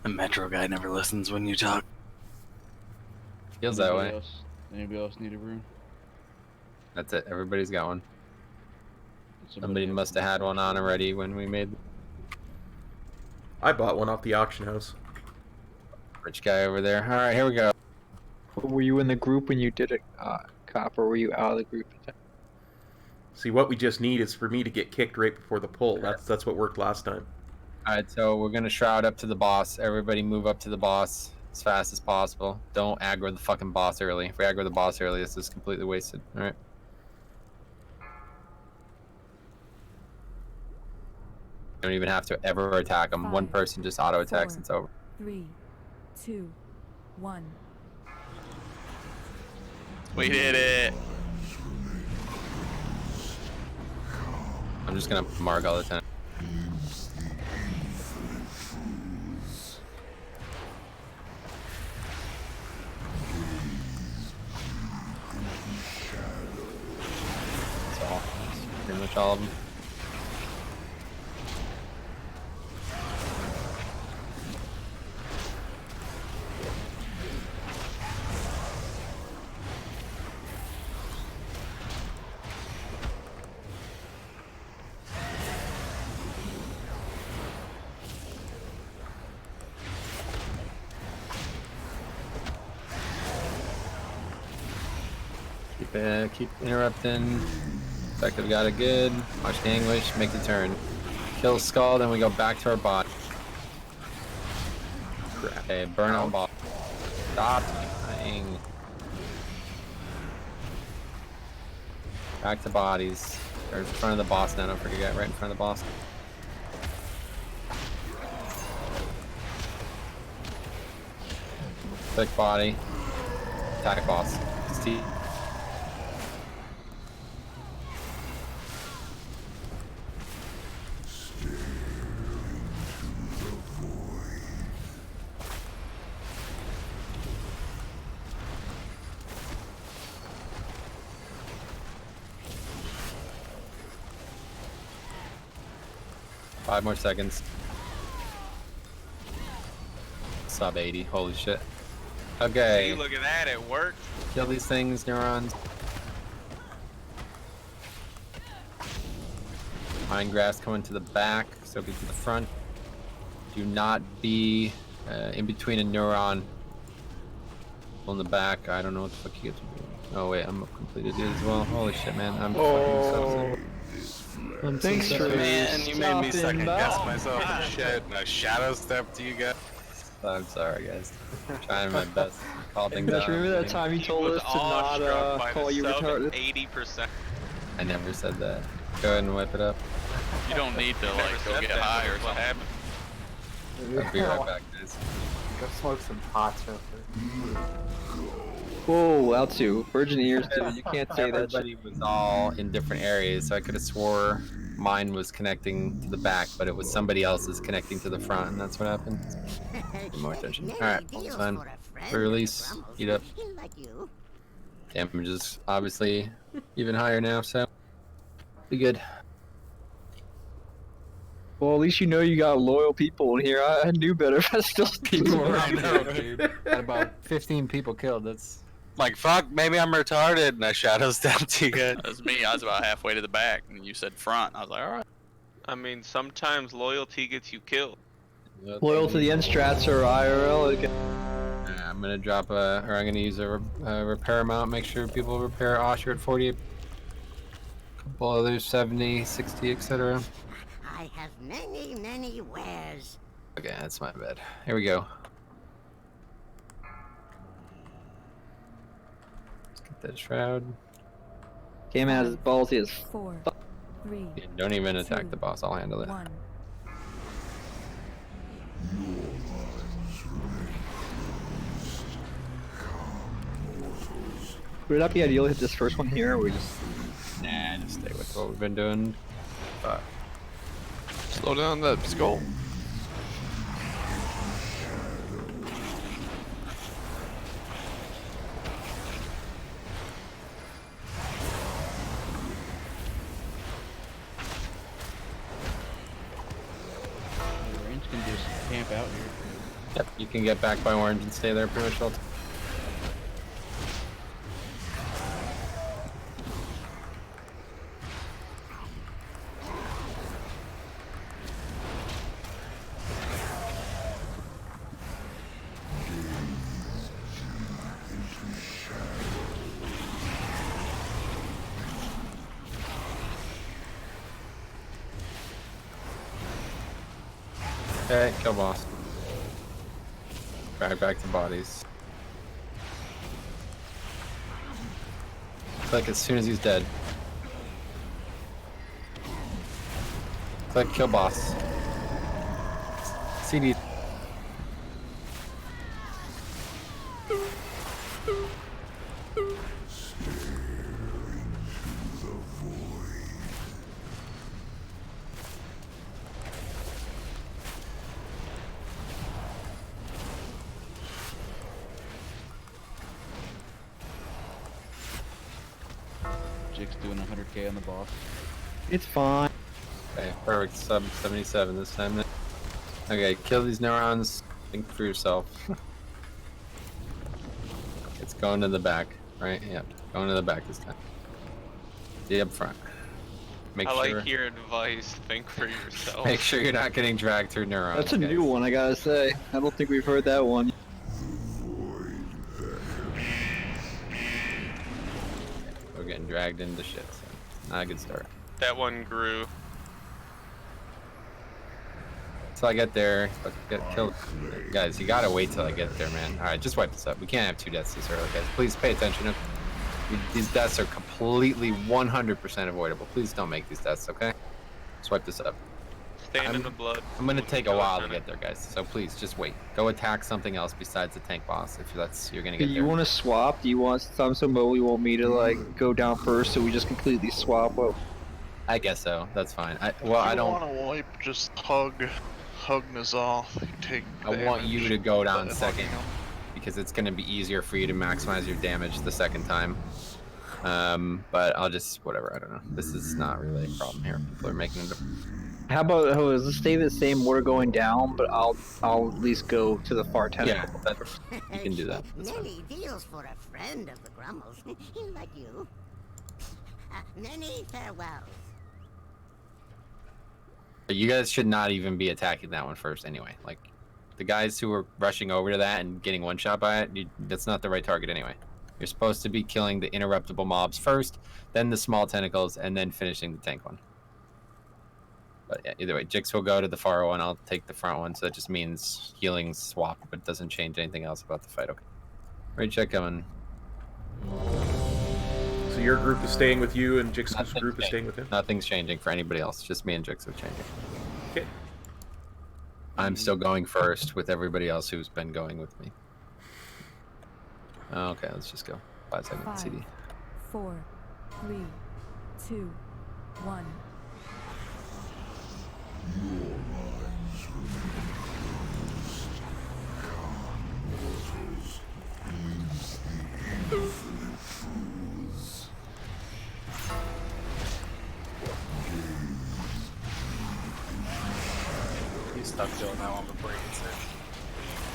The Metro guy never listens when you talk. Feels that way. Anybody else need a rune? That's it. Everybody's got one. Somebody must have had one on already when we made. I bought one off the auction house. Rich guy over there. All right, here we go. Were you in the group when you did it, Cop, or were you out of the group? See, what we just need is for me to get kicked right before the pull. That's what worked last time. All right, so we're gonna shroud up to the boss. Everybody move up to the boss as fast as possible. Don't aggro the fucking boss early. If we aggro the boss early, this is completely wasted. All right. Don't even have to ever attack him. One person just auto attacks. It's over. 3, 2, 1. We did it. I'm just gonna mark all the time. That's all. That's pretty much all of them. Keep interrupting. Effective got it good. Watch the English, make the turn. Kill Skull, then we go back to our bot. Okay, burn on bot. Stop dying. Back to bodies. Or in front of the boss now, don't forget, right in front of the boss. Click body. Attack boss. Steve. Five more seconds. Sub 80, holy shit. Okay. Hey, look at that, it worked. Kill these things, neurons. Mind grass coming to the back, so be to the front. Do not be in between a neuron. On the back, I don't know what the fuck you get to do. Oh wait, I'm completed it as well. Holy shit, man, I'm fucking so sick. Thanks for man, you made me second guess myself and shit. And I shadow stepped to you guys. I'm sorry, guys. I'm trying my best to call things out. Remember that time you told us to not call you retarded? 80%. I never said that. Go ahead and wipe it up. You don't need to like go get high or something. I'll be right back, guys. Go smoke some pots real quick. Whoa, out too. Virgin ears, dude. You can't say that shit. Everybody was all in different areas, so I could have swore mine was connecting to the back, but it was somebody else's connecting to the front, and that's what happened. Pay more attention. Alright, it's fine. Re-release, eat up. Damage is obviously even higher now, so be good. Well, at least you know you got loyal people in here. I knew better if I still People around now, dude. Got about 15 people killed. That's like, fuck, maybe I'm retarded, and I shadow stepped you guys. That was me. I was about halfway to the back, and you said front. I was like, all right. I mean, sometimes loyalty gets you killed. Loyal to the end strats or IRL. Okay. I'm gonna drop a, or I'm gonna use a repair amount. Make sure people repair Osher at 48. Couple others 70, 60, etc. I have many wares. Okay, that's my bad. Here we go. Get that shroud. Came out as ballsy as 4, 3. Yeah, don't even attack 2, the boss. I'll handle it. 1. Would it not be ideal to hit this first one here, or we just... Nah, just stay with what we've been doing. Slow down that skull. Orange can just camp out here. Yep, you can get back by orange and stay there pretty much all the time. Okay, kill boss. Drag back the bodies. Click as soon as he's dead. Click kill boss. CD. Jake's doing 100k on the boss. It's fine. Okay, perfect. Sub 77 this time. Okay, kill these neurons. Think for yourself. It's going to the back, right? Yep, going to the back this time. Stay up front. Make I sure. like your advice. Think for yourself. Make sure you're not getting dragged through neurons. That's a guys. new one, I gotta say. I don't think we've heard that one. We're getting dragged into shit, so not a good start. That one grew. Till I get there, let's get killed. Guys, you gotta wait till I get there, man. Alright, just wipe this up. We can't have 2 deaths this early, guys. Please pay attention. These deaths are completely 100% avoidable. Please don't make these deaths, okay? Just wipe this up. Stand in the blood. I'm gonna take a while to get there, guys. So please, just wait. Go attack something else besides the tank boss if you're gonna get Do there. you want to swap? Do you want Samsung you want me to like go down first so we just completely swap? Well, I guess so. That's fine. I If don't. you want to wipe, just hug Ny'alotha. Take I want you to go down damage. second because it's gonna be easier for you to maximize your damage the second time. But I'll just whatever. I don't know. This is not really a problem here. People are making it. how about let's stay the same order going down, but I'll at least go to the far tentacle. Yeah, you can do that. That's fine. Many deals for a friend of the Grummles, like you. Many farewells. You guys should not even be attacking that one first anyway. Like, the guys who were rushing over to that and getting one shot by it, that's not the right target anyway. You're supposed to be killing the interruptible mobs first, then the small tentacles, and then finishing the tank one. But yeah, either way, Jix will go to the far one, I'll take the front one, so that just means healing swap, but it doesn't change anything else about the fight, okay. Right check coming. So your group is staying with you, and Jix's group is staying with him? Nothing's changing for anybody else, just me and Jix are changing. Okay. I'm still going first with everybody else who's been going with me. Okay, let's just go. 5 seconds 5, CD. 4, 3, 2, 1. He's stuck doing that one before he gets there.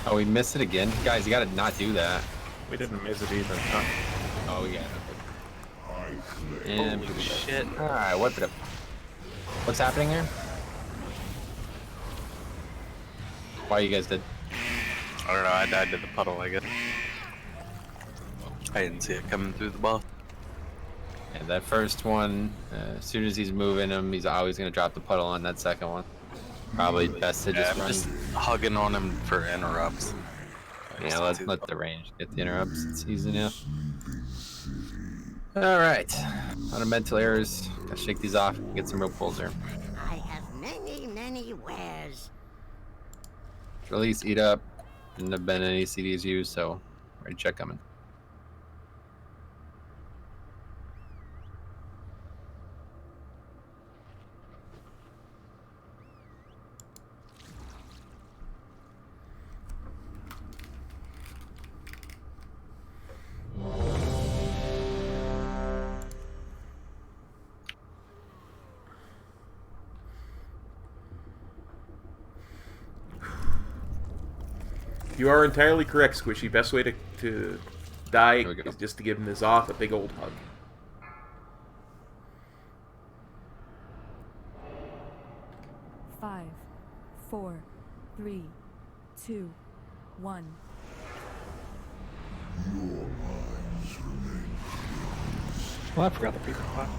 Oh, we missed it again? Guys, you gotta not do that. We didn't miss it either. Oh, we got it. And Holy shit. Alright, wipe it up. What's happening here? Why you guys did? I don't know, I died to the puddle, I guess. I didn't see it coming through the boss. Yeah, that first one, as soon as he's moving him, he's always gonna drop the puddle on that second one. Probably best to just I'm run. just hugging on him for interrupts. Yeah, let the range get the interrupts. It's easy enough. Alright. Lot of mental errors. Gotta shake these off and get some real pulls here. I have many wares. Release, eat up. Didn't have been any CDs used, so ready check coming. You are entirely correct, Squishy. Best way to die is just to give Ny'alotha a big old hug. Five, 4, 3, 2, 1. Well, I forgot the people. Wow.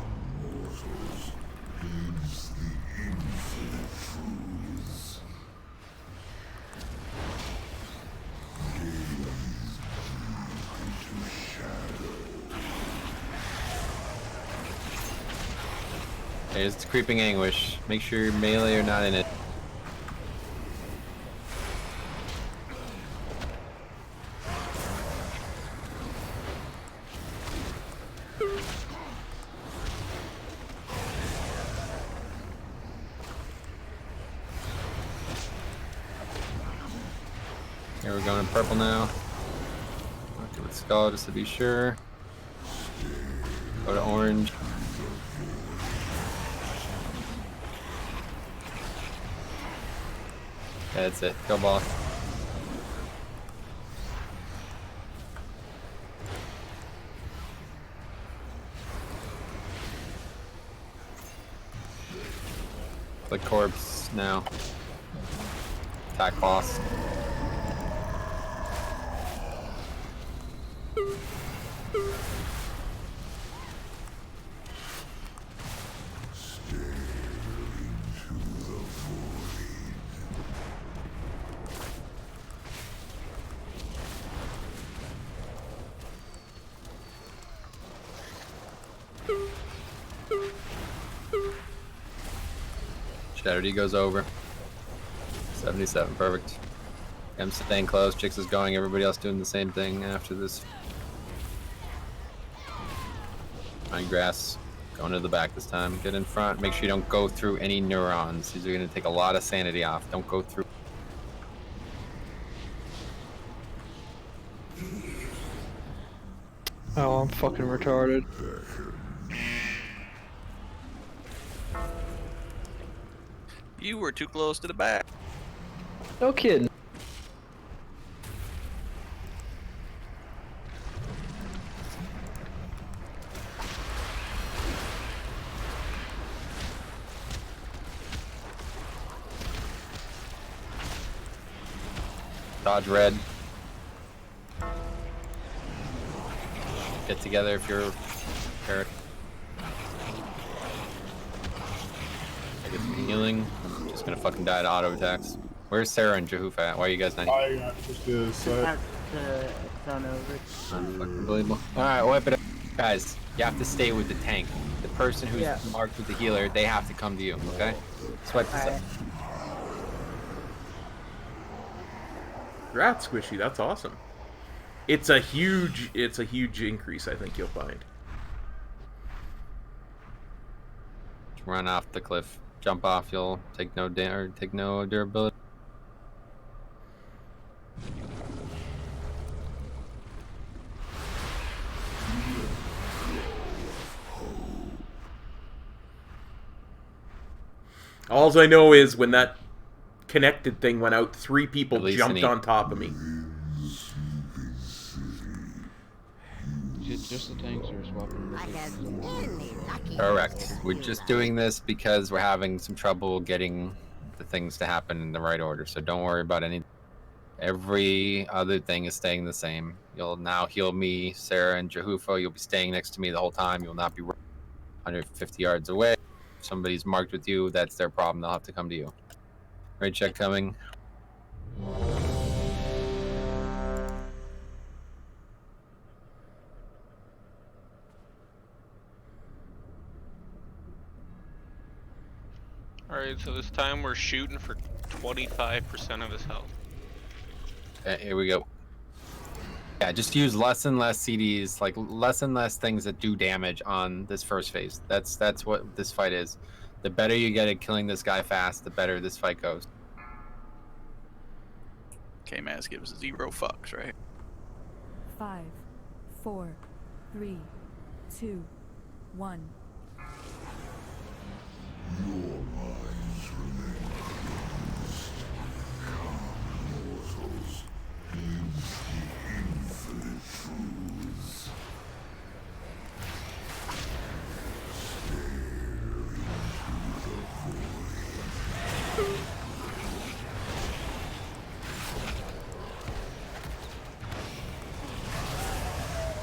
There's creeping anguish. Make sure your melee are not in it. Here we're going in purple now. Okay, let's go just to be sure. Go to orange. That's it. Go boss. Click corpse now. Attack boss. Shadow D goes over. 77, perfect. I'm staying close. Chicks is going. Everybody else doing the same thing after this. Find grass. Going to the back this time. Get in front. Make sure you don't go through any neurons. These are going to take a lot of sanity off. Don't go through. Oh, I'm fucking retarded. You were too close to the back. No kidding. Dodge red. Get together if you're Eric. I get some healing. I'm just gonna fucking die to auto attacks. Where's Sarah and Jehufa at? Why are you guys not here? I got just the side. Unfucking believable. Alright, whip it up. Guys, you have to stay with the tank. The person who's marked with the healer, they have to come to you, okay? Swipe this up. Congrats, Squishy. That's awesome. It's a huge increase, I think you'll find. Run off the cliff. Jump off, you'll take no durability. All I know is when that connected thing went out, 3 people jumped on top of me. Is it just the tanks or swapping? Correct. We're just doing this because we're having some trouble getting the things to happen in the right order, so don't worry about any. Every other thing is staying the same. You'll now heal me, Sarah, and Jehufa. You'll be staying next to me the whole time. You'll not be 150 yards away. If somebody's marked with you, that's their problem. They'll have to come to you. Right check coming. Alright, so this time we're shooting for 25% of his health. Okay, here we go. Yeah, just use less and less CDs, like less and less things that do damage on this first phase. That's what this fight is. The better you get at killing this guy fast, the better this fight goes. K-Maz gives 0 fucks, right? 5, 4, 3, 2, 1.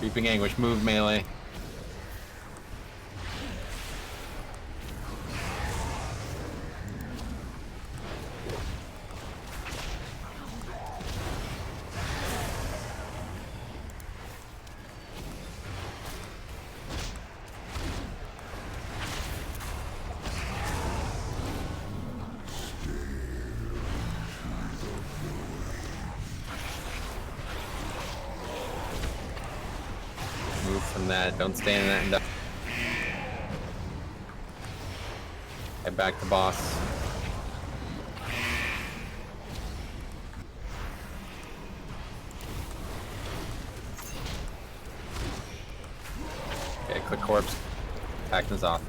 Reaping Anguish, move melee. From that, don't stay in that. Head back to boss. Okay, click corpse. Attack Ny'alotha.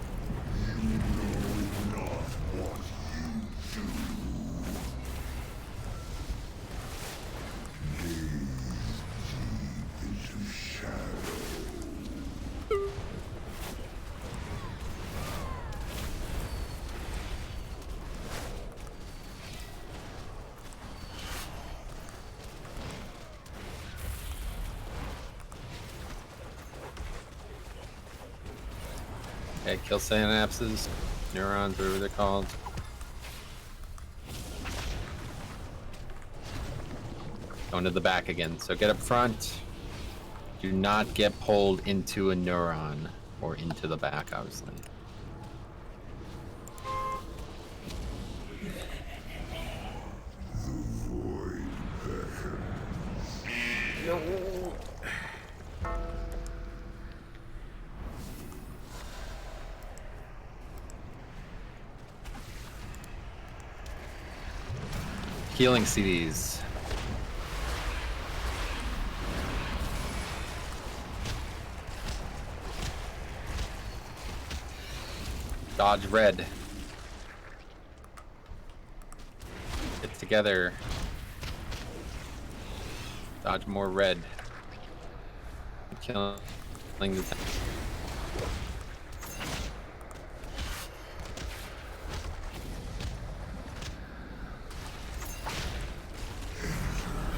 Okay, kill synapses, neurons, whatever they're called. Going to the back again. So get up front. Do not get pulled into a neuron or into the back, obviously. No. Healing CDs. Dodge red. Get together. Dodge more red. Killing the tank.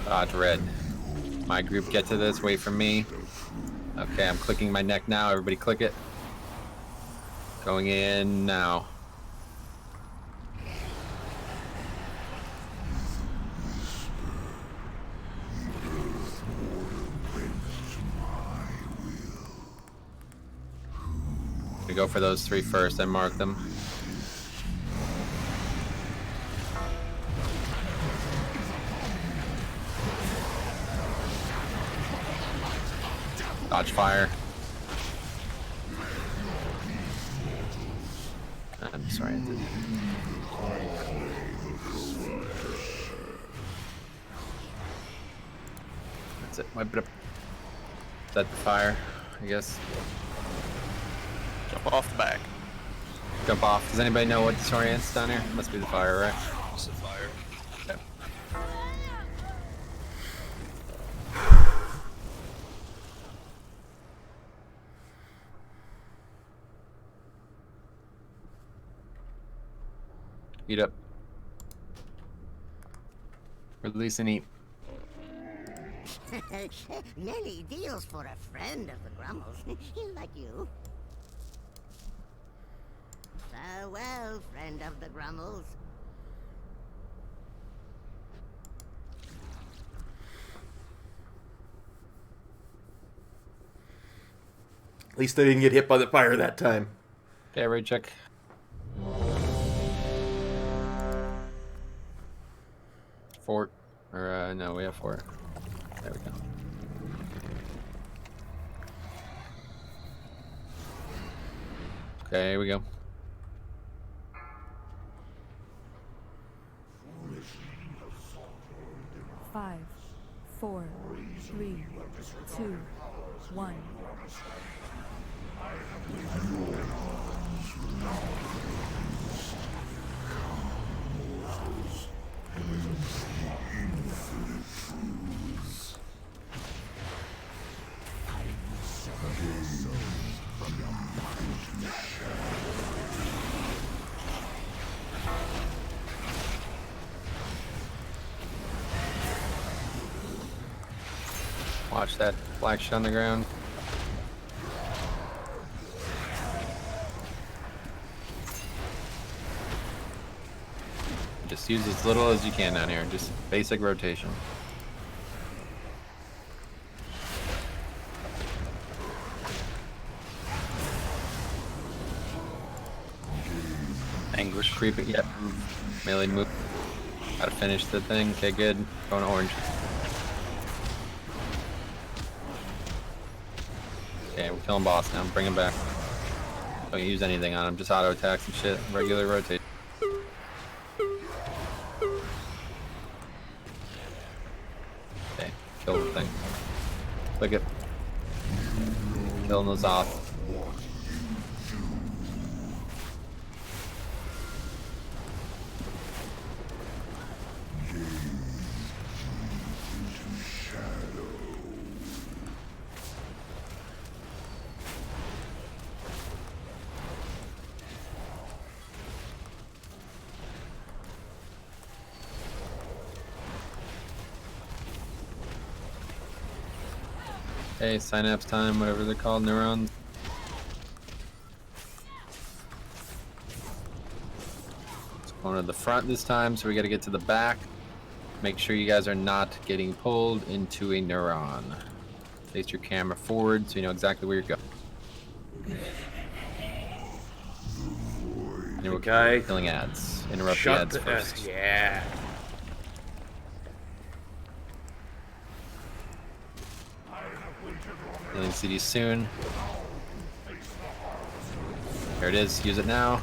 Dodge red. My group get to this, wait for me. Okay, I'm clicking my neck now, everybody click it. Going in now. We go for those 3 first and mark them. Dodge fire. I'm sorry. I didn't. That's it. Wipe it up. Set the fire, I guess. Jump off the back. Jump off. Does anybody know what disorients down here? Must be the fire, right? Just the fire. Okay. Eat up. Release and eat. Many deals for a friend of the Grummles. He'll like you. Farewell, friend of the Grummles. At least I didn't get hit by the fire that time. Okay, raid check. fort. Or, no, we have fort. There we go. Okay, here we go. Five, 4, 3, 2, 1. Watch that black shit on the ground. Just use as little as you can down here. Just basic rotation. Anguish. Creeping. Yep. Melee move. Gotta finish the thing. Okay, good. Going orange. Okay, we're killing boss now. Bring him back. Don't use anything on him. Just auto attacks and shit. Regular rotate. Okay, kill the thing. Click it. Killing those off. Hey, synapse time, whatever they're called, neurons. It's going to the front this time, so we gotta get to the back. Make sure you guys are not getting pulled into a neuron. Face your camera forward so you know exactly where you're going. And we're killing ads. Interrupt the ads first. Yeah. Healing CD soon. There it is. Use it now.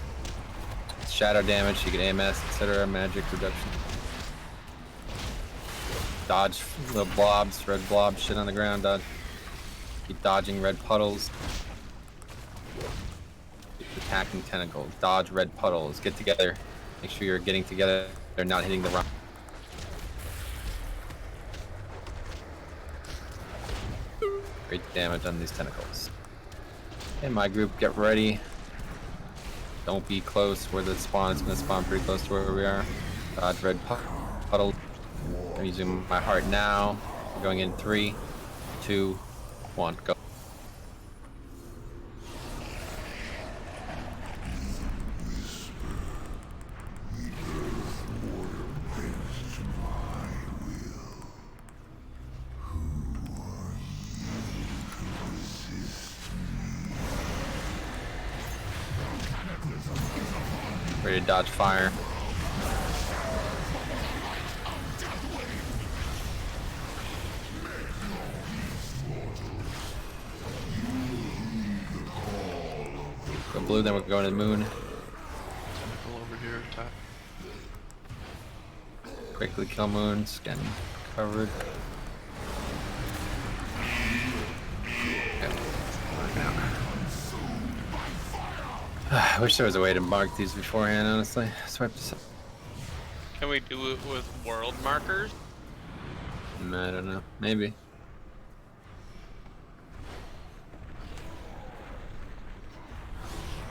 Shadow damage. You get AMS, etc. Magic reduction. Dodge little blobs, red blobs, shit on the ground. Dodge. Keep dodging red puddles. Keep attacking tentacles. Dodge red puddles. Get together. Make sure you're getting together. They're not hitting the rock. Great damage on these tentacles. In my group, get ready. Don't be close where the spawn is going to spawn pretty close to where we are. Dodge red puddle. I'm using my heart now. We're going in 3, 2, 1, go. Ready to dodge fire. Go blue, then we're going to the moon. Over here, attack. Quickly kill moons, getting covered. I wish there was a way to mark these beforehand, honestly. Swipe this up. Can we do it with world markers? I don't know. Maybe.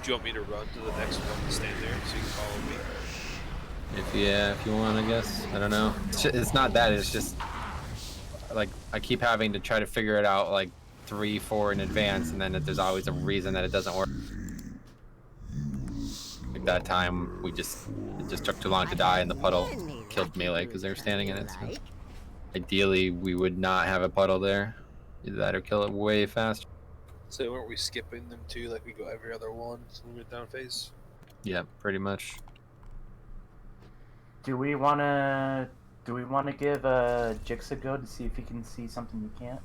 Do you want me to run to the next one and stand there so you can follow me? If you want, I guess. I don't know. It's not that. It's just like I keep having to try to figure it out like 3, 4 in advance, and then there's always a reason that it doesn't work. Like that time, it just took too long to die, and the puddle killed melee because they were standing in it. So ideally, we would not have a puddle there. Either that or kill it way faster. So weren't we skipping them too? Like we go every other one so we went down phase? Yeah, pretty much. Do we want to Do we want to give Jix a go to see if he can see something you can't?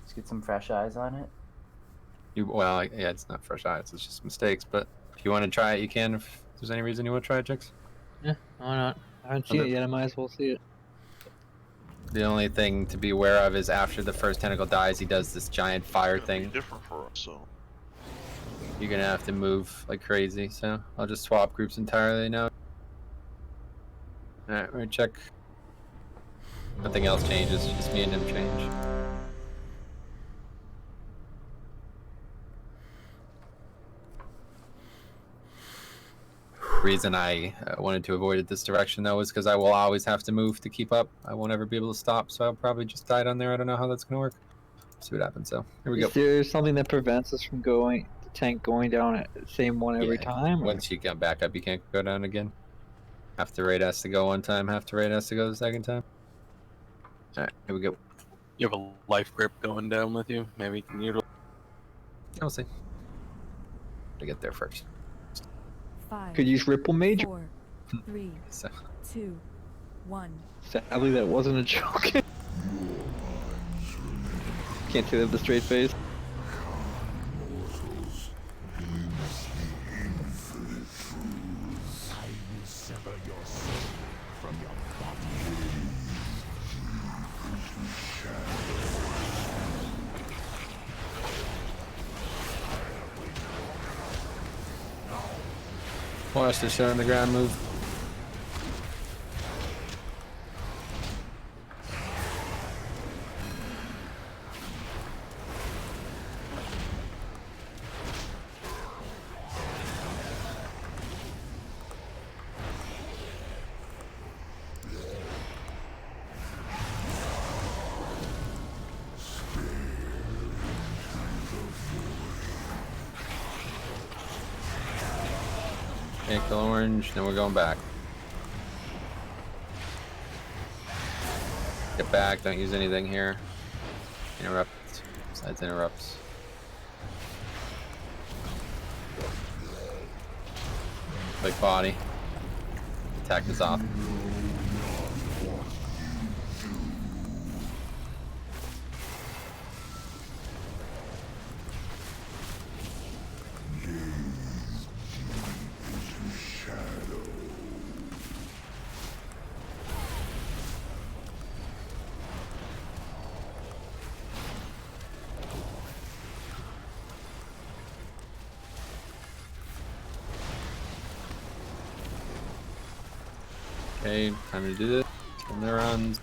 Just get some fresh eyes on it. Well, yeah, it's not fresh eyes. It's just mistakes. But if you want to try it, you can. If there's any reason you want to try it, Jix. Yeah, why not? I haven't seen it yet. I might as well see it. The only thing to be aware of is after the first tentacle dies, he does this giant fire thing. Different for us, so. You're gonna have to move like crazy. So I'll just swap groups entirely now. All right, let me check. Nothing else changes. Just me and him change. The reason I wanted to avoid it this direction though is because I will always have to move to keep up. I won't ever be able to stop, so I'll probably just die down there. I don't know how that's gonna work. See what happens. So here we go. Is there something that prevents us from the tank going down at the same one every time? Or? Once you get back up, you can't go down again. Half the raid has to go one time, half the raid has to go the second time. Alright, here we go. You have a life grip going down with you? Maybe you can utilize. I'll see. To get there first. 5. Could use Ripple Major. 4, 3, 2, 1. Sadly, that wasn't a joke. Can't say that with a straight face. Watch the show on the ground move. Okay, kill orange, then we're going back. Get back, don't use anything here. Interrupt, besides interrupts. Big body. Attack is off. Okay, time to do this. Kill neurons.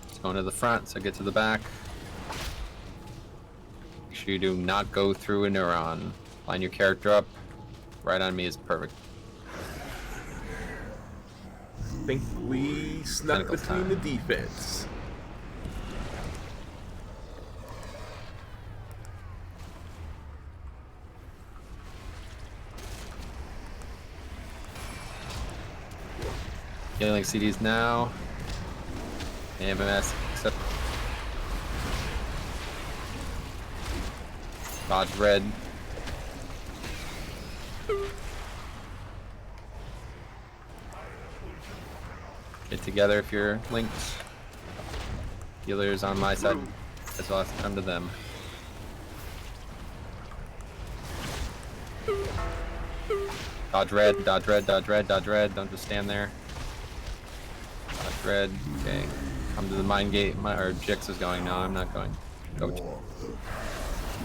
Just going to the front, so get to the back. Make sure you do not go through a neuron. Line your character up. Right on me is perfect. Think we snuck between the defense. Healing CDs now. AMMS except dodge red. Get together if you're linked. Healers on my side as well as come to them. Dodge red, dodge red, dodge red, dodge red. Don't just stand there. Dodge red. Okay. Come to the mine gate. Or Jix is going. No, I'm not going. Go.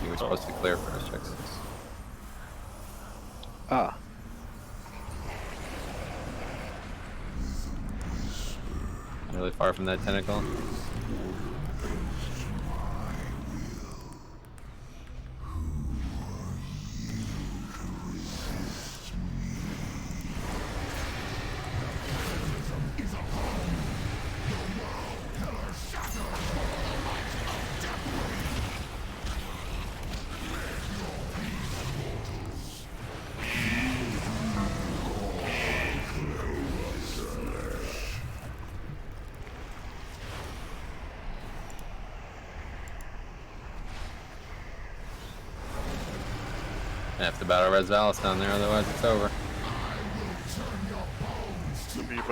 You were supposed to clear first, Jix. Ah. Really far from that tentacle. I have to battle Res Valis down there, otherwise it's over.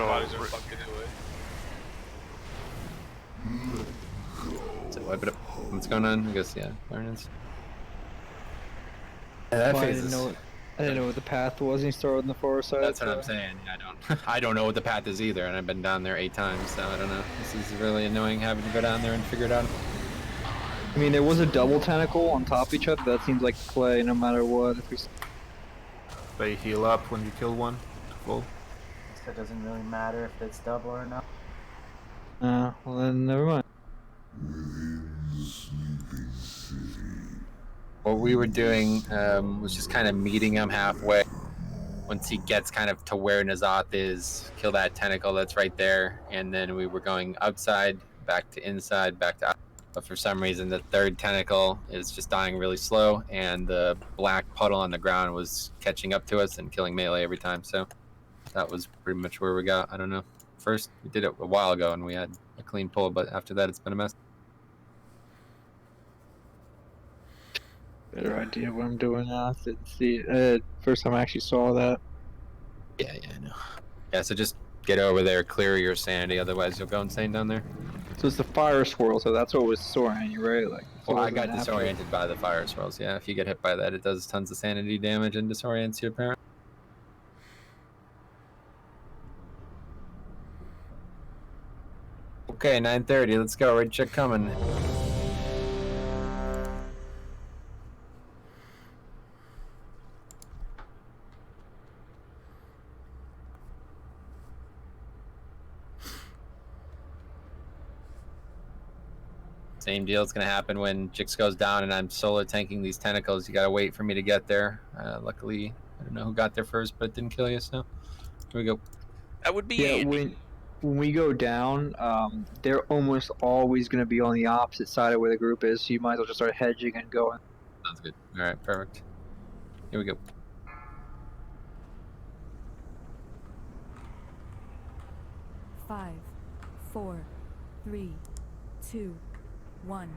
bodies are fucked anyway. So wipe it up. What's going on? I guess, yeah, Learnings. Yeah, that Well, I phase didn't is... know. I didn't know what the path was. And he started on the far side. That's what I'm saying. Yeah, I don't know what the path is either, and I've been down there 8 times, so I don't know. This is really annoying having to go down there and figure it out. I mean, there was a double tentacle on top of each other. That seems like the play, no matter what. If we... They heal up when you kill one. Full. So it doesn't really matter if it's double or not. Well then, never mind. What we were doing was just kind of meeting him halfway. Once he gets kind of to where Ny'alotha is, kill that tentacle that's right there, and then we were going outside, back to inside, back to outside. But for some reason, the third tentacle is just dying really slow, and the black puddle on the ground was catching up to us and killing melee every time. So that was pretty much where we got. I don't know. First, we did it a while ago, and we had a clean pull, but after that, it's been a mess. Better idea what I'm doing now. I didn't see it. First time I actually saw that. Yeah, I know. Yeah, so just get over there, clear your sanity, otherwise you'll go insane down there. So it's the fire swirl, so that's what was disorienting you, right? Like, Well, I got disoriented by the fire swirls, yeah. If you get hit by that, it does tons of sanity damage and disorients you, apparently. Okay, 9:30, let's go. Red check coming. Same deal. It's gonna happen when Jix goes down and I'm solo tanking these tentacles. You gotta wait for me to get there. Luckily, I don't know who got there first, but it didn't kill you. So here we go. That would be when we go down, they're almost always going to be on the opposite side of where the group is. So you might as well just start hedging and going. Sounds good. All right, perfect. Here we go. Five, 4, 3, 2, 1.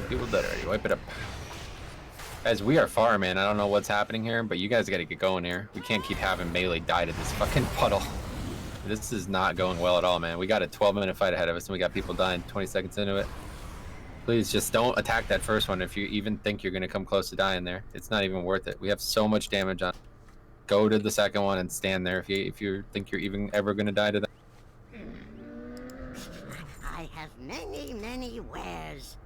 People dead already. Wipe it up. Guys, we are far, man. I don't know what's happening here, but you guys gotta get going here. We can't keep having melee die to this fucking puddle. This is not going well at all, man. We got a 12-minute fight ahead of us, and we got people dying 20 seconds into it. Please, just don't attack that first one if you even think you're gonna come close to dying there. It's not even worth it. We have so much damage on. Go to the second one and stand there if you think you're even ever gonna die to that. I have many wares.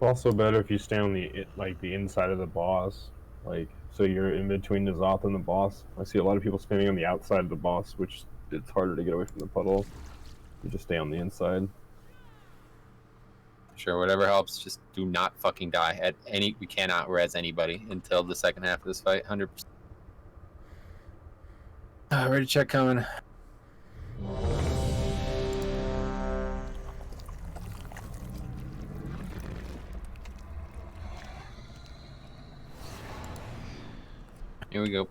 Also better if you stay on the inside of the boss, so you're in between Ny'alotha and the boss. I see a lot of people standing on the outside of the boss, which it's harder to get away from the puddle. You just stay on the inside. Sure, whatever helps. Just do not fucking die at any. We cannot res anybody until the second half of this fight. 100%. Ready to check coming. Here we go.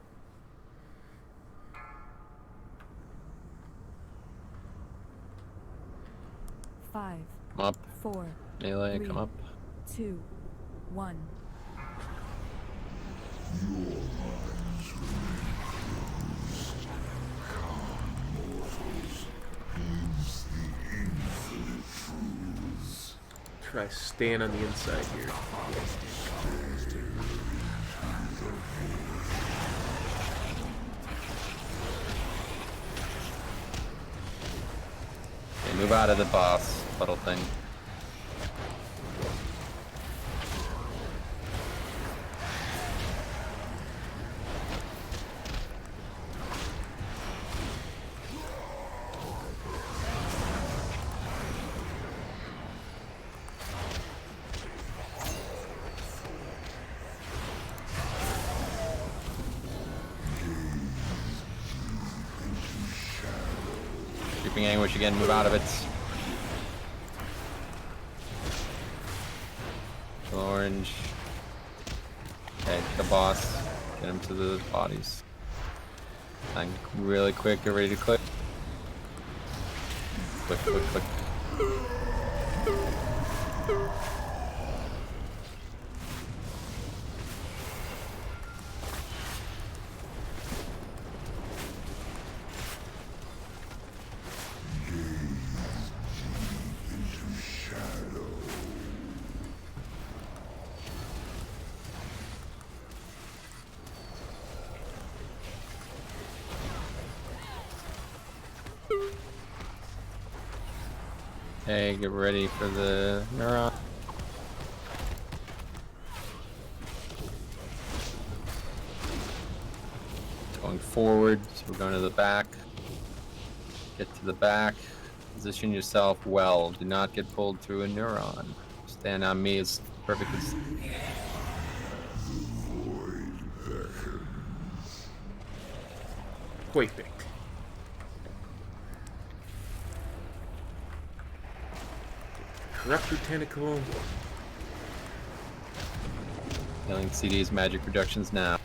5, Come up. 4, Melee, 3, come up. 2, 1. Try staying on the inside here. Okay, move out of the boss puddle thing. Gripping Anguish again, move out of it. Kill orange. Okay, the boss. Get him to the bodies. And really quick, get ready to click. Click, click, click. Okay, get ready for the neuron. Going forward, so we're going to the back. Get to the back. Position yourself well. Do not get pulled through a neuron. Stand on me as perfect as. Perfect. Corruptor Tentacle. Killing CD's magic reductions now.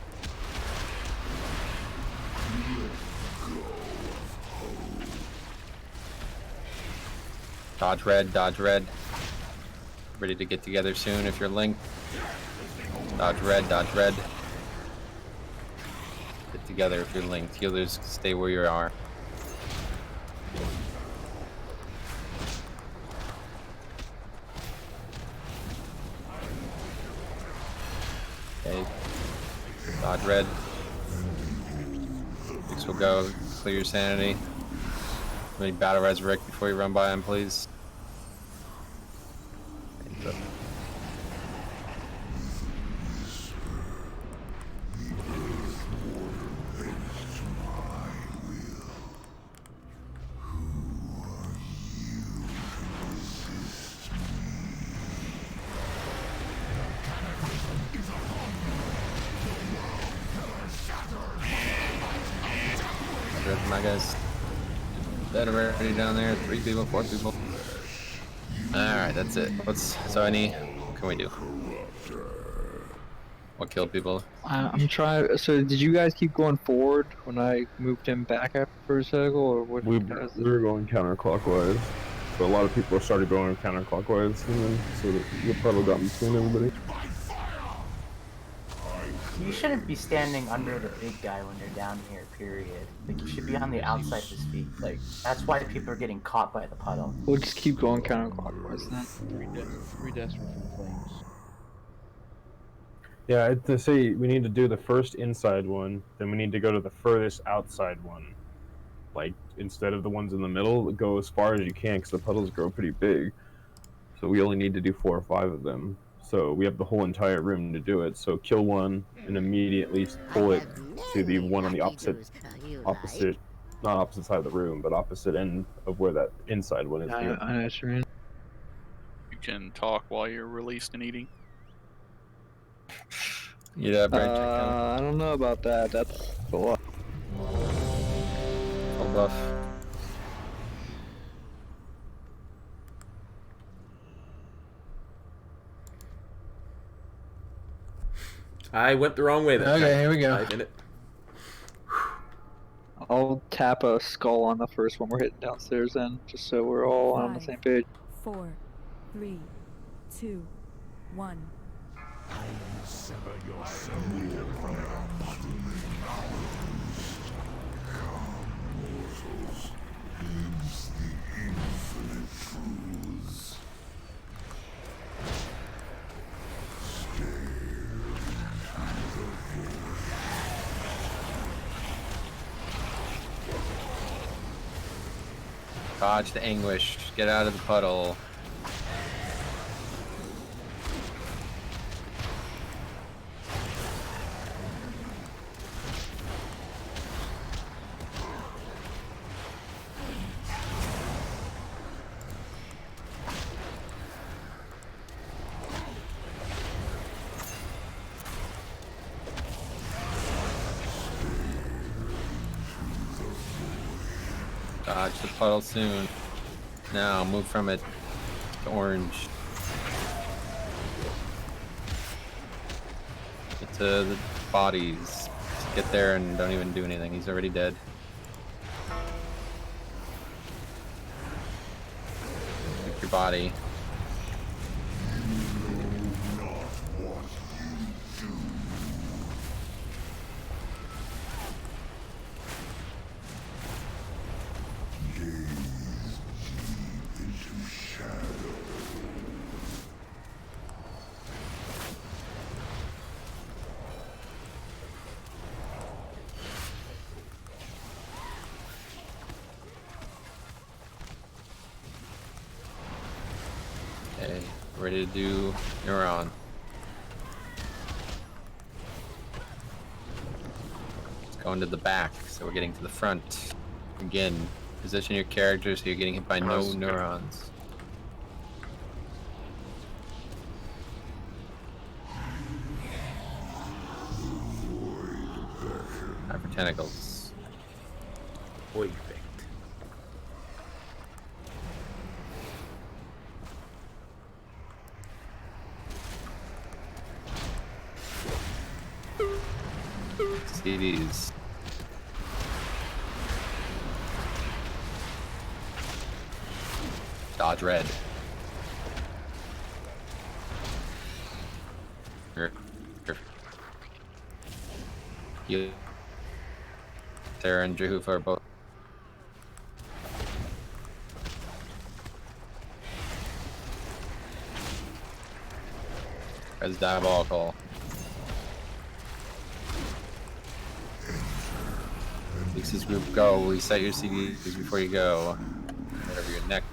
Dodge red, dodge red. Ready to get together soon if you're linked. Dodge red, dodge red. Get together if you're linked. Healers, stay where you are. Okay. Dodge red. Six will go. Clear your sanity. Let me battle resurrect before you run by him, please. My guys. Dead already down there. 3 people, 4 people. Alright, that's it. So what can we do? What killed people? I'm trying. So did you guys keep going forward when I moved him back after a cycle, or what? We were going counterclockwise, but a lot of people started going counterclockwise, and then so the puddle got between everybody. You shouldn't be standing under the big guy when you're down here, period. Like, you should be on the outside of his feet. Like, that's why people are getting caught by the puddle. We'll just keep going counterclockwise then. 3 deaths were from flames. Yeah, to say we need to do the first inside one, then we need to go to the furthest outside one. Like, instead of the ones in the middle, go as far as you can, because the puddles grow pretty big. So we only need to do 4 or 5 of them. So we have the whole entire room to do it. So kill one and immediately pull it to the one on the opposite, not opposite side of the room, but opposite end of where that inside one is. I know what you mean. You can talk while you're released and eating. Yeah, I don't know about that. That's a lot. Full buff. I went the wrong way that time. Okay, here we go. 5 minutes. I'll tap a skull on the first one we're hitting downstairs then, just so we're all on the same page. 4, 3, 2, 1. Sever your soul from our body. Mortals, lives the infinite truths. Dodge the anguish. Get out of the puddle. Dodge the puddle soon. Now, move from it to orange. Get to the bodies. Just get there and don't even do anything. He's already dead. Pick your body. Okay, ready to do neuron. It's going to the back, so we're getting to the front. Again, position your character so you're getting hit by no neurons. Time for tentacles. Perfect. CDs. Dodge red. You, Sarah and Jehufa are both. As diabolical. Lisa's group, go. Reset your CDs before you go. Whatever your neck.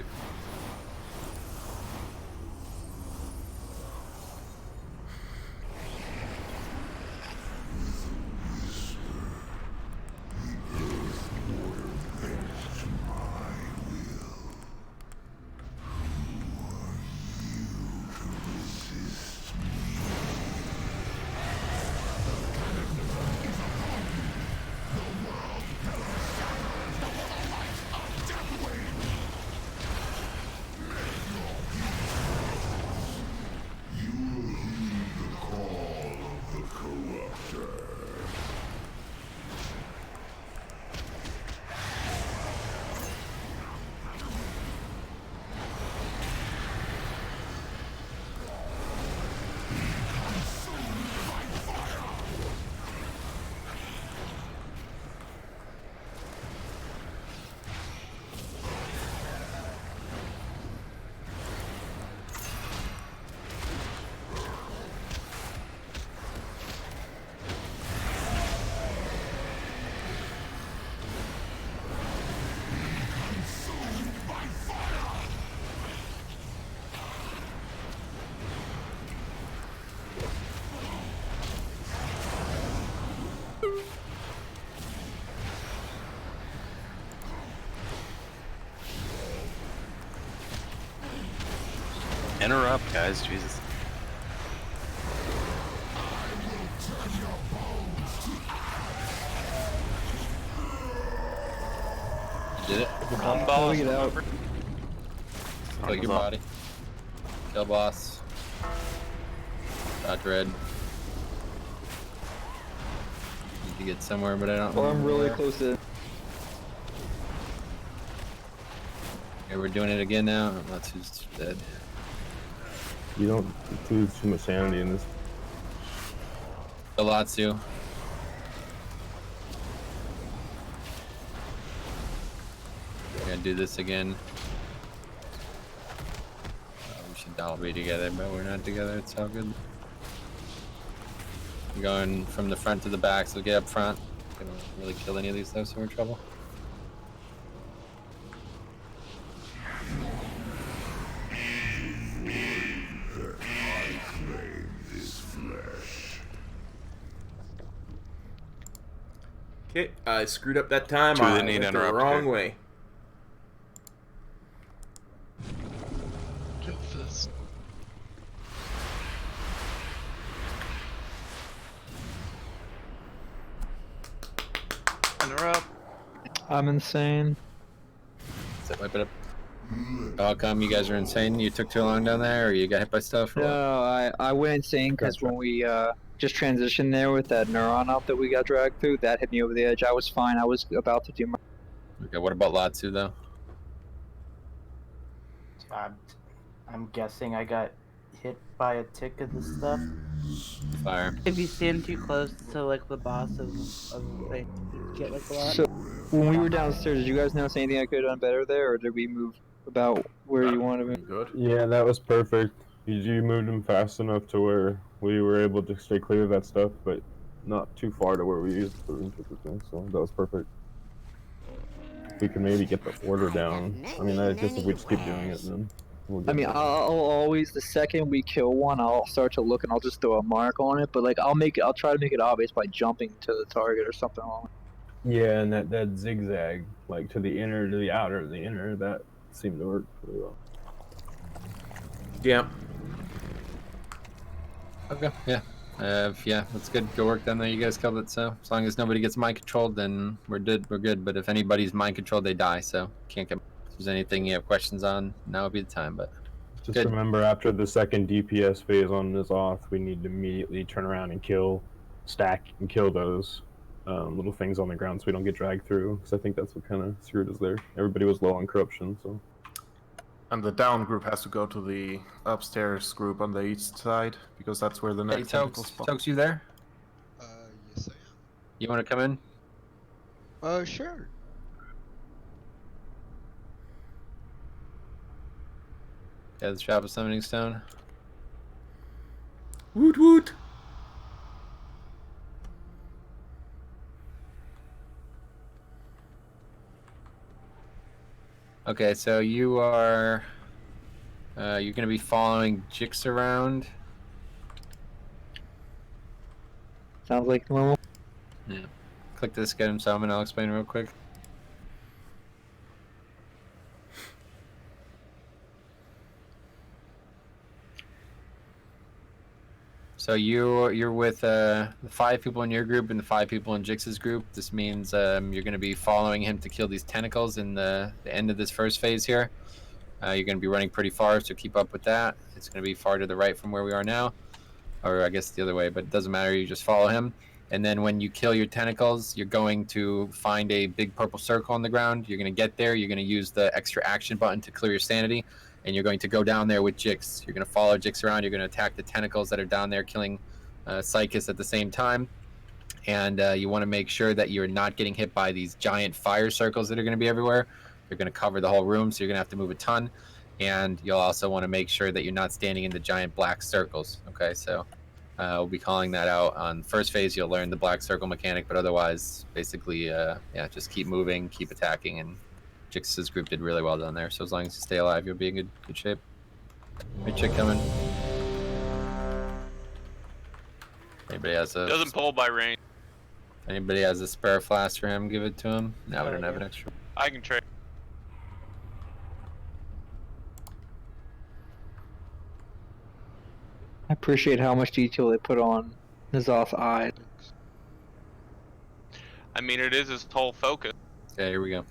Interrupt, guys, Jesus. Did it? Come boss. Get out. Click your body. Kill boss. Dodge red. Need to get somewhere, but I don't know. Or I'm really where. close to. Okay, we're doing it again now. That's who's dead. You don't lose too much sanity in this. Galatsu. We're gonna do this again. We should all be together, but we're not together. It's all good. I'm going from the front to the back, so get up front. Gonna really kill any of these though, so we're in trouble. Okay, I screwed up that time. Truly I need went the interrupt wrong here. way. Get this. Interrupt. I'm insane. Wipe it up. How come you guys are insane? You took too long down there, or you got hit by stuff? Or No, I went insane because when we just transitioned there with that neuron up that we got dragged through, that hit me over the edge. I was fine. I was about to do my. Okay, what about Latsu though? I'm guessing I got hit by a tick of this stuff. Fire. If you stand too close to like the boss of like, you get like a lot. So when we were downstairs, did you guys notice anything I could have done better there, or did we move about where you wanted to move? Good. Yeah, that was perfect. You moved him fast enough to where we were able to stay clear of that stuff, but not too far to where we used the room typically, so that was perfect. We can maybe get the order down. I mean, I guess if we just keep doing it, then we'll get I mean, it. I'll always, the second we kill one, I'll start to look and I'll just throw a mark on it. But like, I'll try to make it obvious by jumping to the target or something along. Yeah, and that zigzag, like to the inner, to the outer, the inner, that seemed to work pretty well. Yeah. Okay, yeah. Yeah, that's good. Good work down there. You guys killed it. So as long as nobody gets mind controlled, then we're good. We're good. But if anybody's mind controlled, they die. So can't get. If there's anything you have questions on, now would be the time. But Just good. remember, after the second DPS phase on Ny'alotha, we need to immediately turn around and stack and kill those little things on the ground so we don't get dragged through. Because I think that's what kind of screwed us there. Everybody was low on corruption, so. And the down group has to go to the upstairs group on the east side, because that's where the Hey, next tentacle Tokes, spawn. Tokes, you there? Yes, I am. You want to come in? Sure. Yeah, the shop of summoning stone. Woot woot. Okay, so you are. You're gonna be following Jix around. Sounds like normal. Yeah. Click this, get him summoned. I'll explain real quick. So you're with the 5 people in your group and the 5 people in Jix's group. This means you're going to be following him to kill these tentacles in the end of this first phase here. You're going to be running pretty far, so keep up with that. It's going to be far to the right from where we are now, or I guess the other way, but it doesn't matter. You just follow him. And then when you kill your tentacles, you're going to find a big purple circle on the ground. You're going to get there. You're going to use the extra action button to clear your sanity. And you're going to go down there with Jix. You're going to follow Jix around. You're going to attack the tentacles that are down there, killing Psychus at the same time. And you want to make sure that you're not getting hit by these giant fire circles that are going to be everywhere. They're going to cover the whole room, so you're going to have to move a ton. And you'll also want to make sure that you're not standing in the giant black circles. Okay, so we'll be calling that out on first phase. You'll learn the black circle mechanic, but otherwise, basically, yeah, just keep moving, keep attacking, and Jix's group did really well down there. So as long as you stay alive, you'll be in good shape. Hey, chick coming. Anybody has a Doesn't pull by range. Anybody has a spare flask for him? Give it to him. No, we don't have an extra. I can trade. I appreciate how much detail they put on Ny'alotha's eye. I mean, it is his whole focus. Okay, here we go.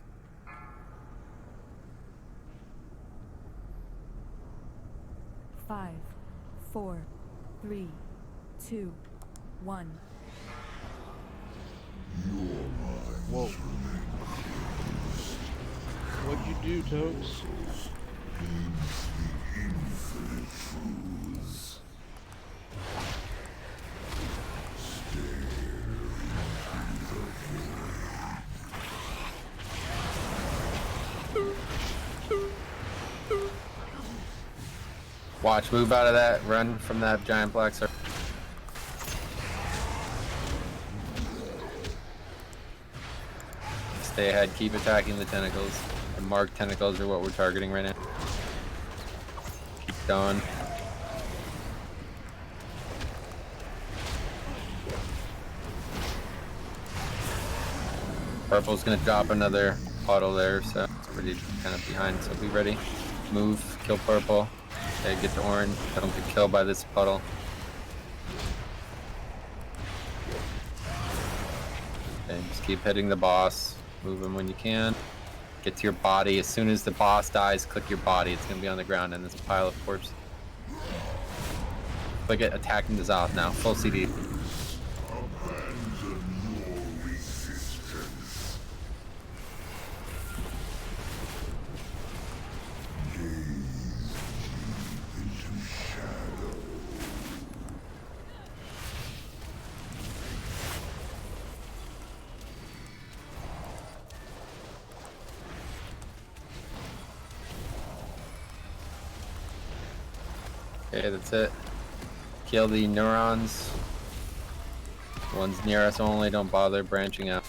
Five, 4, 3, 2, 1. Whoa. What'd you do, Tokes? Watch, move out of that, run from that giant black circle. Stay ahead, keep attacking the tentacles. The marked tentacles are what we're targeting right now. Keep going. Purple's gonna drop another puddle there, so it's pretty kind of behind, so be ready. Move, kill purple. Okay, get to orange, don't get killed by this puddle. Okay, just keep hitting the boss. Move him when you can. Get to your body. As soon as the boss dies, click your body. It's gonna be on the ground in this pile of corpses. Click it, attacking the Zoth now. Full CD. Okay, that's it. Kill the neurons. Ones near us only, don't bother branching out.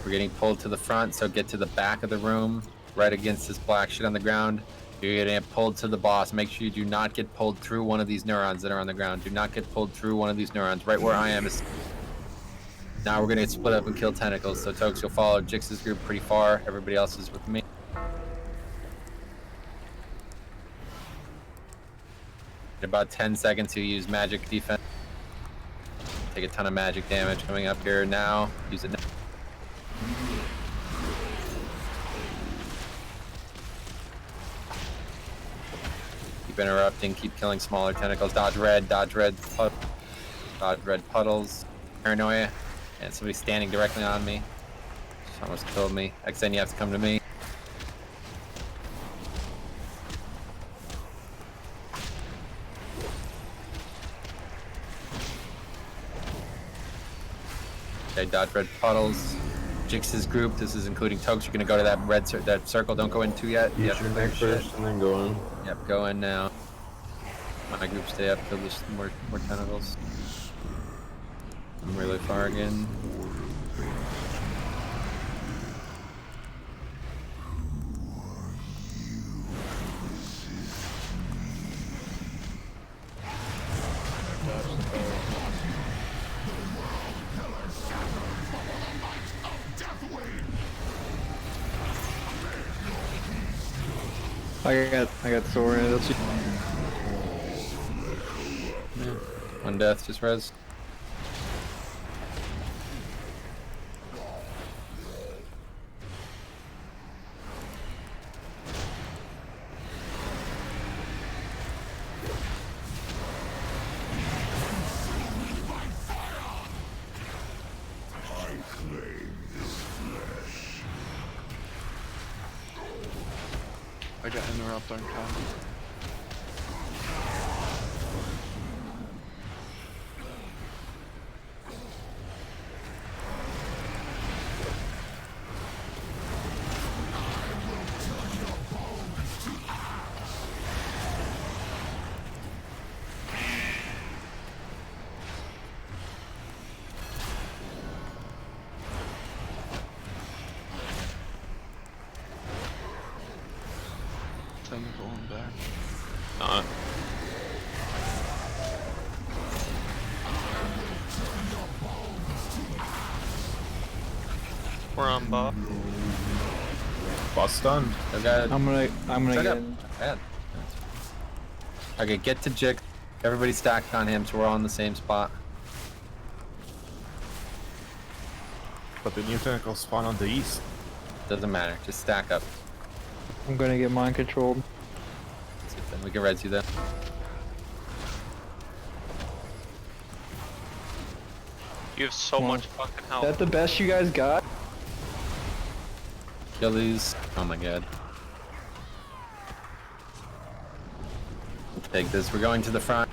We're getting pulled to the front, so get to the back of the room, right against this black shit on the ground. You're getting pulled to the boss. Make sure you do not get pulled through one of these neurons that are on the ground. Do not get pulled through one of these neurons. Right where I am is... Now we're gonna get split up and kill tentacles, so Tokes, you'll follow Jix's group pretty far. Everybody else is with me. In about 10 seconds, you use magic defense. Take a ton of magic damage coming up here now. Use it now. Keep interrupting, keep killing smaller tentacles. Dodge red puddles. Dodge red puddles. Paranoia. And somebody's standing directly on me. Just almost killed me. XN, you have to come to me. Okay, dodge red puddles. Jix's group, this is including Tokes. You're gonna go to that red that circle. Don't go in too yet. You should make first and then go in. Yep, go in now. My group stay up till there's more tentacles. I'm really far again. I got Thor in it. Yeah. One death, just res. I got interrupt on combat. Tentacle and back. We're on Bob. Boss stunned. Okay. I'm gonna Shut get up. in. Bad. Okay, get to Jix. Everybody stack on him so we're all in the same spot. But the new tentacles spawn on the east. Doesn't matter, just stack up. I'm gonna get mind controlled. Then we can res you then. You have so much fucking Is health. that the best you guys got? Kill these. Oh my god. Take this. We're going to the front.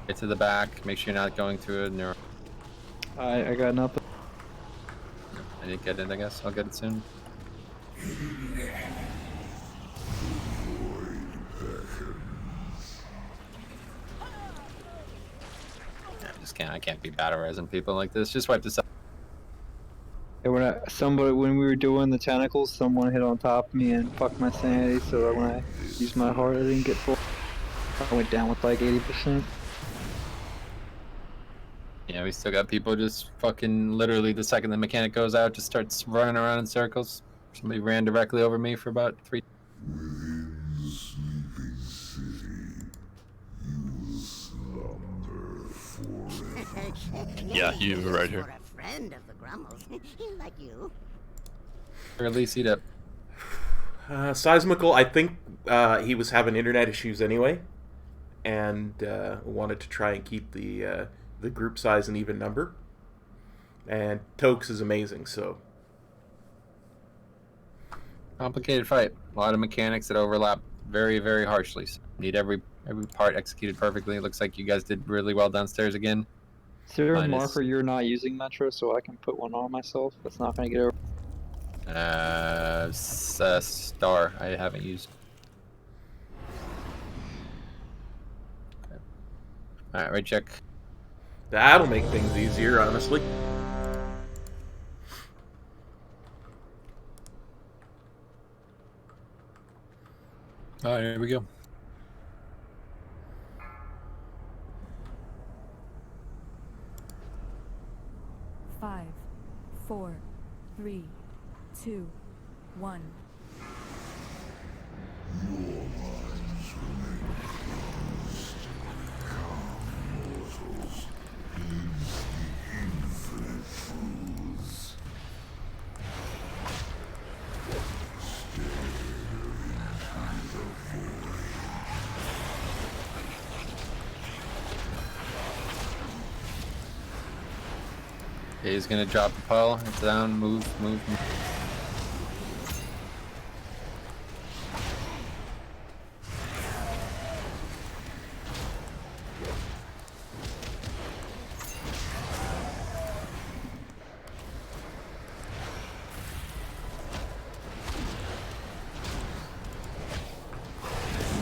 Get to the back. Make sure you're not going through a neuron. I got nothing. I didn't get it, I guess. I'll get it soon. I can't be battle resing people like this. Just wipe this up. Yeah, when we were doing the tentacles, someone hit on top of me and fucked my sanity, so when I used my heart, I didn't get full. I went down with like 80%. Yeah, we still got people just fucking literally the second the mechanic goes out, just starts running around in circles. Somebody ran directly over me for about 3. Yeah, you right here. friend of the Grummles. He like you. Or at least eat up. Seismical, I think he was having internet issues anyway, and wanted to try and keep the group size an even number. And Tokes is amazing, so... Complicated fight. A lot of mechanics that overlap very, very harshly. So need every part executed perfectly. It looks like you guys did really well downstairs again. Is there a Mine is- marker you're not using, Metro, so I can put one on myself? That's not going to get over. Star. I haven't used. Okay. Alright, right check. That'll make things easier, honestly. Alright, here we go. Five, 4, 3, 2, 1. Okay, he's gonna drop the pile. It's down. Move, move, move.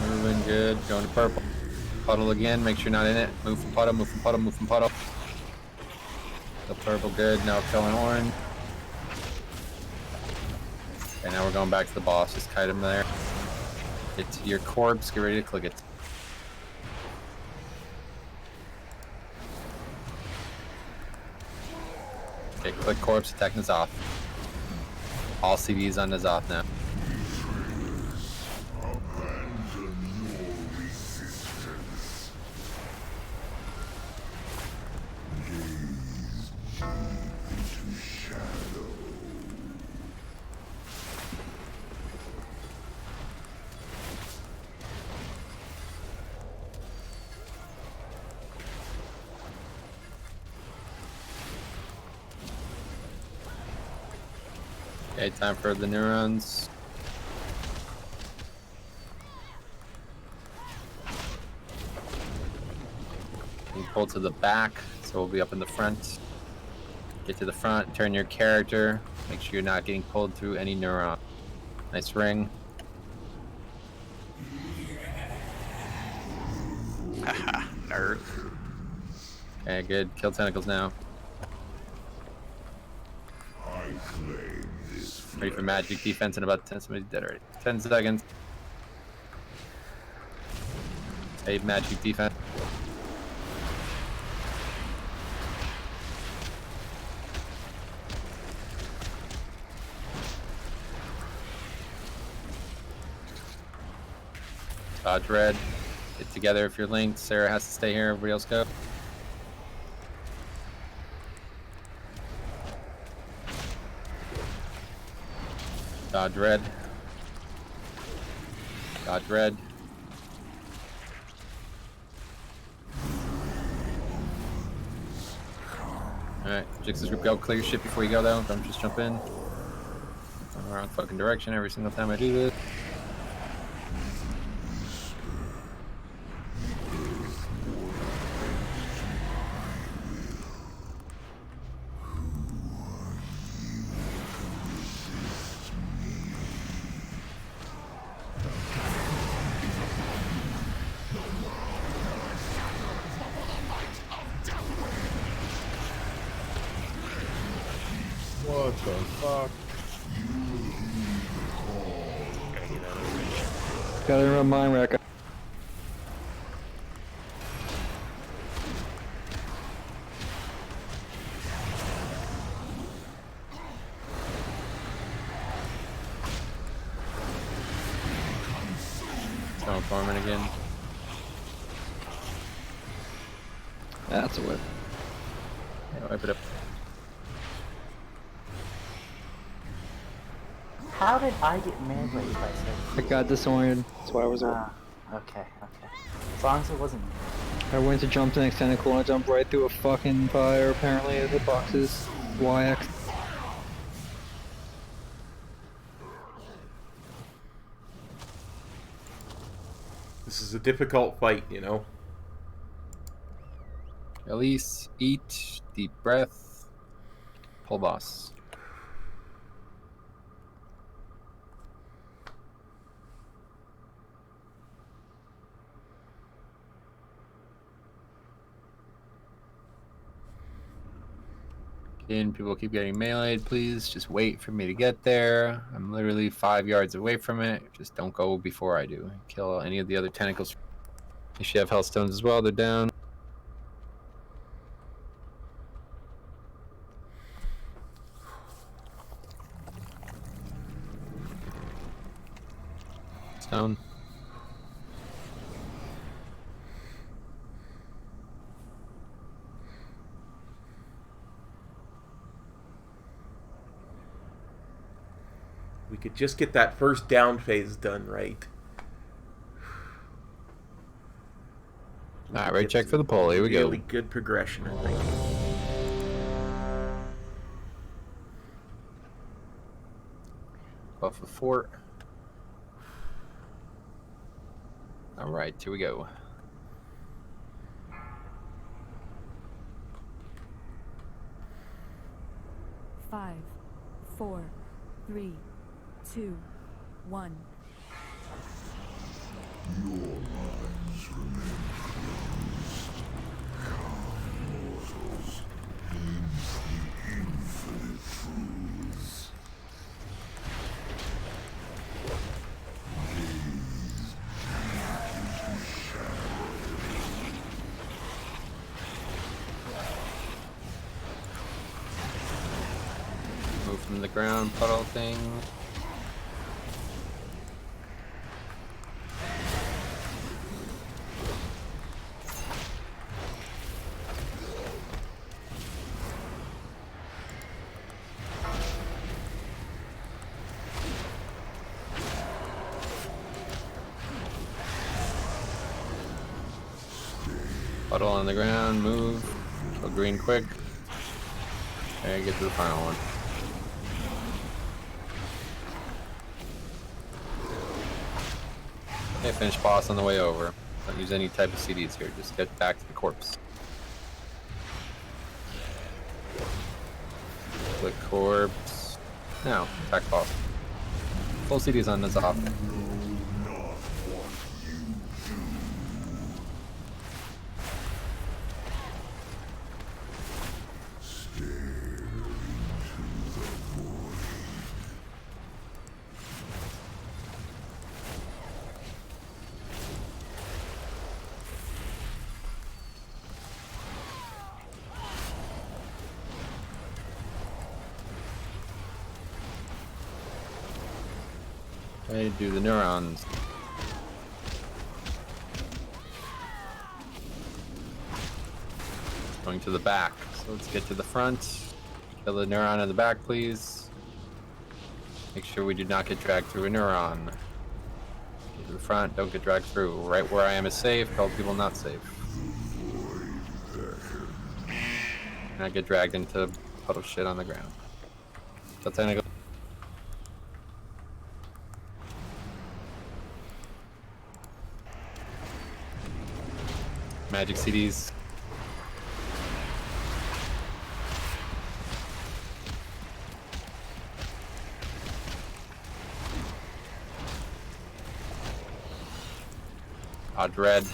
Moving good. Going to purple. Puddle again. Make sure you're not in it. Move from puddle. Move from puddle. Move from puddle. The purple good. Now killing orange. Okay, now we're going back to the boss. Just kite him there. Get to your corpse. Get ready to click it. Okay, click corpse. Attack N'alotha. All CVs on N'alotha now. Okay, time for the neurons. You pull to the back, so we'll be up in the front. Get to the front, turn your character. Make sure you're not getting pulled through any neuron. Nice ring. Haha, nerd. Okay, good. Kill tentacles now. Ready for magic defense in about 10. Somebody's dead already. 10 seconds. Save magic defense. Dodge red. Get together if you're linked. Sarah has to stay here. Everybody else go. Dodge red. Dodge red. Alright, Jix's group, go clear your ship before you go though. Don't just jump in. I'm the wrong fucking direction every single time I do this. What the fuck? Gotta run mine rack. Stone farming again. That's a whip. Yeah, wipe it up. How did I get meleeed by I got disoriented. That's why I was. Okay, okay. As long as it wasn't me. I went to jump to the next tentacle and I jumped right through a fucking fire. Apparently, the boxes. YX. This is a difficult fight, you know. Release, eat, deep breath, pull boss. Again, people keep getting meleeed, please just wait for me to get there. I'm literally 5 yards away from it. Just don't go before I do. Kill any of the other tentacles. You should have hellstones as well, they're down. Down. We could just get that first down phase done right. Alright, check for the pole. Here we go. Really good progression, I think. Off the fort. Alright, here we go. Five, 4, 3, 2, 1. Your lives remain closed. Mortals means the infinite truths. Gaze deep into shadow. Move from the ground, puddle thing. Puddle on the ground, move. Kill green quick. Okay, get to the final one. Okay, finish boss on the way over. Don't use any type of CDs here, just get back to the corpse. Click corpse. Now, attack boss. Full CDs on Ny'alotha. Okay, do the neurons. Going to the back. So let's get to the front. Kill the neuron in the back, please. Make sure we do not get dragged through a neuron. Get to the front, don't get dragged through. Right where I am is safe, all people not safe. Not get dragged into puddle shit on the ground. So technically. Magic CDs. Dodge red.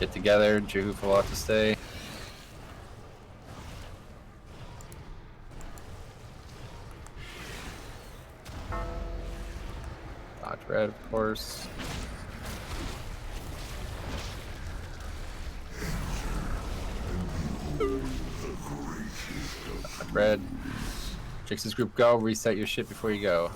Get together. Jehu will have to stay. Dodge red, of course. Red. Jix's group go. Reset your shit before you go.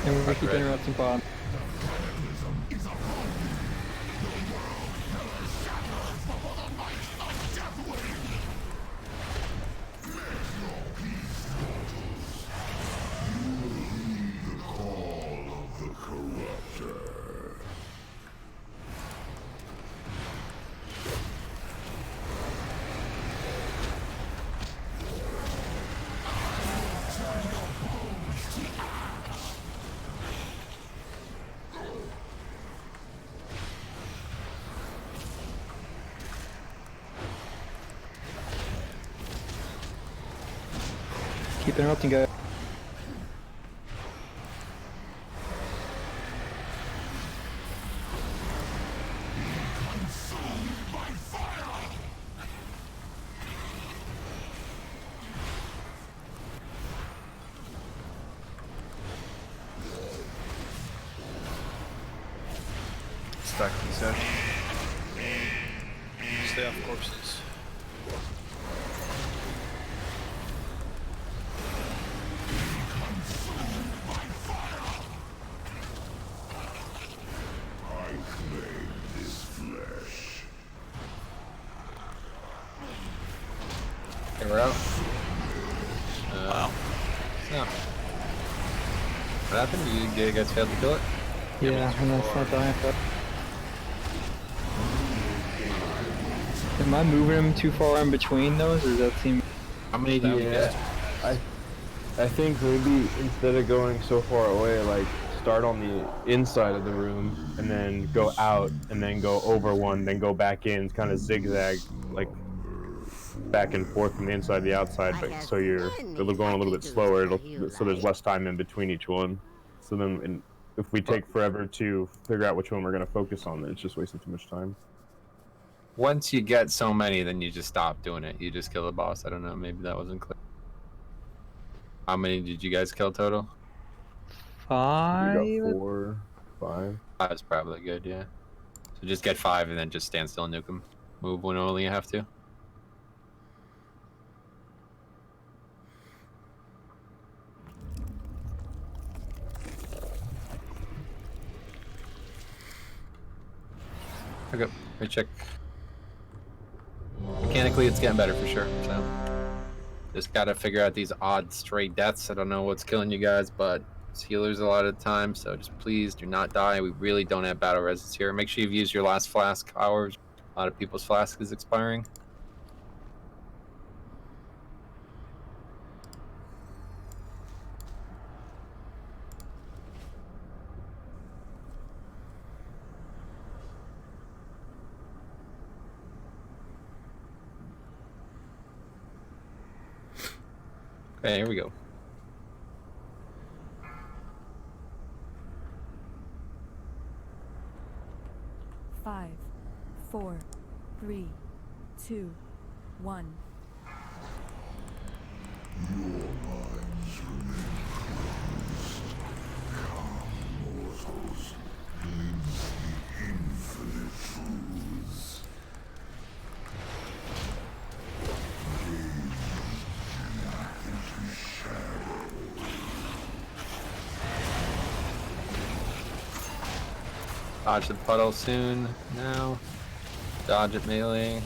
And we keep interrupting Bob. Keep interrupting, guys. Stack these out. Stay off corpses. Okay, we're out. Wow. No. What happened? You guys failed to kill it? Yeah, and that's not dying. Am I moving him too far in between those, or does that seem... How many do you get? I think maybe instead of going so far away, like start on the inside of the room and then go out and then go over one, then go back in, kind of zigzag, like back and forth from the inside to the outside, but so it'll go on a little bit slower, so there's less time in between each one. So then if we take forever to figure out which one we're going to focus on, then it's just wasting too much time. Once you get so many, then you just stop doing it. You just kill the boss. I don't know, maybe that wasn't clear. How many did you guys kill total? 5? We got 4, 5. 5 is probably good, yeah. So just get 5 and then just stand still and nuke them. Move when only you have to. Okay, let me check. Mechanically, it's getting better for sure, so. Just gotta figure out these odd stray deaths. I don't know what's killing you guys, but it's healers a lot of the time, so just please do not die. We really don't have battle resist here. Make sure you've used your last flask, hours. A lot of people's flask is expiring. Okay, here we go. Five, 4, 3, 2, 1. Dodge the puddle soon. Now. Dodge it melee.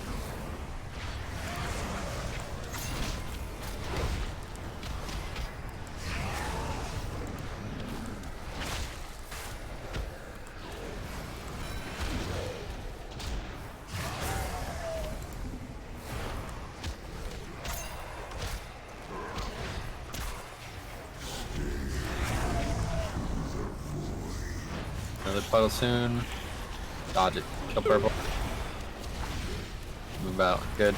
Another puddle soon. Dodge it. Kill purple. Move out. Good.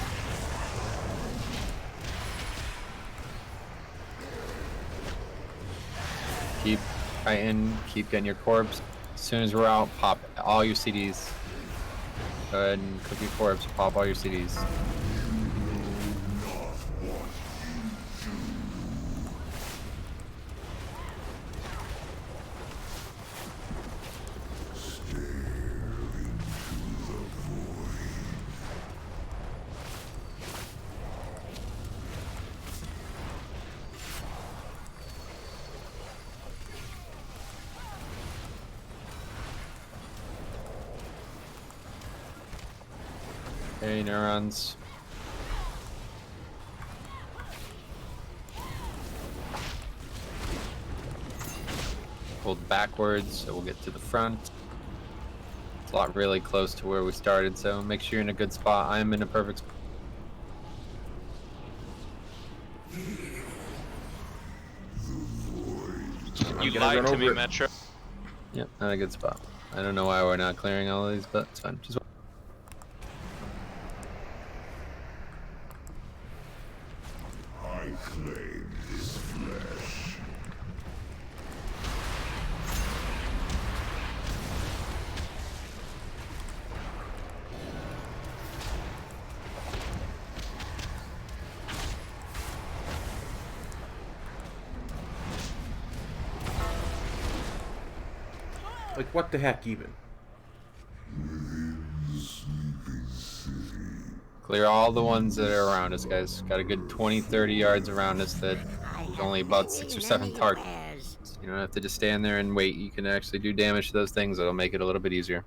Keep fighting. Keep getting your corpse. As soon as we're out, pop all your CDs. Go ahead and cook your corpse. Pop all your CDs. Okay, neurons. Hold backwards, so we'll get to the front. It's a lot really close to where we started, so make sure you're in a good spot. I'm in a perfect spot. You lied to me, Metro. Yep, not a good spot. I don't know why we're not clearing all of these, but it's fine. Just I claim this flesh. Like, what the heck, even? clear all the ones that are around us, guys. Got a good 20-30 yards around us that there's only about 6 or 7 targets. You don't have to just stand there and wait. You can actually do damage to those things. It'll make it a little bit easier.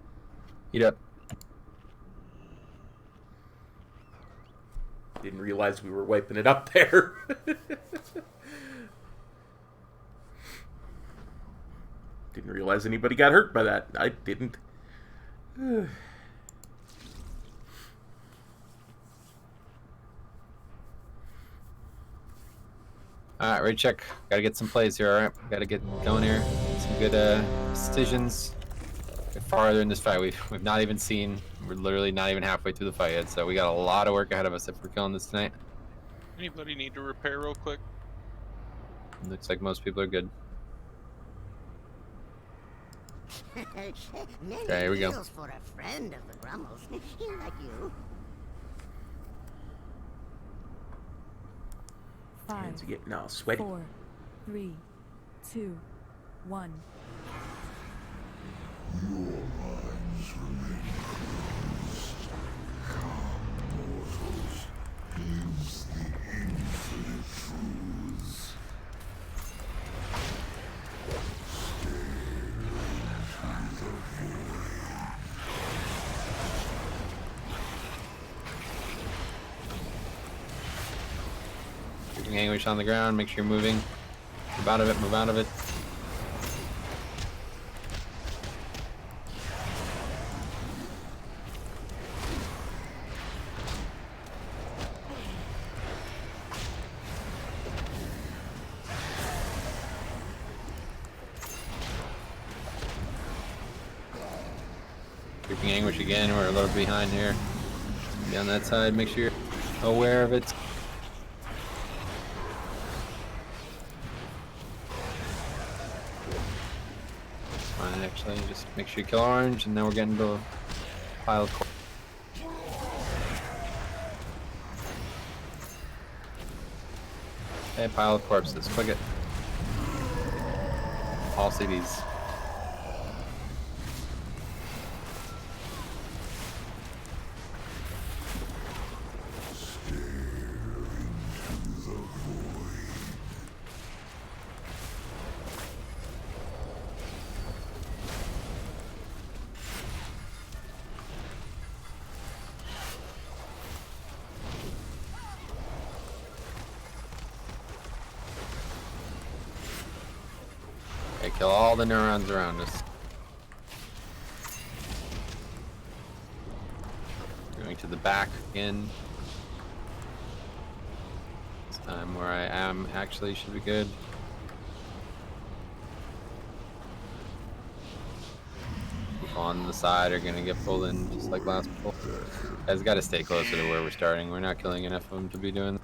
Eat up. Didn't realize we were wiping it up there. Didn't realize anybody got hurt by that. I didn't. Alright, ready check. Gotta get some plays here, alright? Gotta get going here. Some good decisions. Get farther in this fight. We've not even seen, we're literally not even halfway through the fight yet, so we got a lot of work ahead of us if we're killing this tonight. Anybody need to repair real quick? Looks like most people are good. Okay, here we go. For a friend of the Grummles, like you. 5, to get now sweaty. 4, 3, 2, 1. Your minds remain closed. Come, mortals, glimpse the infinite truths. Keeping anguish on the ground, make sure you're moving. Move out of it, move out of it. Creeping anguish again, we're a little behind here. Be on that side, make sure you're aware of it. Fine, actually, just make sure you kill orange, and now we're getting to a pile of corpses. Okay, pile of corpses, click it. All CDs. Okay, kill all the neurons around us. Going to the back again. This time where I am actually should be good. People on the side are gonna get pulled in just like last pull. Guys gotta stay closer to where we're starting. We're not killing enough of them to be doing that.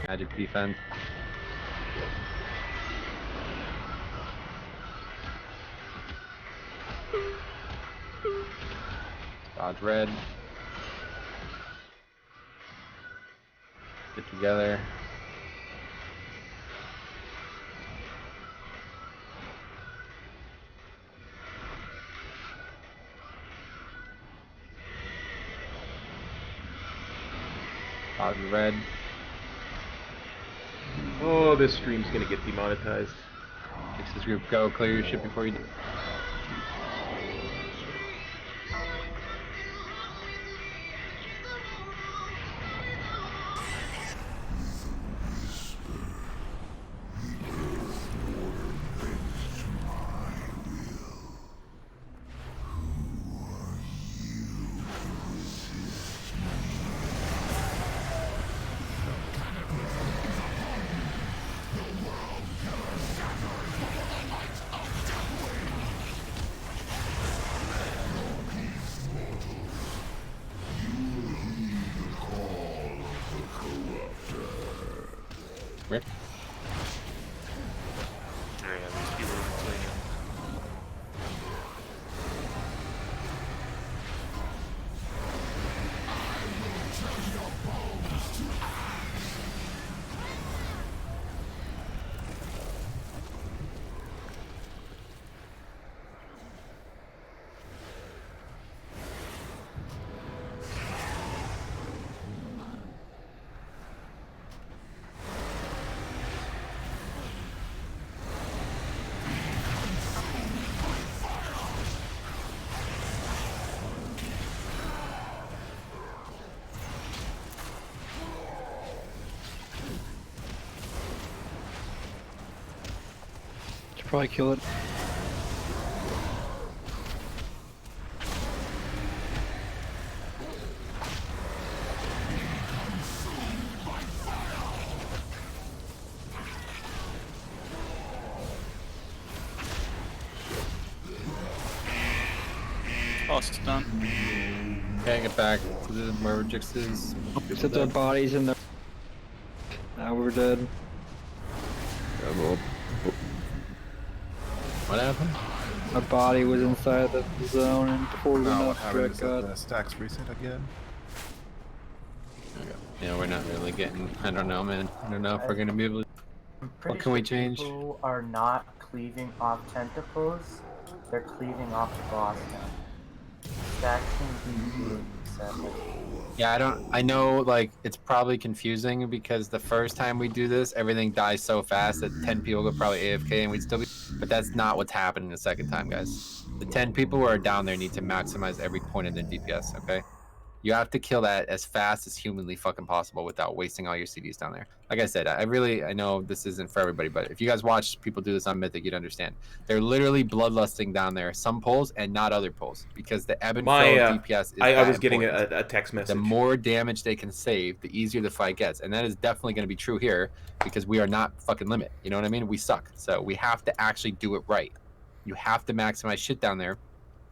Magic defense. Dodge red. Get together. Dodge red. Oh, this stream's gonna get demonetized. Fix this group, go clear your shit before you do. Rick? Yeah, these people are clean. Should probably kill it. Oh, it's done. Okay, get back to the where Jix is. Set their bodies in there. Now we're dead. What happened? Our body was inside the zone, and before we went What up, happened is that got the stacks reset again. Yeah, we're not really getting. I don't know, man. I don't know if we're gonna be able to. What can we change? People are not cleaving off tentacles, they're cleaving off the boss now. Stacks can be reset. Yeah, I know, like, it's probably confusing because the first time we do this, everything dies so fast that 10 people could probably AFK and we'd still be. But that's not what's happening the second time, guys. The 10 people who are down there need to maximize every point in their DPS, okay? You have to kill that as fast as humanly fucking possible without wasting all your CDs down there. Like I said, I know this isn't for everybody, but if you guys watch people do this on Mythic, you'd understand. They're literally bloodlusting down there, some pulls and not other pulls, because the ebb and flow of DPS is I was that getting important. a text message. The more damage they can save, the easier the fight gets. And that is definitely going to be true here because we are not fucking limit. You know what I mean? We suck. So we have to actually do it right. You have to maximize shit down there.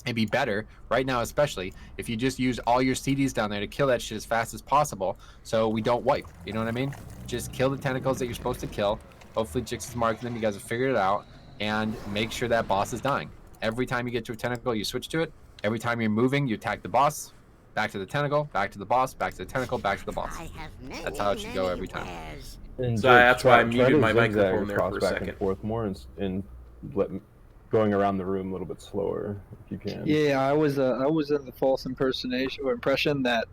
It'd be better right now, especially if you just use all your CDs down there to kill that shit as fast as possible so we don't wipe. You know what I mean? Just kill the tentacles that you're supposed to kill. Hopefully Jix is marking them. You guys have figured it out. And make sure that boss is dying. Every time you get to a tentacle, you switch to it. Every time you're moving, you attack the boss. Back to the tentacle, back to the boss, back to the tentacle, back to the boss. That's how it should go every time. And So that's why I muted to my zigzag microphone there across for a back second. and forth more and going around the room a little bit slower if you can. Yeah, I was in the false impersonation or impression that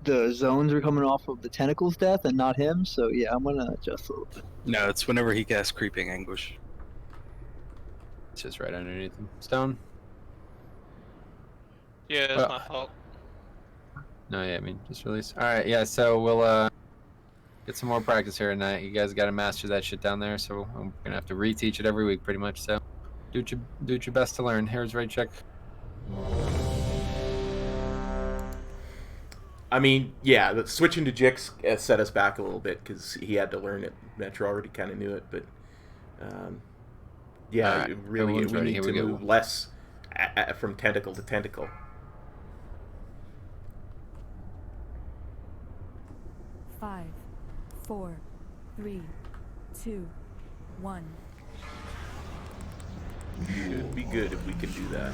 the zones were coming off of the tentacles death and not him. So yeah, I'm gonna adjust a little bit. No, it's whenever he casts Creeping Anguish. It's just right underneath him. Stone? Yeah, it's my fault. No, yeah, I mean, just release. Alright, yeah, so we'll get some more practice here tonight. You guys gotta master that shit down there, so I'm gonna have to reteach it every week pretty much, so do your best to learn. Here's right check. I mean, yeah, the switching to Jix set us back a little bit because he had to learn it. Metro already kind of knew it, but yeah, Alright, really, we everyone's ready. need Here to we move go. less from tentacle to tentacle. 5, 4, 3, 2, 1. Should be good if we can do that.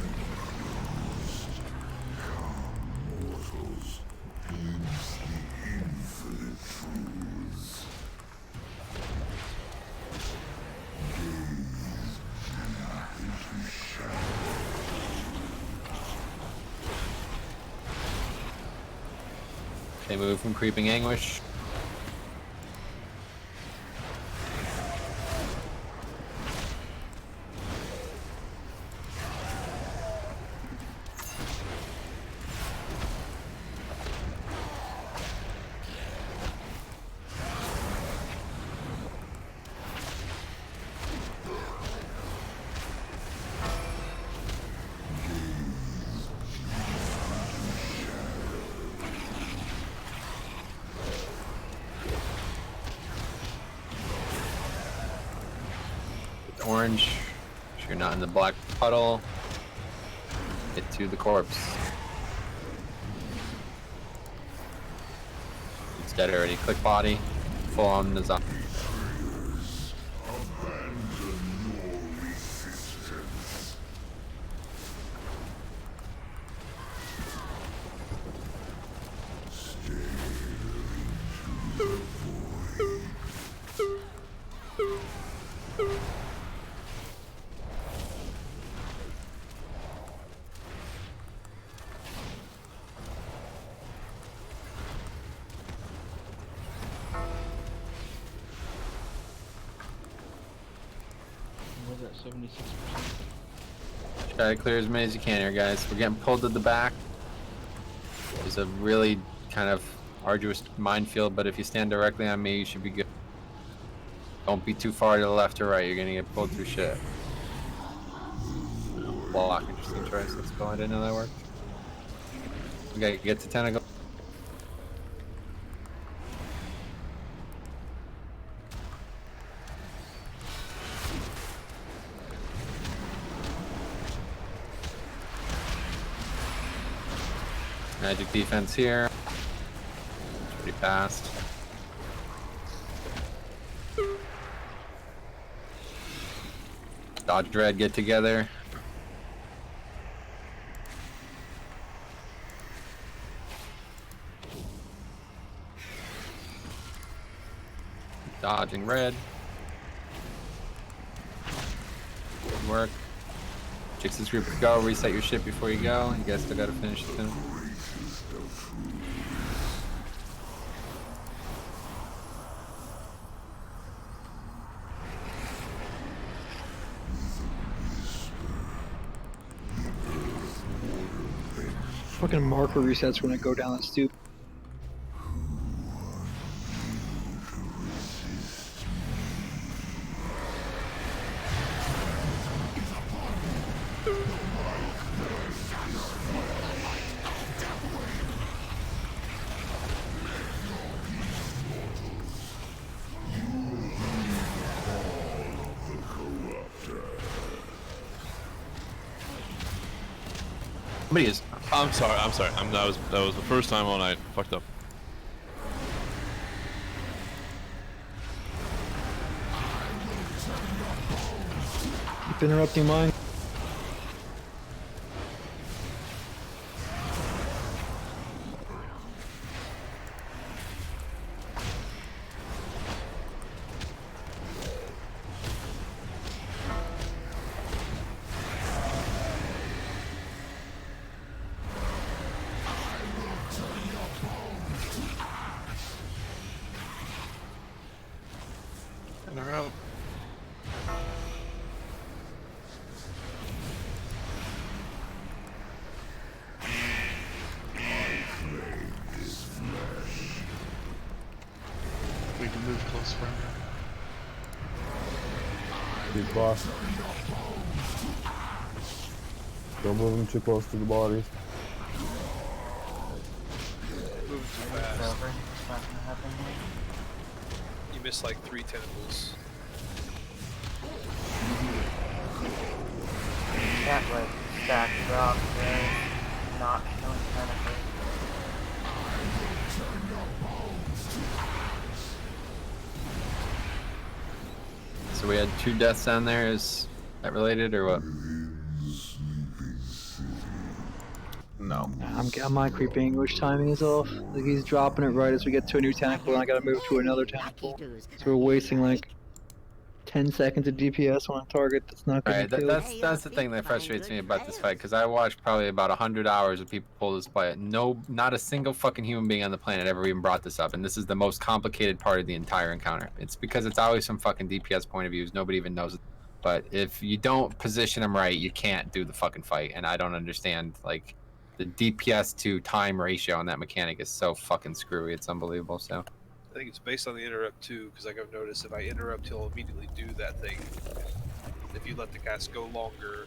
They move from Creeping Anguish. orange. Make sure you're not in the black puddle. Get to the corpse. It's dead already. Click body. Full on the zombie. Was that 76%? Try to clear as many as you can here, guys. We're getting pulled to the back. There's a really kind of arduous minefield, but if you stand directly on me, you should be good. Don't be too far to the left or right. You're gonna get pulled through shit. Block, interesting choice. Let's go. I didn't know that worked. We gotta get to tentacle. Magic defense here. Pretty fast. Dodge Dread, get together. Dodging red. Good work. Jix's group to go. Reset your ship before you go. You guys still gotta finish it soon. Fucking marker resets when I go down the stoop. Somebody is. I'm sorry. That was the first time all night. Fucked up. Keep interrupting mine. We can move close for him. Big boss. Don't move them too close to the bodies. Moving too fast. You missed like 3 tentacles. Can't let stack drop there. Not showing tentacles. So we had 2 deaths down there. Is that related or what? No. My creeping English timing is off. Like he's dropping it right as we get to a new tentacle, and I gotta move to another tentacle. So we're wasting like 10 seconds of DPS on a target that's not gonna kill. That's the thing that frustrates me about this fight, because I watched probably about 100 hours of people pull this fight. Not a single fucking human being on the planet ever even brought this up, and this is the most complicated part of the entire encounter. It's because it's always from fucking DPS point of views. Nobody even knows it. But if you don't position them right, you can't do the fucking fight, and I don't understand, like, the DPS to time ratio on that mechanic is so fucking screwy. It's unbelievable. So I think it's based on the interrupt too, because like I've noticed if I interrupt, he'll immediately do that thing. If you let the cast go longer,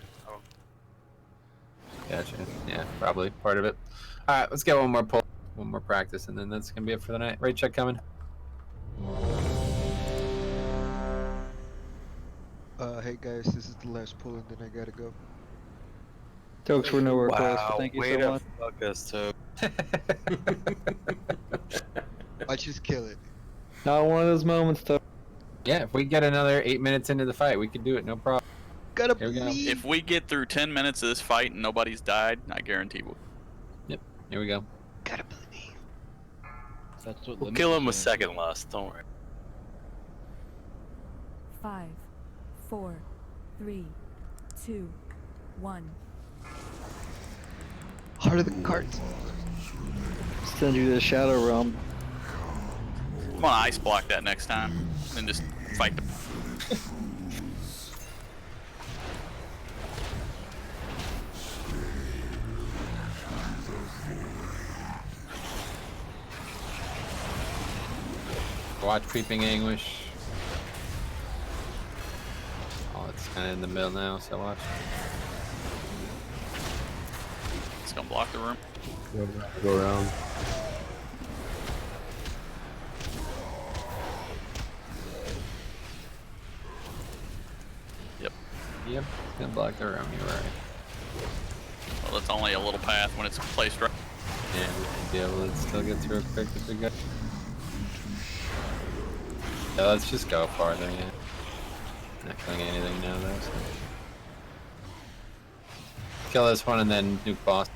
gotcha. Yeah, probably part of it. All right, let's get one more pull, one more practice, and then that's gonna be it for the night. Raid check coming. Hey guys, this is the last pull and then I gotta go. Jokes were nowhere close, but Wow, thank you way so to much. fuck us, Toad. Watch us kill it. Not one of those moments, though. Yeah, if we get another 8 minutes into the fight, we can do it, no problem. Gotta Here we go. If we get through 10 minutes of this fight and nobody's died, I guarantee we'll. Yep, here we go. Gotta believe. That's what We'll limit kill was him with saying. second lust, don't worry. 5, 4, 3, 2, 1. Heart of the cards. Send you to the Shadow Realm. I'm gonna ice block that next time, and just fight the. Watch Creeping Anguish. Oh, it's kind of in the middle now, so watch. It's gonna block the room. Go around. Yep, gonna block the room, you're right. Well, it's only a little path when it's placed right. Yeah, we can be able to still get through it quick if we go. Yeah, let's just go farther, yeah. Not killing anything now though, so. Kill this one and then nuke boss.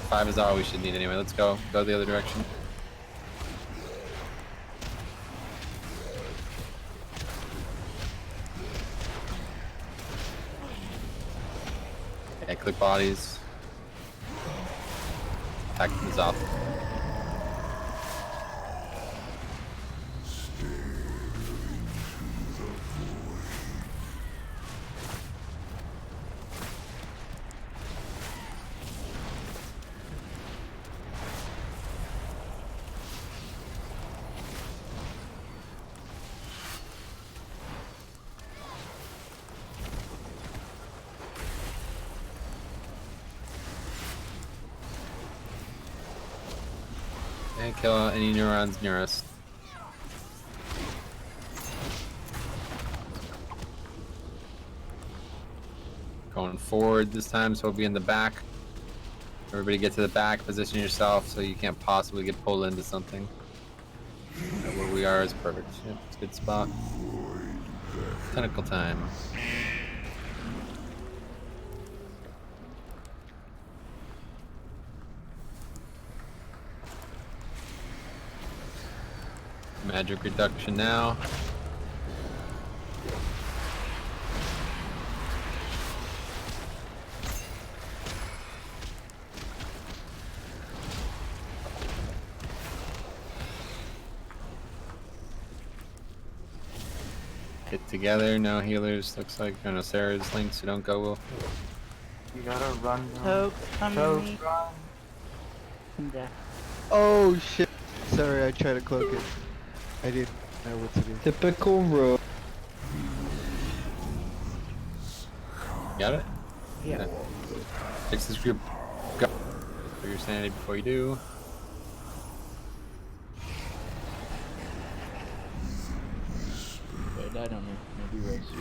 5 is all we should need anyway, let's go. Go the other direction. Yeah, click bodies. Attack comes off. And kill any neurons near us. Going forward this time, so we'll be in the back. Everybody get to the back, position yourself so you can't possibly get pulled into something. Where we are is perfect. Yep, it's a good spot. Tentacle time. Magic reduction now. Get together, no healers. Looks like no Sarah's linked, so don't go. Will. You gotta run. Toad, come to me. run. I'm dead. Oh shit. Sorry, I tried to cloak it. I didn't know what to do. Typical road. Got it? Yeah. Fix this group. Go. For your sanity before you do. I died on me. Maybe race.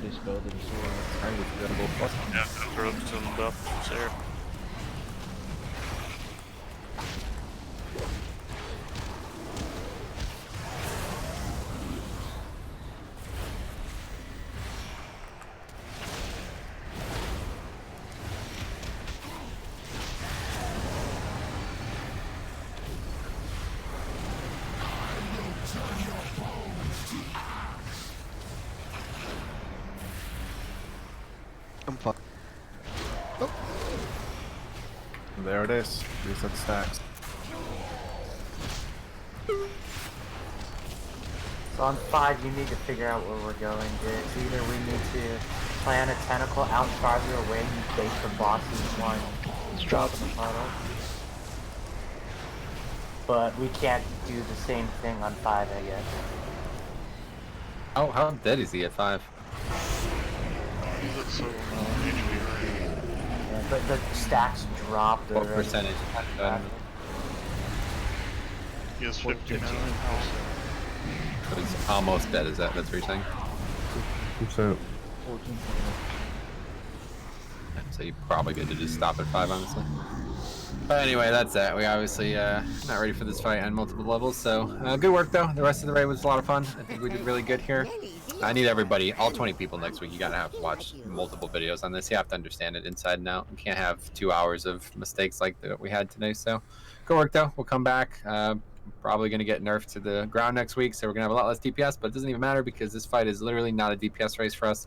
Dispel the disorder. Yeah, throw some buff there. I'm fucked. There it is. Reset stacks. So on 5, you need to figure out where we're going, Diggs. Either we need to plan a tentacle out farther away and bait the bosses one drop in the puddle. But we can't do the same thing on 5, I guess. Oh, how dead is he at 5? He's at so HP, right? Yeah, but the stacks dropped What already. percentage? He has 59%. So he's almost dead, is that's what you're saying? 2%. So you're probably good to just stop at 5, honestly. But anyway, that's that. We obviously not ready for this fight on multiple levels, so good work though. The rest of the raid was a lot of fun. I think we did really good here. I need everybody, all 20 people next week. You gotta have to watch multiple videos on this. You have to understand it inside and out. You can't have 2 hours of mistakes like that we had today. So good work though. We'll come back. Probably gonna get nerfed to the ground next week, so we're gonna have a lot less DPS. But it doesn't even matter because this fight is literally not a DPS race for us.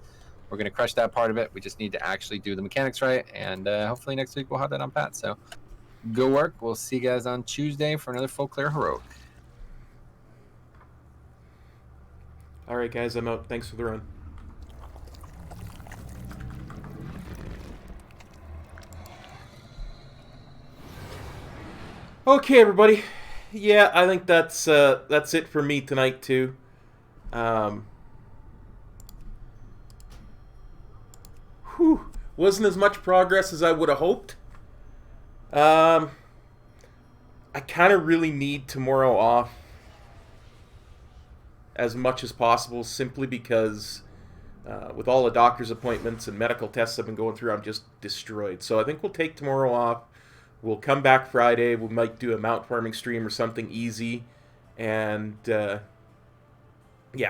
We're gonna crush that part of it. We just need to actually do the mechanics right, and hopefully next week we'll have that on pat. So good work. We'll see you guys on Tuesday for another full clear heroic. All right, guys, I'm out. Thanks for the run. Okay, everybody. Yeah, I think that's it for me tonight too. Wasn't as much progress as I would have hoped. I kind of really need tomorrow off as much as possible, simply because with all the doctor's appointments and medical tests I've been going through, I'm just destroyed. So I think we'll take tomorrow off. We'll come back Friday. We might do a mount farming stream or something easy. And, yeah,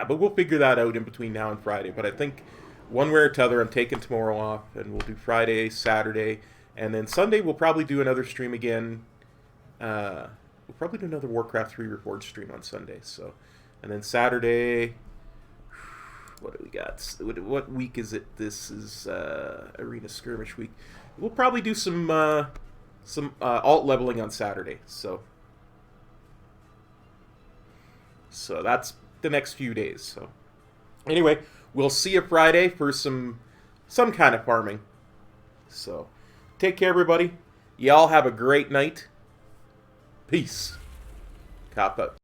but we'll figure that out in between now and Friday. But I think one way or t'other, I'm taking tomorrow off. And we'll do Friday, Saturday. And then Sunday, we'll probably do another stream again. We'll probably do another Warcraft 3 Reforged stream on Sunday. So, and then Saturday, what do we got? What week is it? This is Arena Skirmish week. We'll probably do some alt leveling on Saturday. So that's the next few days. So anyway, we'll see you Friday for some kind of farming. So take care, everybody. Y'all have a great night. Peace. Cop out.